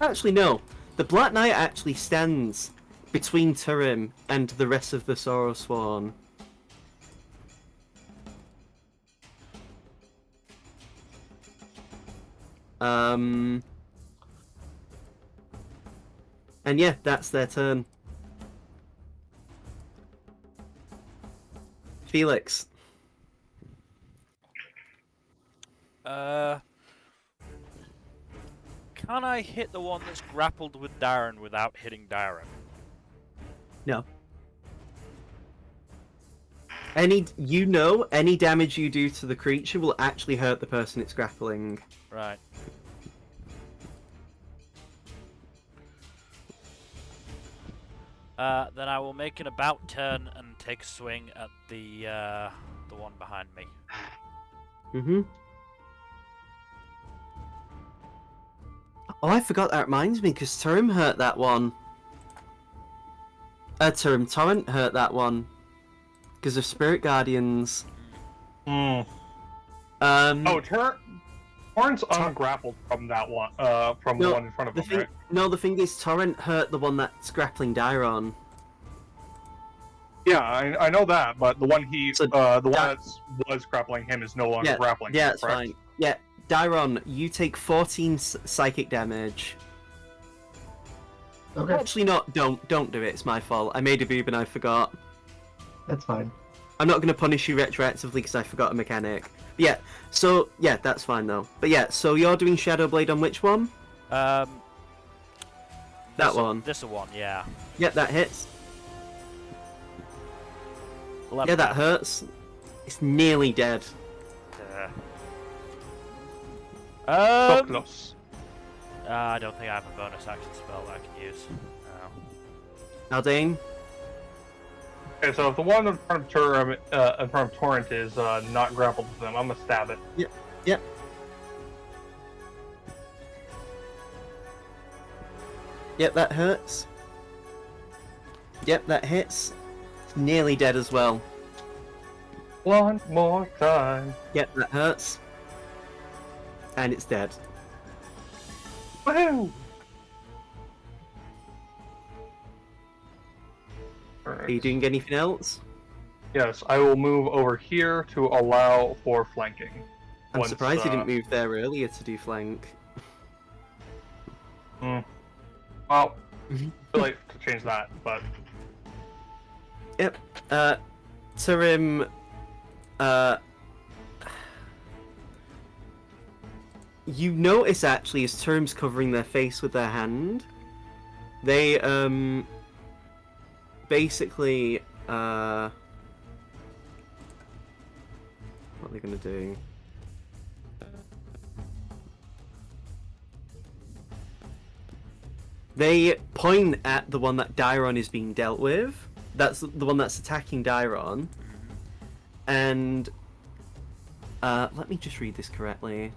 Speaker 2: Actually, no. The Black Knight actually stands between Turim and the rest of the Sorrowsworn. And yeah, that's their turn. Felix.
Speaker 1: Can I hit the one that's grappled with Darren without hitting Darren?
Speaker 2: No. Any damage you do to the creature will actually hurt the person it's grappling.
Speaker 1: Right. Then I will make an about turn and take a swing at the one behind me.
Speaker 2: Mm-hmm. Oh, I forgot, that reminds me, because Torrent hurt that one. Torrent hurt that one. Because of Spirit Guardians.
Speaker 4: Oh, Torrent's ungrappled from that one, from the one in front of him, right?
Speaker 2: No, the thing is, Torrent hurt the one that's grappling Dairon.
Speaker 4: Yeah, I know that, but the one
Speaker 2: So,
Speaker 4: the one that was grappling him is no longer grappling
Speaker 2: Yeah,
Speaker 4: him,
Speaker 2: it's
Speaker 4: correct?
Speaker 2: fine. Yeah, Dairon, you take 14 psychic damage.
Speaker 5: Okay,
Speaker 2: Actually, not. Don't do it. It's my fault. I made a boob and I forgot.
Speaker 5: that's fine.
Speaker 2: I'm not going to punish you retroactively because I forgot a mechanic. But yeah, so yeah, that's fine though. But yeah, so you're doing Shadow Blade on which one?
Speaker 1: That
Speaker 2: one.
Speaker 1: This one, yeah.
Speaker 2: Yeah, that hits.
Speaker 1: 11
Speaker 2: Yeah, that
Speaker 1: damage.
Speaker 2: hurts. It's nearly dead.
Speaker 4: Focus.
Speaker 1: I don't think I have a bonus action spell that I can use. No.
Speaker 2: Aldane?
Speaker 4: Okay, so if the one in front of Torrent is not grappled with them, I'm gonna stab it.
Speaker 2: Yep. Yep, that hurts. Yep, that hits. It's nearly dead as well.
Speaker 4: One more time.
Speaker 2: Yep, that hurts. And it's dead.
Speaker 4: Woohoo!
Speaker 2: Are you doing anything else?
Speaker 4: Yes, I will move over here to allow for flanking.
Speaker 2: I'm
Speaker 4: Once,
Speaker 2: surprised you didn't move there earlier to do flank.
Speaker 4: Well, I feel like to change that, but
Speaker 2: Yep. Tarim, you notice actually as Tarim's covering their face with their hand, they, basically, what are they gonna do? They point at the one that Dairon is being dealt with. That's the one that's attacking Dairon. And let me just read this correctly.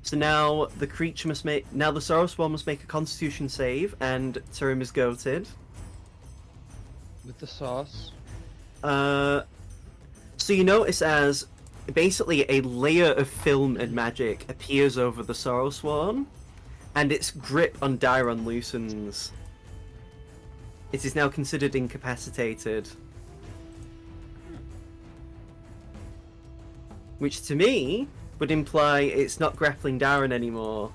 Speaker 2: So now the creature must make. Now the Sorrow Spawn must make a Constitution save, and Tarim is goated.
Speaker 3: With the sauce.
Speaker 2: So you notice as basically a layer of film and magic appears over the Sorrow Swarm, and its grip on Dairon loosens. It is now considered incapacitated. Which to me would imply it's not grappling Dairon anymore.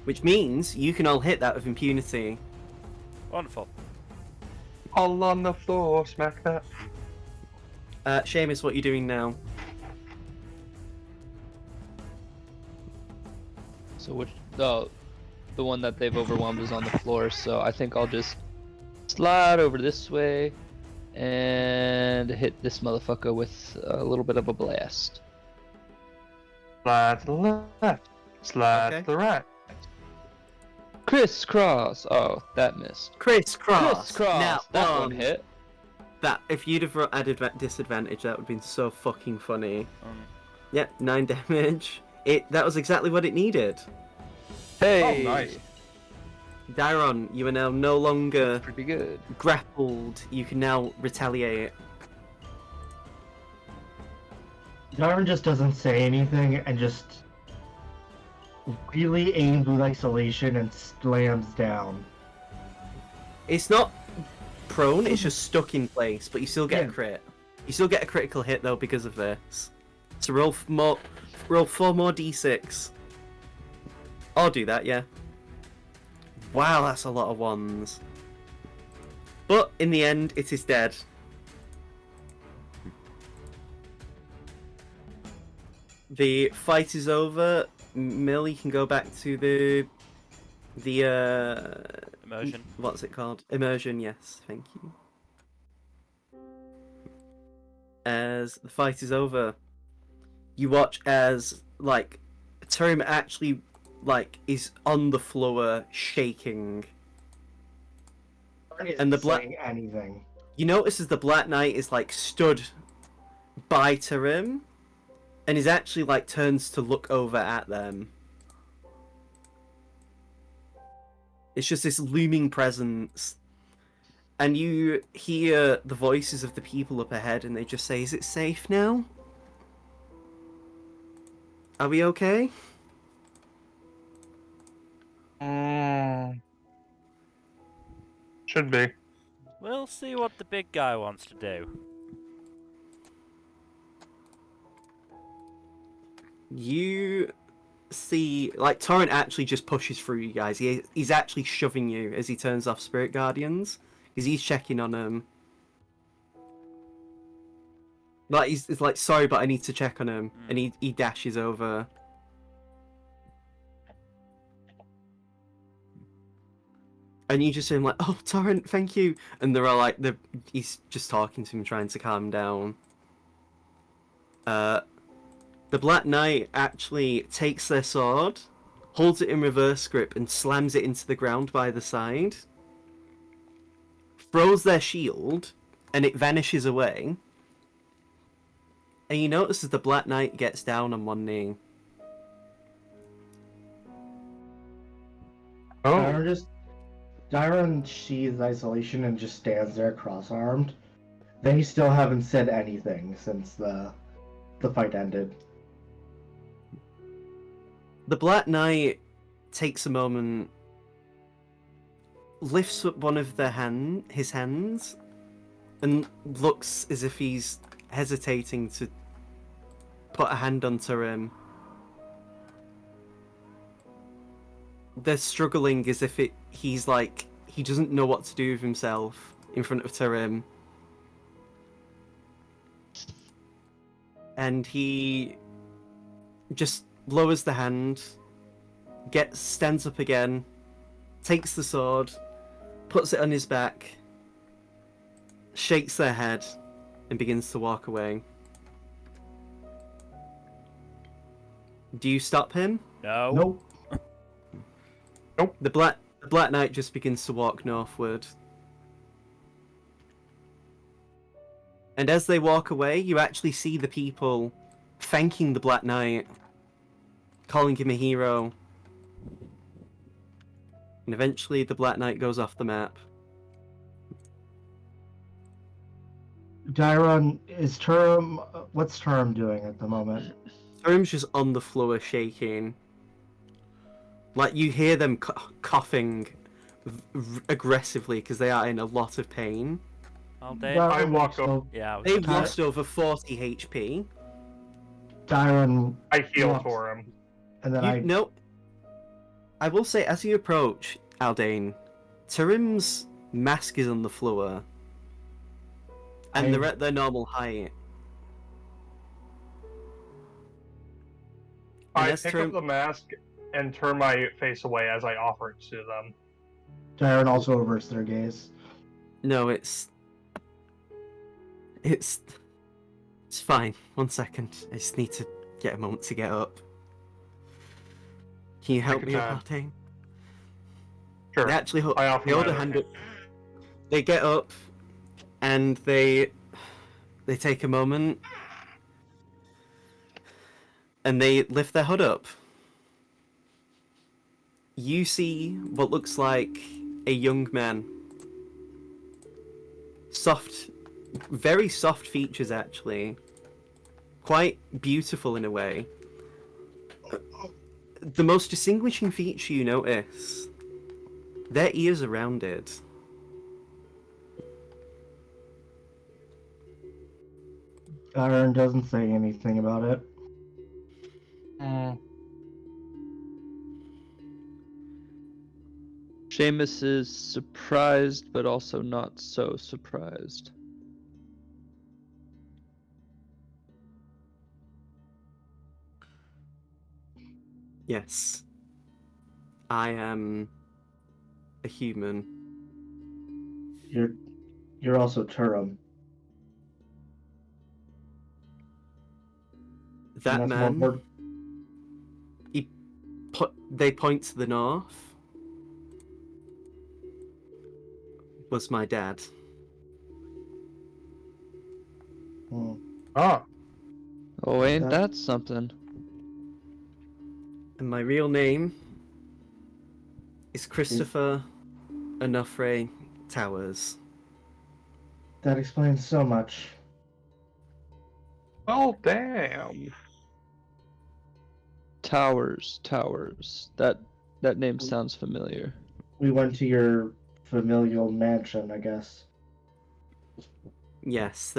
Speaker 2: Which means you can all hit that with impunity.
Speaker 1: Wonderful.
Speaker 4: all on the floor, smack that.
Speaker 2: Seamus, what are you doing now?
Speaker 3: So which the one that they've overwhelmed is on the floor, so I think I'll just slide over this way and hit this motherfucker with a little bit of a blast.
Speaker 4: Slide to the left, slide
Speaker 2: Okay.
Speaker 4: to the right.
Speaker 3: Crisscross! Oh, that missed.
Speaker 2: Crisscross!
Speaker 3: Crisscross!
Speaker 2: Now,
Speaker 3: That one hit.
Speaker 2: That, if you'd have added that disadvantage, that would have been so fucking funny.
Speaker 1: Um,
Speaker 2: Yep, 9 damage. That was exactly what it needed.
Speaker 3: Hey!
Speaker 4: Oh, nice.
Speaker 2: Dairon, you are now no longer
Speaker 3: Pretty good.
Speaker 2: grappled. You can now retaliate.
Speaker 5: Darwin just doesn't say anything and just really aims with isolation and slams down.
Speaker 2: It's not prone, it's just stuck in place, but you still get a
Speaker 5: Yeah.
Speaker 2: crit. You still get a critical hit though because of this. So roll 4 more d6. I'll do that, yeah. Wow, that's a lot of ones. But in the end, it is dead. The fight is over. Mill, you can go back to the
Speaker 1: immersion.
Speaker 2: what's it called? Immersion, yes, thank you. As the fight is over, you watch as, like, Turim actually, like, is on the floor shaking. And the black-
Speaker 5: saying anything.
Speaker 2: You notice as the Black Knight is, like, stood by Turim, and is actually, like, turns to look over at them. It's just this looming presence. And you hear the voices of the people up ahead, and they just say, "Is it safe now? Are we okay?"
Speaker 4: Should be.
Speaker 1: We'll see what the big guy wants to do.
Speaker 2: You see, like, Torrent actually just pushes through you guys. He's actually shoving you as he turns off Spirit Guardians, because he's checking on him. Like, he's like, "Sorry, but I need to check on him," and he dashes over. And you just hear him like, "Oh, Torrent, thank you," and they're all like, he's just talking to him, trying to calm him down. The Black Knight actually takes their sword, holds it in reverse grip, and slams it into the ground by the side. Throws their shield, and it vanishes away. And you notice as the Black Knight gets down on one knee.
Speaker 4: Oh,
Speaker 5: Dyron sheathes isolation and just stands there cross-armed. They still haven't said anything since the fight ended.
Speaker 2: The Black Knight takes a moment, lifts up one of his hands, and looks as if he's hesitating to put a hand on Tarim. They're struggling as if he's like, he doesn't know what to do with himself in front of Tarim. And he just lowers the hand, stands up again, takes the sword, puts it on his back, shakes their head, and begins to walk away. Do you stop him?
Speaker 1: No.
Speaker 5: Nope.
Speaker 2: The Black Knight just begins to walk northward. And as they walk away, you actually see the people thanking the Black Knight, calling him a hero. And eventually the Black Knight goes off the map.
Speaker 5: Dairon, is Turum... What's Turum doing at the moment?
Speaker 2: Turim's just on the floor shaking. Like, you hear them coughing aggressively because they are in a lot of pain.
Speaker 1: Aldain?
Speaker 5: Dairon
Speaker 4: I walk up.
Speaker 5: also-
Speaker 1: Yeah, I was
Speaker 2: They've
Speaker 1: gonna say-
Speaker 2: lost over 40 HP.
Speaker 5: Dairon,
Speaker 4: I heal
Speaker 5: Walks.
Speaker 4: for him.
Speaker 5: and then
Speaker 2: No, I will say, as you approach Aldain, Turim's mask is on the floor. And they're at their normal height. And
Speaker 4: I
Speaker 2: as
Speaker 4: pick
Speaker 2: Turim-
Speaker 4: up the mask and turn my face away as I offer it to them.
Speaker 5: Dairon also averts their gaze.
Speaker 2: No, it's fine. 1 second. I just need to get a moment to get up. Can you help
Speaker 4: Take
Speaker 2: me
Speaker 4: your
Speaker 2: up,
Speaker 4: time.
Speaker 2: Aldain?
Speaker 4: Sure.
Speaker 2: They actually
Speaker 4: I offer
Speaker 2: they hold
Speaker 4: my
Speaker 2: a
Speaker 4: other
Speaker 2: hand
Speaker 4: hand.
Speaker 2: up. They get up, and they take a moment, and they lift their hood up. You see what looks like a young man. Very soft features actually. Quite beautiful in a way. The most distinguishing feature you notice, their ears are rounded.
Speaker 5: Dairon doesn't say anything about it.
Speaker 3: Seamus is surprised, but also not so surprised.
Speaker 2: Yes. I am a human.
Speaker 5: You're also Turum.
Speaker 2: That
Speaker 5: And that's more
Speaker 2: man,
Speaker 5: important.
Speaker 2: they point to the north, was my dad.
Speaker 5: Hmm.
Speaker 4: Ah,
Speaker 3: Oh, ain't
Speaker 5: That-
Speaker 3: that something?
Speaker 2: And my real name is Christopher Onofre Towers.
Speaker 5: That explains so much.
Speaker 4: well, damn.
Speaker 3: Towers. That name sounds familiar.
Speaker 5: We went to your familial mansion, I guess.
Speaker 2: Yes,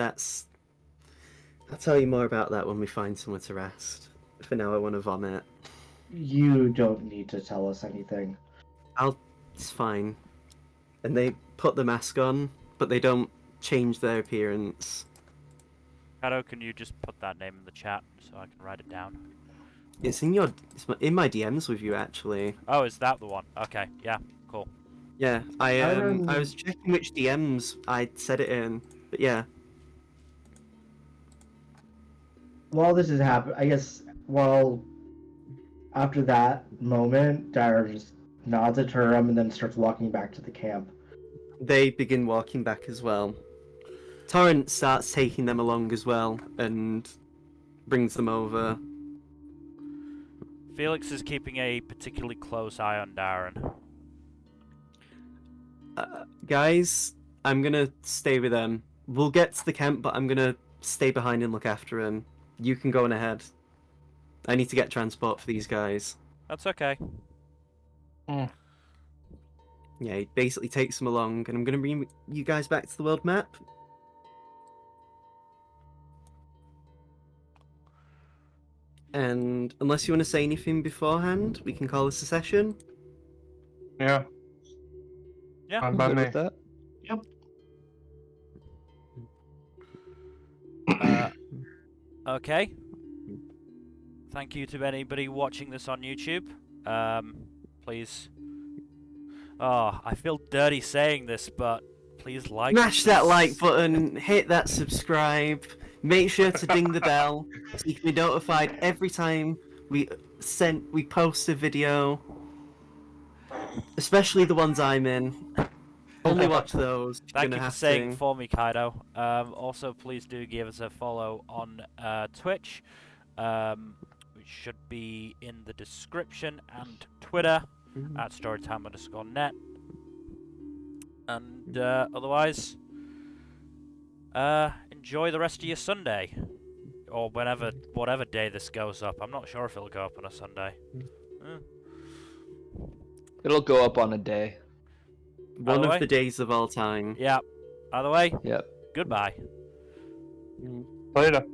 Speaker 2: I'll tell you more about that when we find somewhere to rest. For now, I want to vomit.
Speaker 5: You don't need to tell us anything.
Speaker 2: It's fine. And they put the mask on, but they don't change their appearance.
Speaker 1: Kato, can you just put that name in the chat so I can write it down?
Speaker 2: It's in my DMs with you, actually.
Speaker 1: Oh, is that the one? Okay, yeah, cool.
Speaker 2: Yeah, I
Speaker 5: don't-
Speaker 2: was checking which DMs I said it in, but yeah.
Speaker 5: While this is happening, I guess, after that moment, Dairon just nods at Turum and then starts walking back to the camp.
Speaker 2: They begin walking back as well. Torrent starts taking them along as well and brings them over.
Speaker 1: Felix is keeping a particularly close eye on Darren.
Speaker 2: Guys, I'm gonna stay with them. We'll get to the camp, but I'm gonna stay behind and look after him. You can go on ahead. I need to get transport for these guys.
Speaker 1: That's okay.
Speaker 2: Yeah, he basically takes them along, and I'm going to bring you guys back to the world map. And unless you want to say anything beforehand, we can call this a session.
Speaker 4: Yeah.
Speaker 1: Yeah.
Speaker 4: Fine
Speaker 3: I'm
Speaker 4: by
Speaker 3: good
Speaker 4: me.
Speaker 3: with that.
Speaker 1: Okay. Thank you to anybody watching this on YouTube. Please. Oh, I feel dirty saying this, but please like.
Speaker 2: Smash that like button, hit that subscribe, make sure to ding the bell so you can be notified every time we post a video. Especially the ones I'm in. Only watch those. You're
Speaker 1: Thank
Speaker 2: gonna
Speaker 1: you for
Speaker 2: have
Speaker 1: saying
Speaker 2: to.
Speaker 1: for me, Kaido. Also, please do give us a follow on Twitch, which should be in the description, and Twitter at Storytime_net. And otherwise, enjoy the rest of your Sunday, or whatever day this goes up. I'm not sure if it'll go up on a Sunday.
Speaker 3: It'll go up on a day.
Speaker 2: One
Speaker 1: By the
Speaker 2: of
Speaker 1: way?
Speaker 2: the days of all time.
Speaker 1: Yeah. Either way,
Speaker 3: Yep.
Speaker 1: goodbye.
Speaker 4: Later.